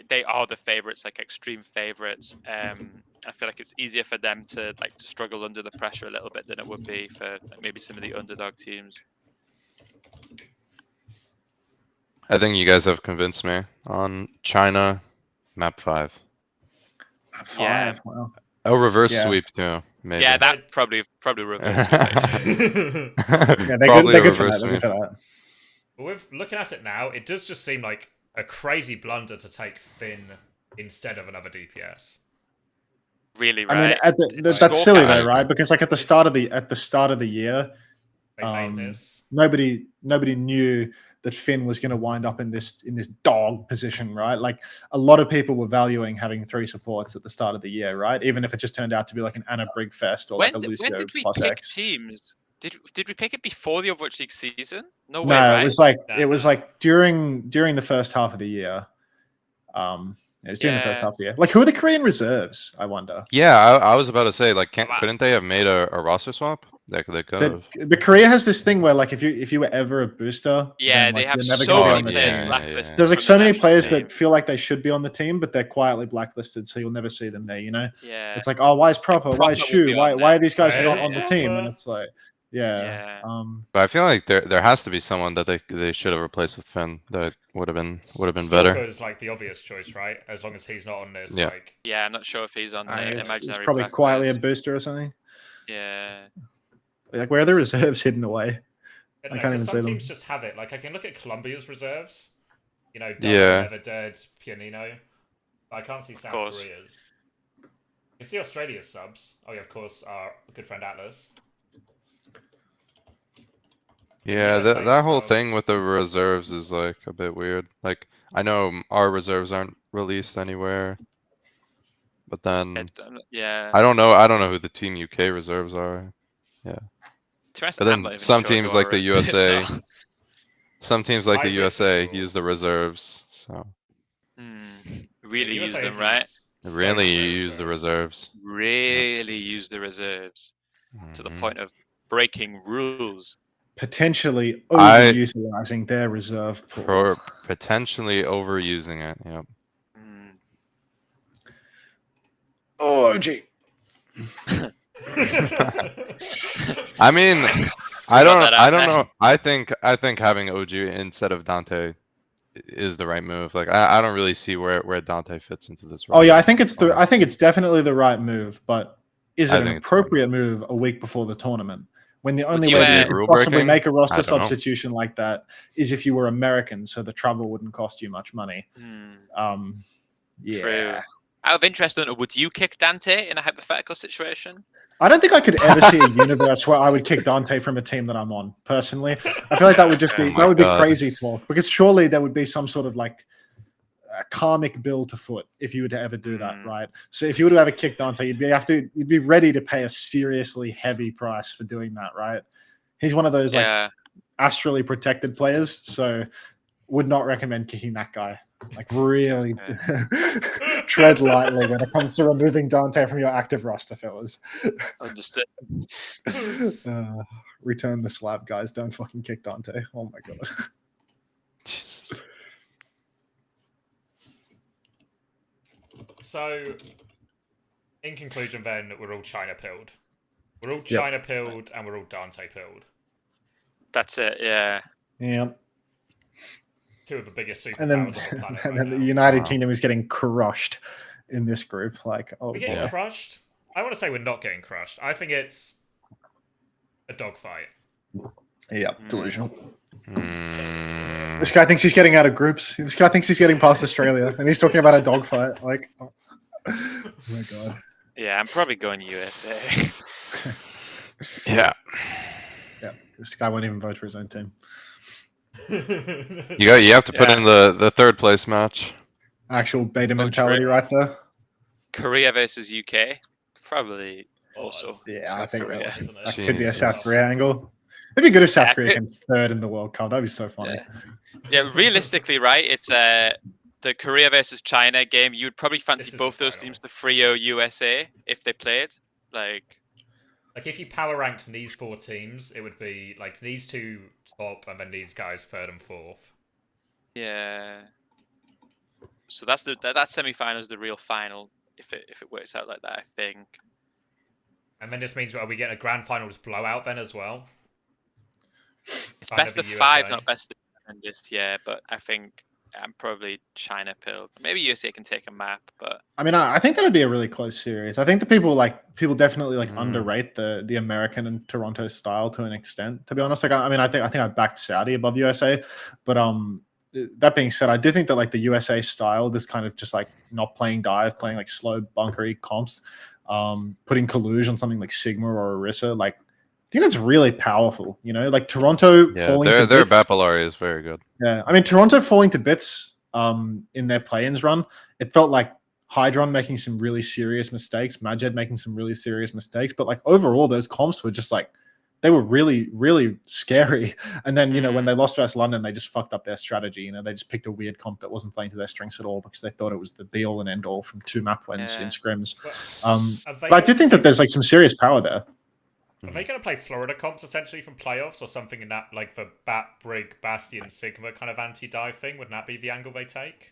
[SPEAKER 4] They are the favorites, like extreme favorites. I feel like it's easier for them to struggle under the pressure a little bit than it would be for like, maybe some of the underdog teams.
[SPEAKER 2] I think you guys have convinced me on China map 5.
[SPEAKER 1] Map 5.
[SPEAKER 4] Yeah.
[SPEAKER 1] Wow.
[SPEAKER 2] Oh, reverse sweep too. Maybe.
[SPEAKER 4] Yeah, that probably reverse sweep.
[SPEAKER 1] Yeah, they're good for that. They're good for that.
[SPEAKER 3] But with looking at it now, it does just seem like a crazy blunder to take Finn instead of another DPS.
[SPEAKER 4] Really, right?
[SPEAKER 1] I mean, that's silly though, right? Because like at the start of the year, nobody knew that Finn was going to wind up in this dog position, right? Like a lot of people were valuing having 3 supports at the start of the year, right? Even if it just turned out to be like an Anna Brigfest or like a Lucio
[SPEAKER 4] when did we
[SPEAKER 1] plus
[SPEAKER 4] pick
[SPEAKER 1] X.
[SPEAKER 4] teams? Did we pick it before the Overwatch League season? No way.
[SPEAKER 1] No,
[SPEAKER 4] right?
[SPEAKER 1] it was like during the first half of the year. It was during the first half of the year. Like, who are the Korean reserves? I wonder.
[SPEAKER 2] Yeah, I was about to say, like, couldn't they have made a roster swap? They could have.
[SPEAKER 1] But Korea has this thing where, like, if you were ever a booster,
[SPEAKER 4] yeah,
[SPEAKER 1] then, like,
[SPEAKER 4] they have
[SPEAKER 1] you're never
[SPEAKER 4] so
[SPEAKER 1] gonna
[SPEAKER 4] many
[SPEAKER 1] be on the
[SPEAKER 4] players
[SPEAKER 1] team.
[SPEAKER 4] blacklisted.
[SPEAKER 1] There's like
[SPEAKER 4] from
[SPEAKER 1] so
[SPEAKER 4] the
[SPEAKER 1] many
[SPEAKER 4] national
[SPEAKER 1] players
[SPEAKER 4] team.
[SPEAKER 1] that feel like they should be on the team, but they're quietly blacklisted, so you'll never see them there. You know?
[SPEAKER 4] Yeah.
[SPEAKER 1] It's like, oh, why is Proper? Why is Shu? Why are these guys not on the team? And it's like, yeah.
[SPEAKER 2] But I feel like there has to be someone that they should have replaced with Finn that would have been better.
[SPEAKER 3] Stalker is like the obvious choice, right? As long as he's not on this,
[SPEAKER 2] Yeah.
[SPEAKER 3] like.
[SPEAKER 4] Yeah, I'm not sure if he's on the imaginary.
[SPEAKER 1] He's probably quietly a booster or something.
[SPEAKER 4] Yeah.
[SPEAKER 1] Like, where are the reserves hidden away?
[SPEAKER 3] I
[SPEAKER 1] can't even
[SPEAKER 3] some
[SPEAKER 1] see them.
[SPEAKER 3] teams just have it. Like, I can look at Colombia's reserves. You know,
[SPEAKER 2] Yeah.
[SPEAKER 3] Never Dead, Pianino. But I can't see South
[SPEAKER 4] course.
[SPEAKER 3] Korea's. You can see Australia's subs. Oh yeah, of course, our good friend Atlas.
[SPEAKER 2] Yeah,
[SPEAKER 3] USA
[SPEAKER 2] that whole thing
[SPEAKER 3] subs.
[SPEAKER 2] with the reserves is like a bit weird. Like, I know our reserves aren't released anywhere, but then
[SPEAKER 4] Yeah.
[SPEAKER 2] I don't know who the Team UK reserves are.
[SPEAKER 4] To be honest,
[SPEAKER 2] But
[SPEAKER 4] I'm
[SPEAKER 2] then
[SPEAKER 4] not even
[SPEAKER 2] some
[SPEAKER 4] sure
[SPEAKER 2] teams
[SPEAKER 4] who
[SPEAKER 2] like
[SPEAKER 4] our
[SPEAKER 2] the
[SPEAKER 4] reserves
[SPEAKER 2] USA,
[SPEAKER 4] are.
[SPEAKER 2] some teams like the
[SPEAKER 3] I'm pretty
[SPEAKER 2] USA
[SPEAKER 3] sure.
[SPEAKER 2] use the reserves, so
[SPEAKER 4] Really
[SPEAKER 3] The
[SPEAKER 4] use
[SPEAKER 3] USA
[SPEAKER 4] them,
[SPEAKER 3] have
[SPEAKER 4] right?
[SPEAKER 3] used so
[SPEAKER 2] really
[SPEAKER 3] much their
[SPEAKER 2] use the reserves.
[SPEAKER 4] Really use the reserves to the
[SPEAKER 2] Mhm.
[SPEAKER 4] point of breaking rules.
[SPEAKER 1] Potentially
[SPEAKER 2] I-
[SPEAKER 1] overutilizing their reserve pool.
[SPEAKER 2] Potentially overusing it. Yep.
[SPEAKER 4] Mm.
[SPEAKER 1] Oh, gee.
[SPEAKER 2] I mean,
[SPEAKER 4] We got that out
[SPEAKER 2] I don't
[SPEAKER 4] there.
[SPEAKER 2] know. I think having OG instead of Dante is the right move. Like, I don't really see where Dante fits into this.
[SPEAKER 1] Oh yeah, I
[SPEAKER 2] roster.
[SPEAKER 1] think it's definitely the right move, but is
[SPEAKER 2] I
[SPEAKER 1] it an
[SPEAKER 2] think it's the right
[SPEAKER 1] appropriate move a week before the tournament? When the only
[SPEAKER 4] you,
[SPEAKER 1] way that you
[SPEAKER 2] Is it
[SPEAKER 1] could
[SPEAKER 2] rule
[SPEAKER 1] possibly
[SPEAKER 2] breaking?
[SPEAKER 1] make a roster
[SPEAKER 2] I don't know.
[SPEAKER 1] substitution like that is if you were American, so the travel wouldn't cost you much money. Yeah.
[SPEAKER 4] True. Out of interest, Unter, would you kick Dante in a hypothetical situation?
[SPEAKER 1] I don't think I could ever see a universe where I would kick Dante from a team that I'm on, personally. I feel like that would just be
[SPEAKER 2] Oh my
[SPEAKER 1] be
[SPEAKER 2] God.
[SPEAKER 1] crazy talk, because surely there would be some sort of like a karmic bill to foot if you were to ever do that, right? So if you were to ever kick Dante, you'd be ready to pay a seriously heavy price for doing that, right? He's one of those like astrally protected players, so would not recommend kicking that guy. Like, really tread lightly when it comes to removing Dante from your active roster, fellas.
[SPEAKER 4] Understood.
[SPEAKER 1] Return the slap, guys. Don't fucking kick Dante. Oh my god.
[SPEAKER 2] Jesus.
[SPEAKER 3] So, in conclusion, then, we're all China pilled. We're all China pilled, and we're all Dante pilled.
[SPEAKER 4] That's it. Yeah.
[SPEAKER 1] Yeah.
[SPEAKER 3] Two of the biggest superpowers
[SPEAKER 1] And then,
[SPEAKER 3] on the planet.
[SPEAKER 1] and
[SPEAKER 3] right
[SPEAKER 1] then the
[SPEAKER 3] now.
[SPEAKER 1] United Kingdom is getting crushed in this group. Like, oh,
[SPEAKER 3] we're getting crushed. I want to say we're not getting crushed. I think it's a dogfight.
[SPEAKER 1] Yeah, delusional. This guy thinks he's getting out of groups. This guy thinks he's getting past Australia, and he's talking about a dogfight. Like, oh my god.
[SPEAKER 4] Yeah, I'm probably going USA.
[SPEAKER 2] Yeah.
[SPEAKER 1] Yeah, this guy won't even vote for his own team.
[SPEAKER 2] You have to put in the third place match.
[SPEAKER 1] Actual beta mentality right there.
[SPEAKER 4] Korea versus UK. Probably also.
[SPEAKER 1] Yeah, I think
[SPEAKER 4] Korea.
[SPEAKER 1] that could be a
[SPEAKER 2] Jesus.
[SPEAKER 1] South Korea angle. It'd be good if South Korea came third in the World Cup. That'd be so funny.
[SPEAKER 4] Yeah, realistically, right? It's the Korea versus China game. You'd probably fancy both those teams to 3-0 USA if they played. Like
[SPEAKER 3] if you power ranked these four teams, it would be like these two top and then these guys third and fourth.
[SPEAKER 4] Yeah. So that's that semi-final is the real final if it works out like that, I think.
[SPEAKER 3] And then this means are we getting a grand finals blowout then as well?
[SPEAKER 4] It's best of 5, not best of 7 this year, but I think I'm probably China pilled. Maybe USA can take a map, but
[SPEAKER 1] I mean, I think that'd be a really close series. I think the people definitely underrate the American and Toronto style to an extent. To be honest, like I think I backed Saudi above USA, but that being said, I do think that like the USA style, this kind of just like not playing dive, playing like slow bunkery comps, putting Kaluge on something like Sigma or Orisa, like I think that's really powerful. You know, like Toronto falling to
[SPEAKER 2] their
[SPEAKER 1] bits.
[SPEAKER 2] Bapalari is very good.
[SPEAKER 1] Yeah, I mean Toronto falling to bits in their play-ins run. It felt like Hydron making some really serious mistakes, Majed making some really serious mistakes, but like overall those comps were just like they were really, really scary. And then, you know, when they lost versus London, they just fucked up their strategy. You know, they just picked a weird comp that wasn't playing to their strengths at all because they thought it was the be-all and end-all from 2 map wins in scrims. But I do think that there's like some serious power there.
[SPEAKER 3] Are they going to play Florida comps essentially from playoffs or something in that, like the Bat, Brig, Bastion, Sigma kind of anti-dive thing? Wouldn't that be the angle they take?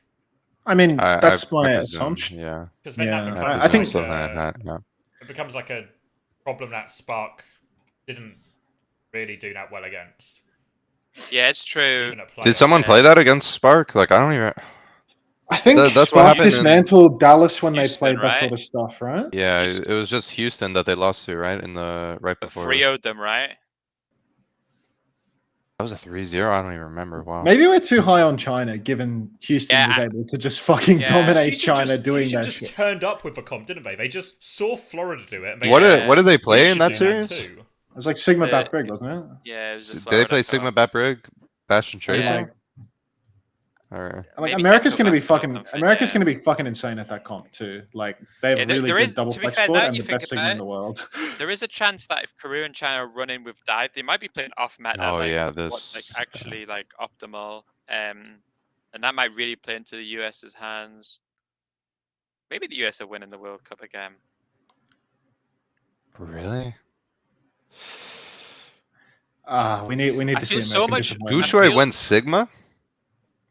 [SPEAKER 1] I mean, that's my assumption.
[SPEAKER 2] Yeah.
[SPEAKER 3] Because then that becomes
[SPEAKER 1] I think
[SPEAKER 3] it becomes like a problem that Spark didn't really do that well against.
[SPEAKER 4] Yeah, it's true.
[SPEAKER 2] Did someone play that against Spark? Like, I don't even.
[SPEAKER 1] I think
[SPEAKER 2] That's what
[SPEAKER 1] Spark
[SPEAKER 2] happened in-
[SPEAKER 1] dismantled Dallas when
[SPEAKER 4] Houston,
[SPEAKER 1] they played that
[SPEAKER 4] right?
[SPEAKER 1] sort of stuff, right?
[SPEAKER 2] Yeah,
[SPEAKER 4] Houston.
[SPEAKER 2] it was just Houston that they lost to, right? In the right before.
[SPEAKER 4] 3-0'd them, right?
[SPEAKER 2] That was a 3-0. I don't even remember. Wow.
[SPEAKER 1] Maybe we're too high on China, given Houston
[SPEAKER 4] Yeah,
[SPEAKER 1] was able to just fucking
[SPEAKER 4] yeah.
[SPEAKER 1] dominate
[SPEAKER 3] Houston
[SPEAKER 1] China doing
[SPEAKER 3] Houston
[SPEAKER 1] that
[SPEAKER 3] just
[SPEAKER 1] shit.
[SPEAKER 3] turned up with the comp, didn't they? They just saw Florida do it. And they
[SPEAKER 2] What
[SPEAKER 4] Yeah.
[SPEAKER 2] did they play
[SPEAKER 3] we
[SPEAKER 2] in
[SPEAKER 3] should
[SPEAKER 2] that
[SPEAKER 3] do
[SPEAKER 2] series?
[SPEAKER 3] too.
[SPEAKER 1] It was like Sigma
[SPEAKER 4] The-
[SPEAKER 1] Bat Brig, wasn't it?
[SPEAKER 4] Yeah, it was the
[SPEAKER 2] Did they
[SPEAKER 4] Florida
[SPEAKER 2] play
[SPEAKER 4] Cup.
[SPEAKER 2] Sigma Bat Brig, Bastion
[SPEAKER 1] And,
[SPEAKER 2] Tracer?
[SPEAKER 1] like,
[SPEAKER 2] Or
[SPEAKER 1] like
[SPEAKER 4] Maybe
[SPEAKER 1] America's
[SPEAKER 4] Echo
[SPEAKER 1] gonna be
[SPEAKER 4] Bat's not
[SPEAKER 1] fucking
[SPEAKER 4] something,
[SPEAKER 1] America's
[SPEAKER 4] yeah.
[SPEAKER 1] gonna be fucking insane at that comp too. Like they have
[SPEAKER 4] Yeah,
[SPEAKER 1] really
[SPEAKER 4] there
[SPEAKER 1] good
[SPEAKER 4] is-
[SPEAKER 1] double
[SPEAKER 4] to be
[SPEAKER 1] flex
[SPEAKER 4] fair,
[SPEAKER 1] support
[SPEAKER 4] now
[SPEAKER 1] and
[SPEAKER 4] you
[SPEAKER 1] the
[SPEAKER 4] think
[SPEAKER 1] best Sigma
[SPEAKER 4] about
[SPEAKER 1] in
[SPEAKER 4] it,
[SPEAKER 1] the world.
[SPEAKER 4] There is a chance that if Korea and China run in with dive, they might be playing off meta.
[SPEAKER 2] Oh,
[SPEAKER 4] like,
[SPEAKER 2] yeah,
[SPEAKER 4] what's like
[SPEAKER 2] this-
[SPEAKER 4] actually like optimal. And that might really play into the US's hands. Maybe the US are winning the World Cup again.
[SPEAKER 2] really?
[SPEAKER 1] We need
[SPEAKER 4] I
[SPEAKER 1] to
[SPEAKER 4] feel
[SPEAKER 1] see
[SPEAKER 4] so
[SPEAKER 1] American
[SPEAKER 4] much-
[SPEAKER 1] disappointment.
[SPEAKER 4] I
[SPEAKER 2] Gushue
[SPEAKER 4] feel-
[SPEAKER 2] went Sigma?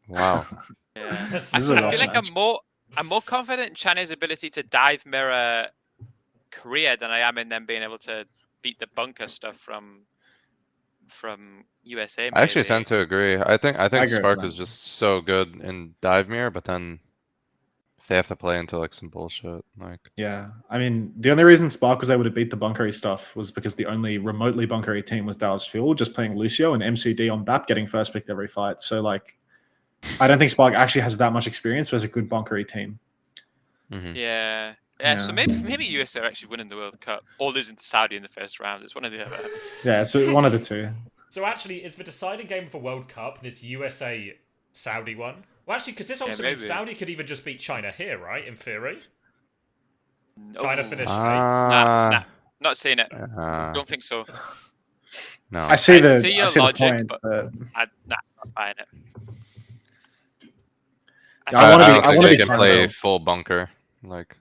[SPEAKER 2] Wow.
[SPEAKER 4] Yeah.
[SPEAKER 3] This
[SPEAKER 1] is
[SPEAKER 3] is
[SPEAKER 1] a
[SPEAKER 4] I
[SPEAKER 1] rough
[SPEAKER 4] feel like
[SPEAKER 1] match.
[SPEAKER 4] I'm more confident in China's ability to dive mirror Korea than I am in them being able to beat the bunker stuff from USA.
[SPEAKER 2] I actually
[SPEAKER 4] maybe.
[SPEAKER 2] tend to agree. I think
[SPEAKER 1] agree with
[SPEAKER 2] Spark
[SPEAKER 1] that.
[SPEAKER 2] is just so good in dive mirror, but then if they have to play into like some bullshit, like
[SPEAKER 1] Yeah, I mean, the only reason Spark was able to beat the bunkery stuff was because the only remotely bunkery team was Dallas Fuel, just playing Lucio and MCD on BAP, getting first picked every fight. So, like, I don't think Spark actually has that much experience as a good bunkery team.
[SPEAKER 2] mhm.
[SPEAKER 4] Yeah.
[SPEAKER 1] Yeah.
[SPEAKER 4] Yeah, so maybe USA are actually winning the World Cup or losing to Saudi in the first round. It's one or the other.
[SPEAKER 1] Yeah, it's one of the two.
[SPEAKER 3] So actually, is the deciding game of the World Cup this USA Saudi one? Well, actually, because this also means
[SPEAKER 4] maybe.
[SPEAKER 3] Saudi could even just beat China here, right? In theory,
[SPEAKER 4] No.
[SPEAKER 3] China finished
[SPEAKER 4] Nah, not seeing it.
[SPEAKER 2] Uh,
[SPEAKER 4] Don't think so.
[SPEAKER 2] no.
[SPEAKER 1] I see the
[SPEAKER 4] see your
[SPEAKER 1] I see
[SPEAKER 4] logic,
[SPEAKER 1] the point,
[SPEAKER 4] but-
[SPEAKER 1] but
[SPEAKER 4] Not buying it.
[SPEAKER 1] Yeah, I wanna
[SPEAKER 2] I
[SPEAKER 1] be-
[SPEAKER 2] don't
[SPEAKER 1] I
[SPEAKER 2] think
[SPEAKER 1] wanna
[SPEAKER 2] they
[SPEAKER 1] be
[SPEAKER 2] can
[SPEAKER 1] China,
[SPEAKER 2] play
[SPEAKER 1] though.
[SPEAKER 2] full bunker. Like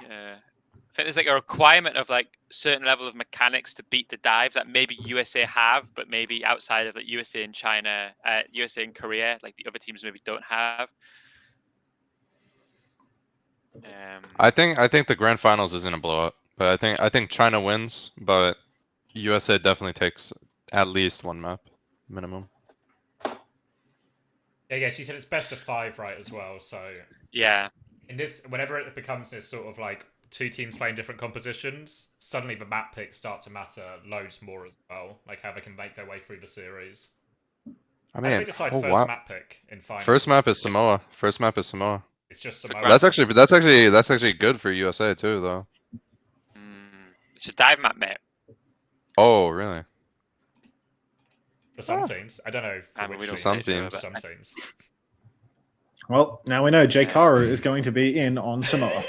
[SPEAKER 4] Yeah. I think there's like a requirement of like certain level of mechanics to beat the dive that maybe USA have, but maybe outside of like USA and China, USA and Korea, like the other teams maybe don't have.
[SPEAKER 2] I think the grand finals isn't a blowout, but I think China wins, but USA definitely takes at least one map minimum.
[SPEAKER 3] Yeah, yes, you said it's best of 5, right, as well. So
[SPEAKER 4] Yeah.
[SPEAKER 3] in this, whenever it becomes this sort of like two teams playing different compositions, suddenly the map picks start to matter loads more as well. Like how they can make their way through the series.
[SPEAKER 2] I
[SPEAKER 3] How do
[SPEAKER 2] mean,
[SPEAKER 3] they decide
[SPEAKER 2] oh,
[SPEAKER 3] first
[SPEAKER 2] wow.
[SPEAKER 3] map pick in finals?
[SPEAKER 2] First map is Samoa. First map is Samoa.
[SPEAKER 3] It's just
[SPEAKER 4] The
[SPEAKER 3] Samoa.
[SPEAKER 2] That's actually good for USA too, though.
[SPEAKER 4] It's a dive map, mate.
[SPEAKER 2] Oh, really?
[SPEAKER 3] For some teams. I don't know. For
[SPEAKER 4] I mean, we
[SPEAKER 3] which
[SPEAKER 4] don't
[SPEAKER 3] teams,
[SPEAKER 2] know,
[SPEAKER 3] but
[SPEAKER 2] but-
[SPEAKER 3] for some teams.
[SPEAKER 1] well, now we know Jay Karu is going to be in on Samoa.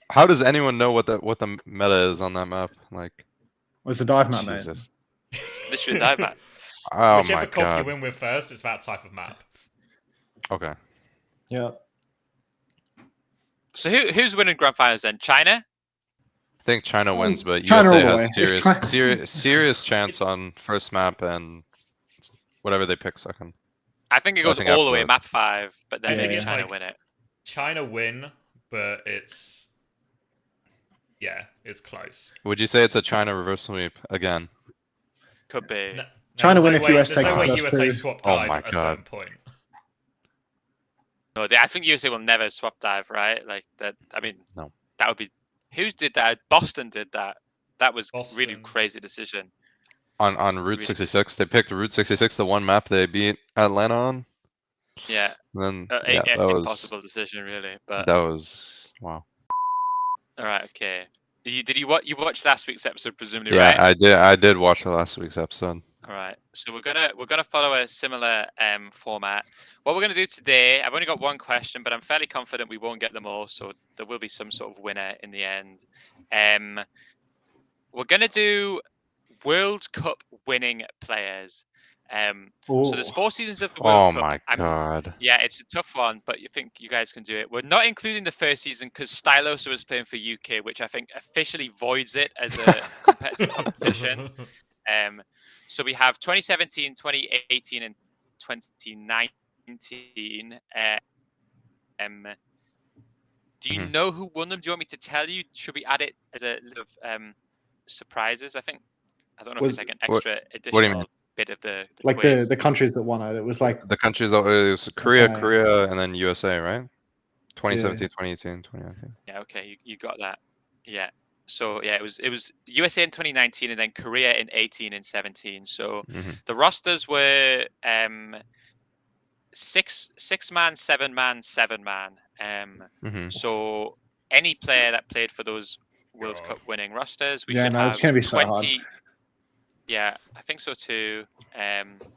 [SPEAKER 2] How does anyone know what the meta is on that map? Like,
[SPEAKER 1] Was the dive map, mate?
[SPEAKER 2] Jesus.
[SPEAKER 4] It's literally a dive map.
[SPEAKER 2] Oh
[SPEAKER 3] Whichever
[SPEAKER 2] my
[SPEAKER 3] comp you
[SPEAKER 2] god.
[SPEAKER 3] win with first is that type of map.
[SPEAKER 2] Okay.
[SPEAKER 1] Yeah.
[SPEAKER 4] So who's winning grand finals then? China?
[SPEAKER 2] I think China wins, but
[SPEAKER 1] China
[SPEAKER 2] USA
[SPEAKER 1] all the
[SPEAKER 2] has
[SPEAKER 1] way. If China-
[SPEAKER 2] serious chance
[SPEAKER 3] It's-
[SPEAKER 2] on first map and whatever they pick second.
[SPEAKER 4] I think it goes
[SPEAKER 2] think
[SPEAKER 4] all the way,
[SPEAKER 2] after-
[SPEAKER 4] map 5, but then
[SPEAKER 3] I think
[SPEAKER 4] maybe
[SPEAKER 3] it's
[SPEAKER 4] China
[SPEAKER 3] like-
[SPEAKER 4] win it.
[SPEAKER 3] China win, but it's it's close.
[SPEAKER 2] Would you say it's a China reverse sweep again?
[SPEAKER 4] Could be.
[SPEAKER 3] No,
[SPEAKER 1] China
[SPEAKER 3] there's
[SPEAKER 1] win
[SPEAKER 3] no
[SPEAKER 1] if
[SPEAKER 3] way-
[SPEAKER 1] US
[SPEAKER 3] there's
[SPEAKER 1] takes
[SPEAKER 3] no way
[SPEAKER 1] the first
[SPEAKER 3] USA
[SPEAKER 1] two.
[SPEAKER 3] swap
[SPEAKER 2] Oh
[SPEAKER 3] dive
[SPEAKER 2] my
[SPEAKER 3] at a
[SPEAKER 2] God.
[SPEAKER 3] certain point.
[SPEAKER 4] No, I think USA will never swap dive, right? Like that. I mean,
[SPEAKER 2] No.
[SPEAKER 4] That would be. Who did that? Boston did that. That was really
[SPEAKER 3] Boston.
[SPEAKER 4] crazy decision.
[SPEAKER 2] On Route
[SPEAKER 4] Really?
[SPEAKER 2] 66, they picked Route 66, the one map they beat Atlanta on.
[SPEAKER 4] Yeah,
[SPEAKER 2] And then yeah, that was
[SPEAKER 4] impossible decision, really. But
[SPEAKER 2] that was wow.
[SPEAKER 4] all right, okay. Did you watch last week's episode, presumably,
[SPEAKER 2] Yeah,
[SPEAKER 4] right?
[SPEAKER 2] I did watch the last week's episode.
[SPEAKER 4] All right. So we're gonna follow a similar format. What we're gonna do today, I've only got one question, but I'm fairly confident we won't get them all, so there will be some sort of winner in the end. We're gonna do World Cup winning players. So there's 4 seasons of the World
[SPEAKER 2] Oh
[SPEAKER 4] Cup.
[SPEAKER 2] my god.
[SPEAKER 4] Yeah, it's a tough one, but you think you guys can do it. We're not including the first season because Stylosa was playing for UK, which I think officially voids it as a competitive competition. So we have 2017, 2018, and 2019. Do you
[SPEAKER 2] Mhm.
[SPEAKER 4] know who won them? Do you want me to tell you? Should we add it as a little surprises? I don't know if
[SPEAKER 1] Was-
[SPEAKER 4] it's like an
[SPEAKER 2] what-
[SPEAKER 4] extra additional.
[SPEAKER 2] what do you mean?
[SPEAKER 4] bit of the
[SPEAKER 1] Like
[SPEAKER 4] quiz.
[SPEAKER 1] the countries that won it. It was like
[SPEAKER 2] The countries it was Korea,
[SPEAKER 1] Okay.
[SPEAKER 2] Korea, and then USA, right? 2017, 2018, 2019.
[SPEAKER 4] Yeah, okay, you got that. Yeah. So yeah, it was USA in 2019 and then Korea in 18 and 17. So the rosters were 6-man, 7-man, 7-man. So any player that played for those World Cup winning rosters, we should have
[SPEAKER 1] it's gonna be so hard.
[SPEAKER 4] 20. Yeah, I think so too.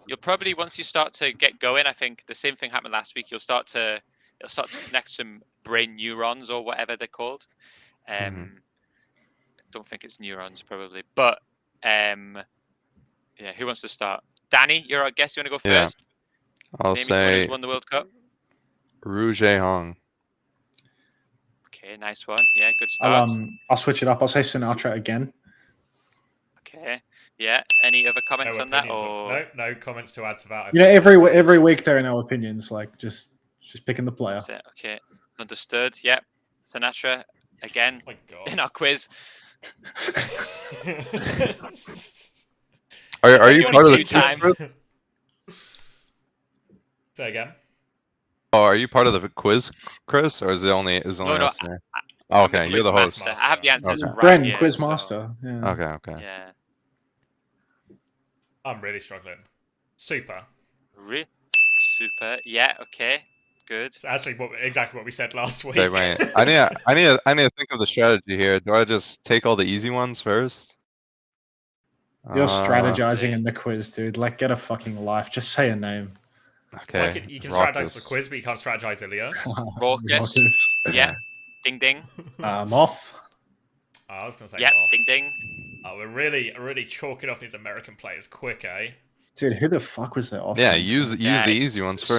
[SPEAKER 4] You'll probably, once you start to get going, I think the same thing happened last week. It'll start to connect some brain neurons or whatever they're called. Don't think it's neurons probably, but yeah. Who wants to start? Danny, you're our guest. You want to go first?
[SPEAKER 2] I'll
[SPEAKER 4] Name me someone who's
[SPEAKER 2] say
[SPEAKER 4] won the World Cup.
[SPEAKER 2] Ru Jae-hong.
[SPEAKER 4] Okay, nice one. Yeah, good start.
[SPEAKER 1] I'll switch it up. I'll say Sinatra again.
[SPEAKER 4] Okay. Yeah. Any other comments
[SPEAKER 3] No
[SPEAKER 4] on that?
[SPEAKER 3] opinions
[SPEAKER 4] Or
[SPEAKER 3] no comments to add to that.
[SPEAKER 1] You know, every week there are no opinions. Like just picking the player.
[SPEAKER 4] that's it. Okay, understood. Yep. Sinatra again
[SPEAKER 3] Oh my God.
[SPEAKER 4] in our quiz.
[SPEAKER 2] Are you
[SPEAKER 4] only
[SPEAKER 2] part of the
[SPEAKER 4] two time.
[SPEAKER 2] quiz?
[SPEAKER 3] Say again.
[SPEAKER 2] Oh, are you part of the quiz, Chris, or is it only
[SPEAKER 4] No,
[SPEAKER 2] us there? Oh, okay, you're the host.
[SPEAKER 4] I have the answers
[SPEAKER 2] Okay.
[SPEAKER 4] right
[SPEAKER 1] Bren,
[SPEAKER 4] here.
[SPEAKER 1] quiz
[SPEAKER 4] so-
[SPEAKER 1] master. Yeah.
[SPEAKER 2] Okay.
[SPEAKER 4] Yeah.
[SPEAKER 3] I'm really struggling. Super.
[SPEAKER 4] Super. Yeah. Okay. Good.
[SPEAKER 3] It's actually exactly what we said last week.
[SPEAKER 2] Okay, wait. I need to think of the strategy here. Do I just take all the easy ones first?
[SPEAKER 1] You're
[SPEAKER 2] Uh,
[SPEAKER 1] strategizing in the quiz, dude. Like, get a fucking life. Just say a name.
[SPEAKER 2] Okay.
[SPEAKER 3] You can
[SPEAKER 2] Raucous.
[SPEAKER 3] strategize for the quiz, but you can't strategize Ilias.
[SPEAKER 4] Raucous. Yeah. Ding ding.
[SPEAKER 1] Moth.
[SPEAKER 3] I was gonna say
[SPEAKER 4] Yeah.
[SPEAKER 3] Moth.
[SPEAKER 4] Ding ding.
[SPEAKER 3] Oh, we're really chalking off these American players quick, eh?
[SPEAKER 1] Dude, who the fuck was that off?
[SPEAKER 2] Yeah, use the
[SPEAKER 4] Yeah,
[SPEAKER 2] easy ones first.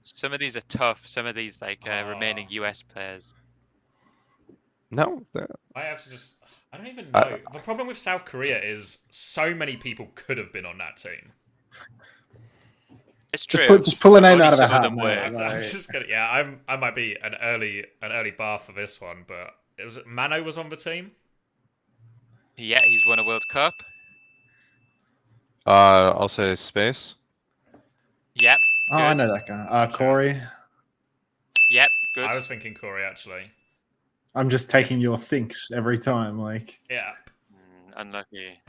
[SPEAKER 4] Some of these are tough. Some of these remaining US players.
[SPEAKER 2] No.
[SPEAKER 3] I have to just. I don't even know. The problem with South Korea is so many people could have been on that team.
[SPEAKER 4] It's true.
[SPEAKER 1] Just pull a name
[SPEAKER 4] Only
[SPEAKER 1] out of a
[SPEAKER 4] some of
[SPEAKER 1] hat.
[SPEAKER 4] them
[SPEAKER 1] mate.
[SPEAKER 4] were.
[SPEAKER 3] I'm
[SPEAKER 1] Like,
[SPEAKER 3] just gonna. Yeah, I might be an early bar for this one, but it was Mano was on the team.
[SPEAKER 4] Yeah, he's won a World Cup.
[SPEAKER 2] I'll say space.
[SPEAKER 4] Yep.
[SPEAKER 1] oh, I know that guy. Corey.
[SPEAKER 4] Yep. Good.
[SPEAKER 3] I was thinking Corey actually.
[SPEAKER 1] I'm just taking your thinks every time. Like,
[SPEAKER 3] Yeah.
[SPEAKER 4] Unlucky.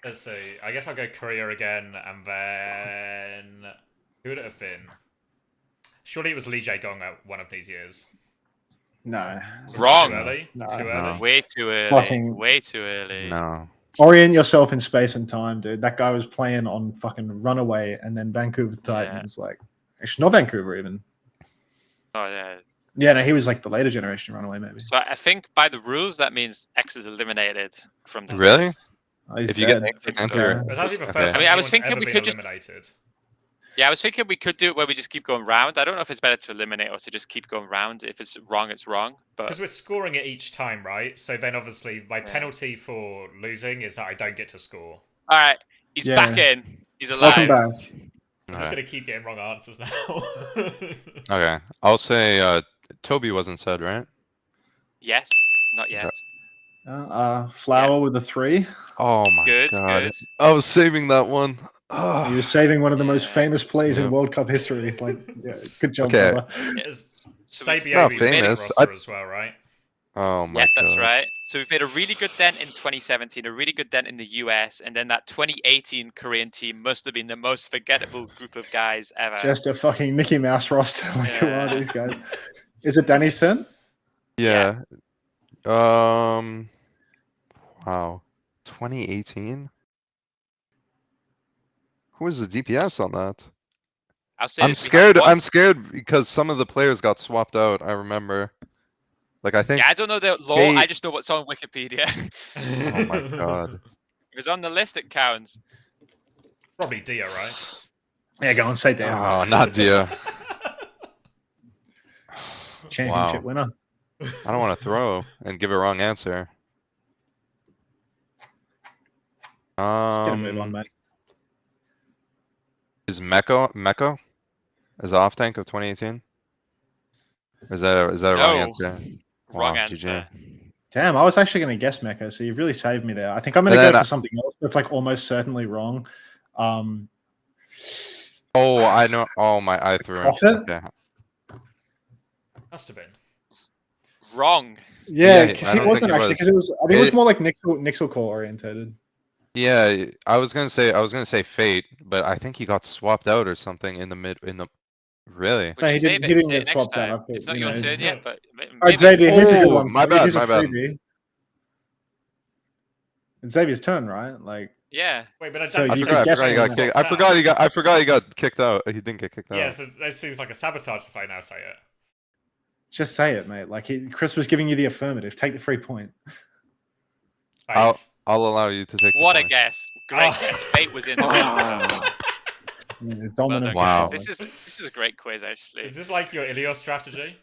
[SPEAKER 3] Let's see. I guess I'll go Korea again, and then who would it have been? Surely it was Lee Jae-gong at one of these years.
[SPEAKER 1] no.
[SPEAKER 3] Is it
[SPEAKER 4] Wrong.
[SPEAKER 3] Too early.
[SPEAKER 1] No.
[SPEAKER 3] Too
[SPEAKER 2] No.
[SPEAKER 3] early.
[SPEAKER 4] Way too early.
[SPEAKER 1] Fucking-
[SPEAKER 4] Way too early.
[SPEAKER 2] No.
[SPEAKER 1] Orient yourself in space and time, dude. That guy was playing on fucking Runaway and then Vancouver Titans. Like, actually, not Vancouver even.
[SPEAKER 4] Oh yeah.
[SPEAKER 1] Yeah, no, he was like the later generation Runaway, maybe.
[SPEAKER 4] So I think by the rules that means X is eliminated from the
[SPEAKER 2] Really?
[SPEAKER 4] quiz.
[SPEAKER 1] Oh, he's
[SPEAKER 2] If you
[SPEAKER 1] dead.
[SPEAKER 2] get the
[SPEAKER 4] so.
[SPEAKER 2] answer,
[SPEAKER 3] It's actually the
[SPEAKER 2] Okay.
[SPEAKER 3] first time
[SPEAKER 4] I mean, I was
[SPEAKER 3] anyone's
[SPEAKER 4] thinking
[SPEAKER 3] ever
[SPEAKER 4] we
[SPEAKER 3] been
[SPEAKER 4] could just-
[SPEAKER 3] eliminated.
[SPEAKER 4] Yeah, I was thinking we could do it where we just keep going round. I don't know if it's better to eliminate or to just keep going round. If it's wrong, it's wrong.
[SPEAKER 3] Because
[SPEAKER 4] But
[SPEAKER 3] we're scoring it each time, right? So then obviously my
[SPEAKER 4] Yeah.
[SPEAKER 3] penalty for losing is that I don't get to score.
[SPEAKER 4] all right, he's
[SPEAKER 1] Yeah.
[SPEAKER 4] back in. He's alive.
[SPEAKER 1] Welcome back.
[SPEAKER 3] I'm just
[SPEAKER 2] Okay.
[SPEAKER 3] gonna keep getting wrong answers now.
[SPEAKER 2] Okay. I'll say Toby wasn't said, right?
[SPEAKER 4] Yes, not yet.
[SPEAKER 1] Flower with a 3.
[SPEAKER 2] Oh my
[SPEAKER 4] Good,
[SPEAKER 2] god.
[SPEAKER 4] good.
[SPEAKER 2] I was saving that one.
[SPEAKER 1] He was saving one of the most
[SPEAKER 4] Yeah.
[SPEAKER 1] famous plays
[SPEAKER 2] Yeah.
[SPEAKER 1] in World Cup history. Like, yeah, good job,
[SPEAKER 2] Okay.
[SPEAKER 1] brother.
[SPEAKER 3] It's
[SPEAKER 4] So we-
[SPEAKER 3] Sabiobi
[SPEAKER 2] Not
[SPEAKER 3] was in the
[SPEAKER 2] famous.
[SPEAKER 3] roster as well, right?
[SPEAKER 2] Oh my
[SPEAKER 4] Yeah,
[SPEAKER 2] god.
[SPEAKER 4] that's right. So we've made a really good dent in 2017, a really good dent in the US, and then that 2018 Korean team must have been the most forgettable group of guys ever.
[SPEAKER 1] Just a fucking Mickey Mouse roster. Like, who are
[SPEAKER 4] Yeah.
[SPEAKER 1] these guys? Is it Danny's turn?
[SPEAKER 2] Yeah. Wow. 2018. Who was the DPS on that?
[SPEAKER 4] I'll say
[SPEAKER 2] I'm
[SPEAKER 4] we had
[SPEAKER 2] scared.
[SPEAKER 4] one-
[SPEAKER 2] I'm scared because some of the players got swapped out. I remember. Like I think.
[SPEAKER 4] Yeah, I don't know the law.
[SPEAKER 2] Hey-
[SPEAKER 4] I just know what's on Wikipedia.
[SPEAKER 2] Oh my god.
[SPEAKER 4] If it's on the list, it counts.
[SPEAKER 3] Probably Dia, right?
[SPEAKER 1] Yeah, go on, say Dan.
[SPEAKER 2] Oh, not Dia.
[SPEAKER 1] Championship
[SPEAKER 2] Wow.
[SPEAKER 1] winner.
[SPEAKER 2] I don't want to throw and give a wrong answer.
[SPEAKER 1] Just get a move on, mate.
[SPEAKER 2] Is Mecco? Is the off tank of 2018? Is that a wrong
[SPEAKER 4] No.
[SPEAKER 2] answer?
[SPEAKER 4] Wrong
[SPEAKER 2] Wow,
[SPEAKER 4] answer.
[SPEAKER 2] GG.
[SPEAKER 1] Damn, I was actually going to guess Mecha, so you've really saved me there. I think I'm going to go for something else that's like almost certainly wrong.
[SPEAKER 2] Oh, I know. Oh my, I threw him.
[SPEAKER 1] Prophet?
[SPEAKER 2] Okay.
[SPEAKER 3] Must have been.
[SPEAKER 4] Wrong.
[SPEAKER 1] Yeah,
[SPEAKER 2] Yeah,
[SPEAKER 1] because
[SPEAKER 2] I
[SPEAKER 1] he
[SPEAKER 2] don't think
[SPEAKER 1] wasn't
[SPEAKER 2] he
[SPEAKER 1] actually.
[SPEAKER 2] was.
[SPEAKER 1] Because it was. I think it was more like Nixel core orientated.
[SPEAKER 2] Yeah, I was gonna say Fate, but I think he got swapped out or something in the mid. Really?
[SPEAKER 4] Would
[SPEAKER 1] No,
[SPEAKER 4] you
[SPEAKER 1] he
[SPEAKER 4] save
[SPEAKER 1] didn't.
[SPEAKER 4] it
[SPEAKER 1] He
[SPEAKER 4] and
[SPEAKER 1] didn't
[SPEAKER 4] say it
[SPEAKER 1] get
[SPEAKER 4] next
[SPEAKER 1] swapped
[SPEAKER 4] time?
[SPEAKER 1] out. But,
[SPEAKER 4] It's not
[SPEAKER 1] you
[SPEAKER 4] your
[SPEAKER 1] know.
[SPEAKER 4] turn yet, but
[SPEAKER 1] All
[SPEAKER 4] maybe
[SPEAKER 1] right, Xavier, here's a good
[SPEAKER 2] Oh,
[SPEAKER 1] one.
[SPEAKER 2] my
[SPEAKER 1] for you.
[SPEAKER 2] bad,
[SPEAKER 1] Here's a
[SPEAKER 2] my bad.
[SPEAKER 1] freebie. It's Xavier's turn, right? Like,
[SPEAKER 4] yeah.
[SPEAKER 3] Wait, but I
[SPEAKER 1] So
[SPEAKER 3] don't
[SPEAKER 1] you
[SPEAKER 3] think
[SPEAKER 1] could guess
[SPEAKER 2] I forgot he got
[SPEAKER 1] one.
[SPEAKER 2] kicked. I forgot he got kicked out. He didn't get kicked out.
[SPEAKER 3] Yeah, so it seems like a sabotage if I now say it.
[SPEAKER 1] just say it, mate. Like Chris was giving you the affirmative. Take the 3 point.
[SPEAKER 3] Fate.
[SPEAKER 2] I'll allow you to take.
[SPEAKER 4] What
[SPEAKER 2] the
[SPEAKER 4] a
[SPEAKER 2] point.
[SPEAKER 4] guess! Great
[SPEAKER 3] Oh.
[SPEAKER 4] guess. Fate was in the
[SPEAKER 2] Ah.
[SPEAKER 4] Well
[SPEAKER 1] Dominant.
[SPEAKER 4] done,
[SPEAKER 2] Wow.
[SPEAKER 4] guys. This is a great quiz, actually.
[SPEAKER 3] Is this like your Ilios strategy?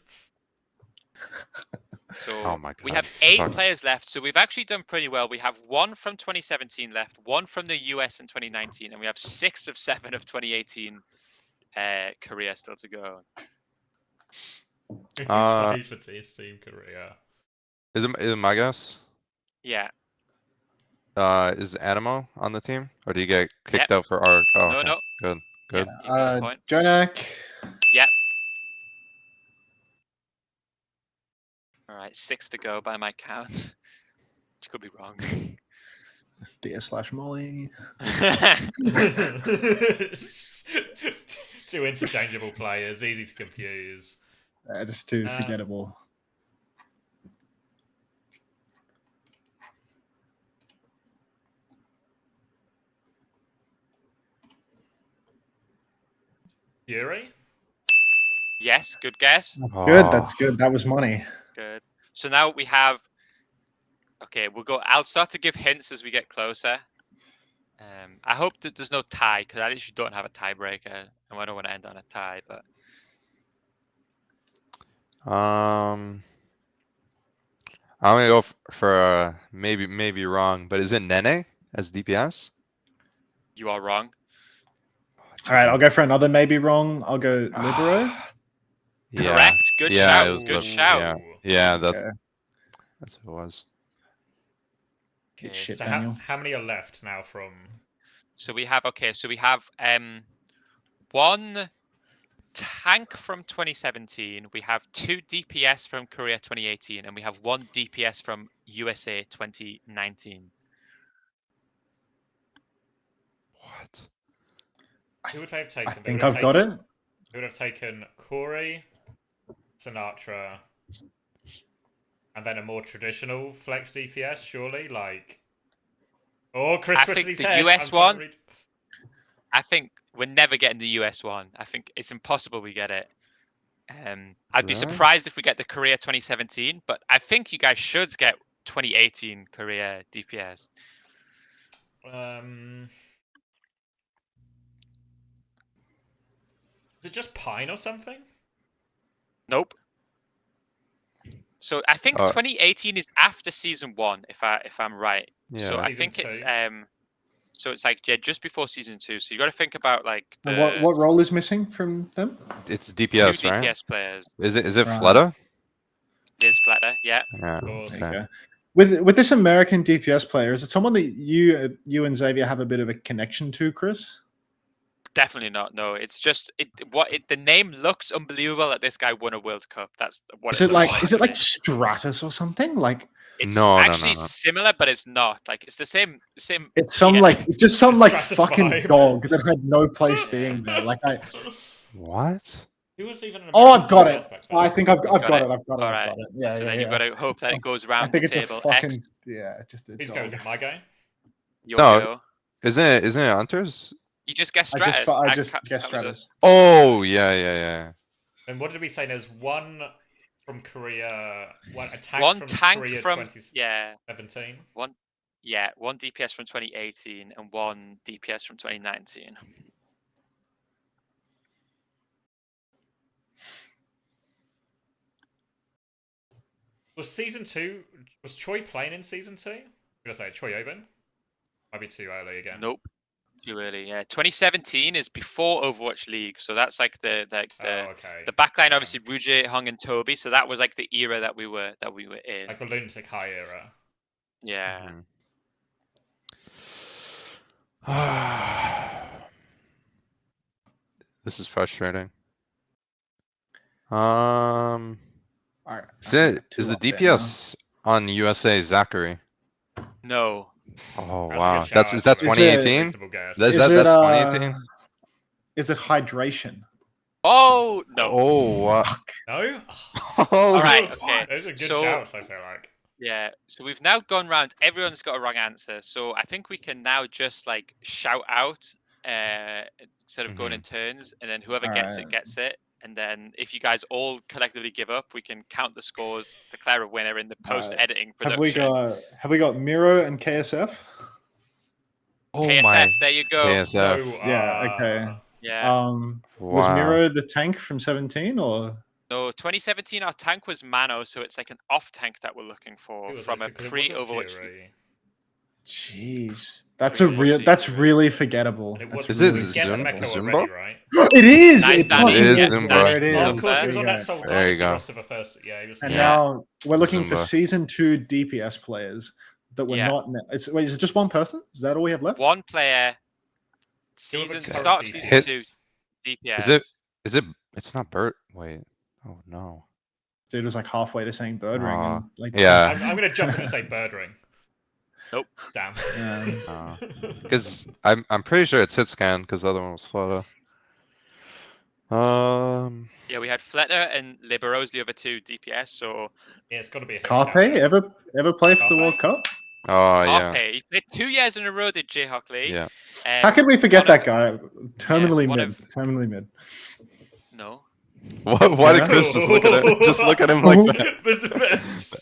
[SPEAKER 4] So
[SPEAKER 2] Oh my
[SPEAKER 4] we
[SPEAKER 2] God.
[SPEAKER 4] have 8
[SPEAKER 2] Fuck.
[SPEAKER 4] players left, so we've actually done pretty well. We have 1 from 2017 left, 1 from the US in 2019, and we have 6 of 7 of 2018 Korea still to go.
[SPEAKER 3] Played for Team Korea.
[SPEAKER 2] Is it my guess?
[SPEAKER 4] Yeah.
[SPEAKER 2] Is Animo on the team, or do you get kicked
[SPEAKER 4] Yep.
[SPEAKER 2] out for our? Oh,
[SPEAKER 4] No,
[SPEAKER 2] okay.
[SPEAKER 4] no.
[SPEAKER 2] Good. Good.
[SPEAKER 4] Yep, you got a point.
[SPEAKER 1] Jonak.
[SPEAKER 4] Yep. All right, 6 to go by my count. Which could be wrong.
[SPEAKER 1] DS/Molly.
[SPEAKER 3] Two interchangeable players, easy to confuse.
[SPEAKER 1] Just too forgettable.
[SPEAKER 3] Fury?
[SPEAKER 4] Yes, good guess.
[SPEAKER 1] That's good. That's good. That was money.
[SPEAKER 4] Good. So now we have. Okay, we'll go. I'll start to give hints as we get closer. I hope that there's no tie because I literally don't have a tiebreaker, and I don't want to end on a tie. But
[SPEAKER 2] I'm gonna go for maybe wrong, but is it Nene as DPS?
[SPEAKER 4] you are wrong.
[SPEAKER 1] All right, I'll go for another maybe wrong. I'll go Libero.
[SPEAKER 2] Yeah.
[SPEAKER 4] Correct. Good
[SPEAKER 2] Yeah,
[SPEAKER 4] shout.
[SPEAKER 2] it was
[SPEAKER 4] Good
[SPEAKER 2] Lib-
[SPEAKER 4] shout.
[SPEAKER 2] Yeah,
[SPEAKER 1] Okay.
[SPEAKER 2] that's what it was.
[SPEAKER 1] Good
[SPEAKER 4] Okay.
[SPEAKER 1] shit,
[SPEAKER 3] So
[SPEAKER 1] Daniel.
[SPEAKER 3] how many are left now from...
[SPEAKER 4] So we have 1 tank from 2017. We have 2 DPS from Korea 2018, and we have 1 DPS from USA 2019.
[SPEAKER 2] What?
[SPEAKER 3] Who would they have taken?
[SPEAKER 1] I think I've got it.
[SPEAKER 3] Who would have taken Corey, Sinatra, and then a more traditional flex DPS, surely? Like... Oh, Chris
[SPEAKER 4] I
[SPEAKER 3] twisted
[SPEAKER 4] think
[SPEAKER 3] his
[SPEAKER 4] the
[SPEAKER 3] head.
[SPEAKER 4] US
[SPEAKER 3] I'm trying to
[SPEAKER 4] one.
[SPEAKER 3] read-
[SPEAKER 4] I think we're never getting the US one. I think it's impossible we get it. I'd be
[SPEAKER 2] Really?
[SPEAKER 4] surprised if we get the Korea 2017, but I think you guys should get 2018 Korea DPS.
[SPEAKER 3] Is it just Pine or something?
[SPEAKER 4] Nope. So I think
[SPEAKER 2] Uh,
[SPEAKER 4] 2018 is after season 1, if I'm right.
[SPEAKER 2] Yeah.
[SPEAKER 4] So I
[SPEAKER 3] Season
[SPEAKER 4] think it's
[SPEAKER 3] 2.
[SPEAKER 4] so it's like just before season 2. So you got to think about like
[SPEAKER 1] And
[SPEAKER 4] the
[SPEAKER 1] what role is missing from them?
[SPEAKER 2] It's
[SPEAKER 4] 2
[SPEAKER 2] DPS, right?
[SPEAKER 4] DPS players.
[SPEAKER 2] Is it
[SPEAKER 1] Right.
[SPEAKER 2] Fleta?
[SPEAKER 4] Is Flatter, yeah.
[SPEAKER 2] Yeah.
[SPEAKER 3] course.
[SPEAKER 1] There you
[SPEAKER 2] Okay.
[SPEAKER 1] go. With this American DPS player, is it someone that you and Xavier have a bit of a connection to, Chris?
[SPEAKER 4] Definitely not. No, it's just the name looks unbelievable that this guy won a World Cup. That's what
[SPEAKER 1] Is
[SPEAKER 4] it
[SPEAKER 1] it
[SPEAKER 4] looks
[SPEAKER 1] like
[SPEAKER 4] to me.
[SPEAKER 1] Stratus or something? Like
[SPEAKER 4] It's
[SPEAKER 2] No.
[SPEAKER 4] actually similar, but it's not. Like it's the same.
[SPEAKER 1] it's some
[SPEAKER 4] yeah.
[SPEAKER 1] it's just some like
[SPEAKER 3] Stratus
[SPEAKER 1] fucking
[SPEAKER 3] vibe.
[SPEAKER 1] dog that had no place
[SPEAKER 4] Yeah.
[SPEAKER 1] being there. Like
[SPEAKER 2] What?
[SPEAKER 3] Who was even an
[SPEAKER 1] Oh, I've
[SPEAKER 3] American
[SPEAKER 1] got
[SPEAKER 3] DPS
[SPEAKER 1] it.
[SPEAKER 3] back then?
[SPEAKER 1] I think I've
[SPEAKER 4] He's
[SPEAKER 1] got it. I've got it.
[SPEAKER 4] Alright.
[SPEAKER 1] I've got it. Yeah,
[SPEAKER 4] So
[SPEAKER 1] yeah,
[SPEAKER 4] then you've
[SPEAKER 1] yeah.
[SPEAKER 4] got to hope that it goes
[SPEAKER 1] I
[SPEAKER 4] around
[SPEAKER 1] think
[SPEAKER 4] the
[SPEAKER 1] it's
[SPEAKER 4] table.
[SPEAKER 1] a fucking
[SPEAKER 4] X,
[SPEAKER 1] just a
[SPEAKER 3] Who's
[SPEAKER 1] dog.
[SPEAKER 3] go? Is it my guy?
[SPEAKER 4] your
[SPEAKER 2] No.
[SPEAKER 4] go.
[SPEAKER 2] Isn't it Hunters?
[SPEAKER 4] You just guessed
[SPEAKER 1] I
[SPEAKER 4] Stratus.
[SPEAKER 1] just guessed
[SPEAKER 4] that was a-
[SPEAKER 1] Stratus.
[SPEAKER 2] Oh yeah.
[SPEAKER 3] And what did we say? There's one from Korea, one
[SPEAKER 4] One
[SPEAKER 3] from
[SPEAKER 4] tank
[SPEAKER 3] Korea
[SPEAKER 4] from
[SPEAKER 3] 2017.
[SPEAKER 4] one DPS from 2018 and 1 DPS from 2019.
[SPEAKER 3] Was season 2? Was Choi playing in season 2? Did I say Choi Oben? Might be too early again.
[SPEAKER 4] Nope. Too early, yeah. 2017 is before Overwatch League, so that's like the
[SPEAKER 3] okay.
[SPEAKER 4] backline.
[SPEAKER 3] Yeah.
[SPEAKER 4] Obviously, Ruji, Hung, and Toby. So that was like the era that we were in.
[SPEAKER 3] Like the Lunatic High era.
[SPEAKER 4] Yeah.
[SPEAKER 2] This is frustrating.
[SPEAKER 1] All right.
[SPEAKER 2] Is the DPS on USA Zachary?
[SPEAKER 4] No.
[SPEAKER 2] Oh
[SPEAKER 3] That's a
[SPEAKER 2] wow,
[SPEAKER 3] good shout,
[SPEAKER 2] is that
[SPEAKER 3] actually.
[SPEAKER 2] 2018?
[SPEAKER 3] Reasonable guess.
[SPEAKER 2] That's
[SPEAKER 1] Is it,
[SPEAKER 2] 2018.
[SPEAKER 1] Is it hydration?
[SPEAKER 4] Oh no.
[SPEAKER 2] Oh wow.
[SPEAKER 3] No?
[SPEAKER 2] Oh,
[SPEAKER 4] All right. Okay.
[SPEAKER 3] Those are good
[SPEAKER 4] So-
[SPEAKER 3] shouts, I feel like.
[SPEAKER 4] Yeah. So we've now gone round. Everyone's got a wrong answer. So I think we can now just like shout out instead of going in turns, and then whoever gets it
[SPEAKER 1] Alright.
[SPEAKER 4] gets it. And then if you guys all collectively give up, we can count the scores, declare a winner in the post-editing production.
[SPEAKER 1] Have we got Miro and KSF?
[SPEAKER 2] Oh
[SPEAKER 4] KSF,
[SPEAKER 2] my.
[SPEAKER 4] there you go.
[SPEAKER 2] KSF.
[SPEAKER 3] No,
[SPEAKER 1] Yeah, okay.
[SPEAKER 4] Yeah.
[SPEAKER 1] Was
[SPEAKER 2] Wow.
[SPEAKER 1] Miro the tank from 17 or?
[SPEAKER 4] So 2017, our tank was Mano, so it's like an off tank that we're looking for
[SPEAKER 3] It was
[SPEAKER 4] from a
[SPEAKER 3] like- 'cause it wasn't
[SPEAKER 4] pre-Overwatch.
[SPEAKER 3] Fury.
[SPEAKER 1] Jeez, that's
[SPEAKER 3] Fury was
[SPEAKER 1] that's
[SPEAKER 3] Fury.
[SPEAKER 1] really forgettable.
[SPEAKER 3] And it
[SPEAKER 1] That's
[SPEAKER 3] was
[SPEAKER 2] Is it
[SPEAKER 1] really
[SPEAKER 3] Guess
[SPEAKER 2] Zumba?
[SPEAKER 3] Mecca
[SPEAKER 2] Zumba?
[SPEAKER 3] already, right?
[SPEAKER 1] It is.
[SPEAKER 4] Nice,
[SPEAKER 1] It
[SPEAKER 4] Danny.
[SPEAKER 1] fucking
[SPEAKER 2] It is
[SPEAKER 1] is.
[SPEAKER 2] Zumba.
[SPEAKER 1] There it
[SPEAKER 3] Oh,
[SPEAKER 1] is.
[SPEAKER 3] of course, he was
[SPEAKER 1] There
[SPEAKER 3] on
[SPEAKER 1] you
[SPEAKER 3] that
[SPEAKER 1] go.
[SPEAKER 3] Soul
[SPEAKER 2] There you
[SPEAKER 3] Dynasty
[SPEAKER 2] go.
[SPEAKER 3] roster for first. Yeah, he was.
[SPEAKER 1] And
[SPEAKER 4] Yeah.
[SPEAKER 1] now we're looking for
[SPEAKER 2] Zumba.
[SPEAKER 1] season 2 DPS players that were
[SPEAKER 4] Yeah.
[SPEAKER 1] not. Wait, is it just one person? Is that all we have left?
[SPEAKER 4] One player,
[SPEAKER 3] Who are the
[SPEAKER 4] season
[SPEAKER 3] current
[SPEAKER 4] start of
[SPEAKER 3] DPS?
[SPEAKER 4] season
[SPEAKER 2] Hits.
[SPEAKER 4] 2 DPS.
[SPEAKER 2] Is it? It's not Bert. Wait. Oh no.
[SPEAKER 1] Dude was like halfway to saying bird ring. And, like,
[SPEAKER 2] Yeah.
[SPEAKER 3] I'm going to jump in and say Bird Ring.
[SPEAKER 4] Nope.
[SPEAKER 3] Damn.
[SPEAKER 2] Because I'm pretty sure it's hit scan because the other one was Flutter.
[SPEAKER 4] Yeah, we had Fletter and Libero's the other 2 DPS. So
[SPEAKER 3] Yeah, it's got to be a hit
[SPEAKER 1] Carpe
[SPEAKER 3] scan.
[SPEAKER 1] ever play for the
[SPEAKER 3] Carpe?
[SPEAKER 1] World Cup?
[SPEAKER 2] Oh
[SPEAKER 4] Carpe,
[SPEAKER 2] yeah.
[SPEAKER 4] he played 2 years in a row. Did Jayhawk Lee?
[SPEAKER 2] Yeah.
[SPEAKER 1] How could we forget
[SPEAKER 4] one
[SPEAKER 1] that guy? Terminally
[SPEAKER 4] one
[SPEAKER 1] mid.
[SPEAKER 4] of-
[SPEAKER 1] Terminally mid.
[SPEAKER 4] No.
[SPEAKER 2] Why did
[SPEAKER 1] Yeah.
[SPEAKER 2] Chris just look at it? Just look at him like that?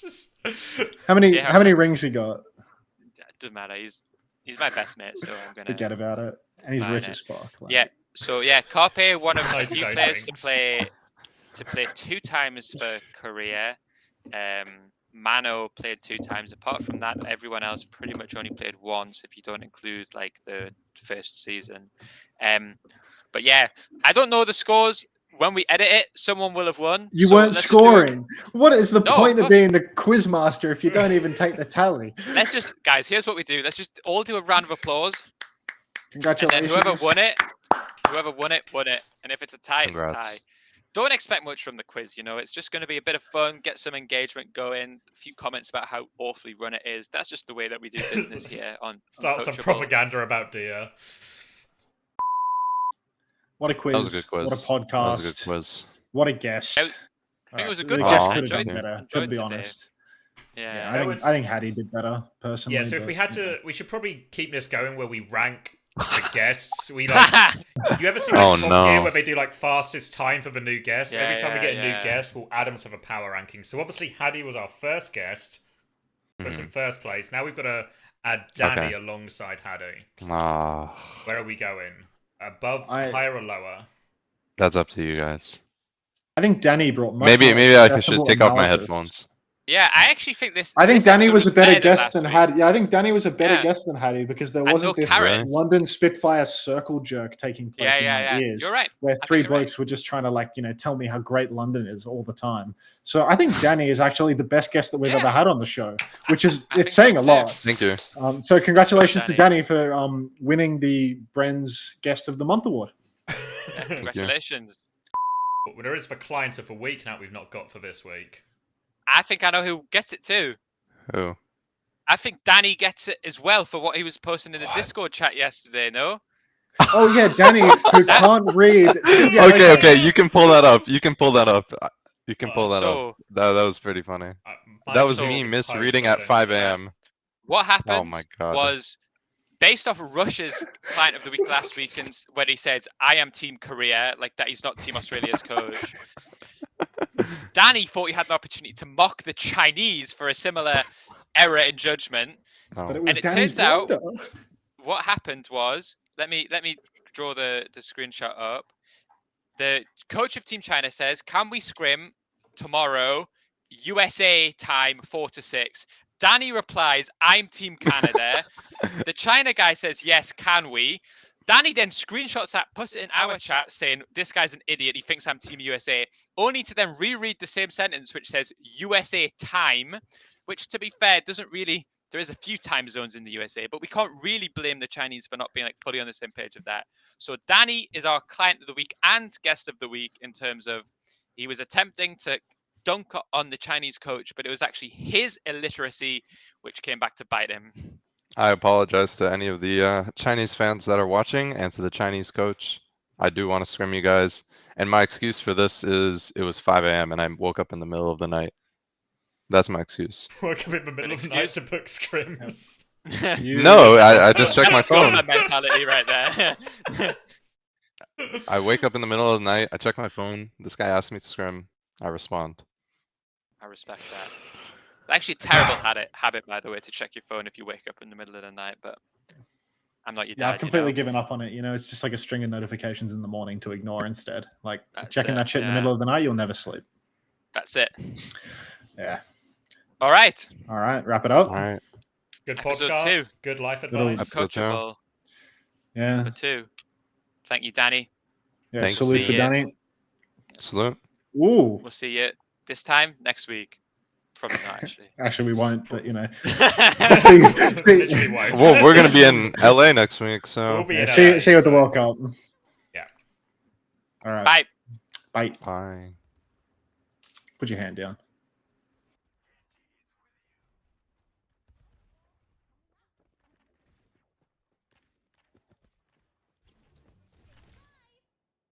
[SPEAKER 1] How many
[SPEAKER 4] Yeah,
[SPEAKER 1] how many rings he got?
[SPEAKER 4] Doesn't matter. He's my best mate, so I'm gonna
[SPEAKER 1] Forget about it. And he's
[SPEAKER 4] Fine,
[SPEAKER 1] rich
[SPEAKER 4] it.
[SPEAKER 1] as fuck. Like,
[SPEAKER 4] Yeah. So yeah, Carpe, one of the
[SPEAKER 3] Nice
[SPEAKER 4] few
[SPEAKER 3] own
[SPEAKER 4] players
[SPEAKER 3] rings.
[SPEAKER 4] to play 2 times for Korea. Mano played 2 times. Apart from that, everyone else pretty much only played once, if you don't include like the first season. But yeah, I don't know the scores. When we edit it, someone will have won.
[SPEAKER 1] You
[SPEAKER 4] So
[SPEAKER 1] weren't
[SPEAKER 4] let's just do it.
[SPEAKER 1] scoring. What is the
[SPEAKER 4] No,
[SPEAKER 1] point
[SPEAKER 4] of
[SPEAKER 1] of being the quiz master if you don't even take the tally?
[SPEAKER 4] Let's just, guys. Here's what we do. Let's just all do a round of applause, and
[SPEAKER 1] Congratulations.
[SPEAKER 4] then whoever won it, won it. And if it's a tie, it's a
[SPEAKER 2] Congrats.
[SPEAKER 4] tie. Don't expect much from the quiz. You know, it's just going to be a bit of fun, get some engagement going, a few comments about how awfully run it is. That's just the way that we do business here on
[SPEAKER 3] Start some
[SPEAKER 4] Uncoachable.
[SPEAKER 3] propaganda about Dia.
[SPEAKER 1] What a quiz.
[SPEAKER 2] That was a good quiz.
[SPEAKER 1] What a podcast.
[SPEAKER 2] That was a good quiz.
[SPEAKER 1] What a guest.
[SPEAKER 4] I think it was a good
[SPEAKER 1] The
[SPEAKER 4] one.
[SPEAKER 1] guest
[SPEAKER 2] Aw,
[SPEAKER 1] could have done
[SPEAKER 2] thank you.
[SPEAKER 1] better, to
[SPEAKER 4] Enjoyed
[SPEAKER 1] be
[SPEAKER 4] today.
[SPEAKER 1] honest.
[SPEAKER 4] Yeah.
[SPEAKER 3] No,
[SPEAKER 1] I think Hattie did better, personally.
[SPEAKER 3] Yeah, so if
[SPEAKER 1] but,
[SPEAKER 3] we had
[SPEAKER 1] you know.
[SPEAKER 3] to, we should probably keep this going where we rank the guests. We like. You ever see like
[SPEAKER 2] Oh,
[SPEAKER 3] Top
[SPEAKER 2] no.
[SPEAKER 3] Gear where they do like fastest time for the new guest?
[SPEAKER 4] Yeah,
[SPEAKER 3] Every time we
[SPEAKER 4] yeah,
[SPEAKER 3] get a new
[SPEAKER 4] yeah.
[SPEAKER 3] guest, we'll add them to the power ranking. So obviously Hattie was our first guest, puts in first place. Now we've got to add Danny
[SPEAKER 2] Okay.
[SPEAKER 3] alongside Hattie.
[SPEAKER 2] Ah,
[SPEAKER 3] Where are we going? Above,
[SPEAKER 1] I-
[SPEAKER 3] higher, or lower?
[SPEAKER 2] that's up to you guys.
[SPEAKER 1] I think Danny brought much
[SPEAKER 2] Maybe
[SPEAKER 1] more
[SPEAKER 2] I should
[SPEAKER 1] accessible
[SPEAKER 2] take off my
[SPEAKER 1] analysis.
[SPEAKER 2] headphones.
[SPEAKER 4] Yeah, I actually think this.
[SPEAKER 1] I think
[SPEAKER 4] this
[SPEAKER 1] Danny
[SPEAKER 4] episode
[SPEAKER 1] was a better guest
[SPEAKER 4] last
[SPEAKER 1] than
[SPEAKER 4] week.
[SPEAKER 1] Hattie. Yeah, I think Danny was a better
[SPEAKER 4] Yeah.
[SPEAKER 1] guest than Hattie because there
[SPEAKER 4] And
[SPEAKER 1] wasn't
[SPEAKER 4] no
[SPEAKER 1] this
[SPEAKER 4] carrots.
[SPEAKER 1] London Spitfire circle jerk taking place in my ears.
[SPEAKER 4] You're right.
[SPEAKER 1] Where
[SPEAKER 4] think
[SPEAKER 1] 3
[SPEAKER 4] you're right.
[SPEAKER 1] blokes were just trying to tell me how great London is all the time. So I think Danny is actually the best guest that we've
[SPEAKER 4] Yeah.
[SPEAKER 1] ever had on the show, which is
[SPEAKER 4] I think
[SPEAKER 1] it's saying
[SPEAKER 4] so
[SPEAKER 1] a
[SPEAKER 4] too.
[SPEAKER 1] lot.
[SPEAKER 2] Thank you.
[SPEAKER 1] So congratulations to
[SPEAKER 4] Danny.
[SPEAKER 1] Danny for winning the Bren's Guest of the Month award.
[SPEAKER 4] Yeah, congratulations.
[SPEAKER 3] Well, there is the client of the week now we've not got for this week.
[SPEAKER 4] I think I know who gets it too.
[SPEAKER 2] Who?
[SPEAKER 4] I think Danny gets it as well for what he was posting in the
[SPEAKER 3] What?
[SPEAKER 4] Discord chat yesterday. No.
[SPEAKER 1] Oh yeah, Danny, who can't read. Yeah,
[SPEAKER 2] Okay. You can pull that up. You can pull that up. You can pull that
[SPEAKER 4] So-
[SPEAKER 2] up. That was pretty funny.
[SPEAKER 3] My
[SPEAKER 2] That was
[SPEAKER 3] choice
[SPEAKER 2] me
[SPEAKER 3] of
[SPEAKER 2] misreading
[SPEAKER 3] post,
[SPEAKER 2] at
[SPEAKER 3] I
[SPEAKER 2] 5
[SPEAKER 3] don't know.
[SPEAKER 2] a.m.
[SPEAKER 4] What happened
[SPEAKER 2] Oh my god.
[SPEAKER 4] was based off of Russia's client of the week last week, and when he said, "I am Team Korea," like that, he's not Team Australia's coach. Danny thought he had an opportunity to mock the Chinese for a similar error in judgment.
[SPEAKER 2] No.
[SPEAKER 1] But it was
[SPEAKER 4] And it
[SPEAKER 1] Danny's
[SPEAKER 4] turns out-
[SPEAKER 1] blunder.
[SPEAKER 4] What happened was, let me draw the screenshot up. The coach of Team China says, "Can we scrim tomorrow, USA time 4 to 6?" Danny replies, "I'm Team Canada." The China guy says, "Yes, can we?" Danny then screenshots that, puts it in our chat saying, this guy's an idiot, he thinks I'm Team USA, only to then reread the same sentence which says USA time, which to be fair, doesn't really, there is a few time zones in the USA, but we can't really blame the Chinese for not being like fully on the same page of that. So Danny is our client of the week and guest of the week in terms of he was attempting to dunk on the Chinese coach, but it was actually his illiteracy which came back to bite him.
[SPEAKER 2] I apologize to any of the Chinese fans that are watching and to the Chinese coach. I do want to scrim you guys. And my excuse for this is it was 5 a.m. and I woke up in the middle of the night. That's my excuse.
[SPEAKER 3] Woke up in the middle of the night to book scrims.
[SPEAKER 2] No, I just checked my phone.
[SPEAKER 4] That mentality right there.
[SPEAKER 2] I wake up in the middle of the night. I check my phone. This guy asked me to scrim. I respond.
[SPEAKER 4] I respect that. Actually, terrible habit, by the way, to check your phone if you wake up in the middle of the night. But I'm not your dad.
[SPEAKER 1] I've completely given up on it. You know, it's just like a string of notifications in the morning to ignore instead. Like checking that shit in the middle of the night, you'll never sleep.
[SPEAKER 4] That's it.
[SPEAKER 1] Yeah.
[SPEAKER 4] All right.
[SPEAKER 1] All right. Wrap it up.
[SPEAKER 2] All right.
[SPEAKER 3] Good
[SPEAKER 4] Episode
[SPEAKER 3] podcast.
[SPEAKER 4] 2.
[SPEAKER 3] Good life advice.
[SPEAKER 4] Uncoachable.
[SPEAKER 1] Yeah.
[SPEAKER 4] Number 2. Thank you, Danny.
[SPEAKER 1] Yeah.
[SPEAKER 2] Thanks.
[SPEAKER 1] Salute for Danny.
[SPEAKER 2] Salute.
[SPEAKER 1] Ooh.
[SPEAKER 4] We'll see you this time next week. Probably not, actually.
[SPEAKER 1] Actually, we won't, but you know.
[SPEAKER 3] Literally won't.
[SPEAKER 2] Well, we're going to be in LA next week, so.
[SPEAKER 3] We'll be in
[SPEAKER 1] see
[SPEAKER 3] LA,
[SPEAKER 1] you at the World Cup.
[SPEAKER 3] Yeah.
[SPEAKER 1] All right.
[SPEAKER 4] Bye.
[SPEAKER 1] Bye.
[SPEAKER 2] Bye.
[SPEAKER 1] Put your hand down.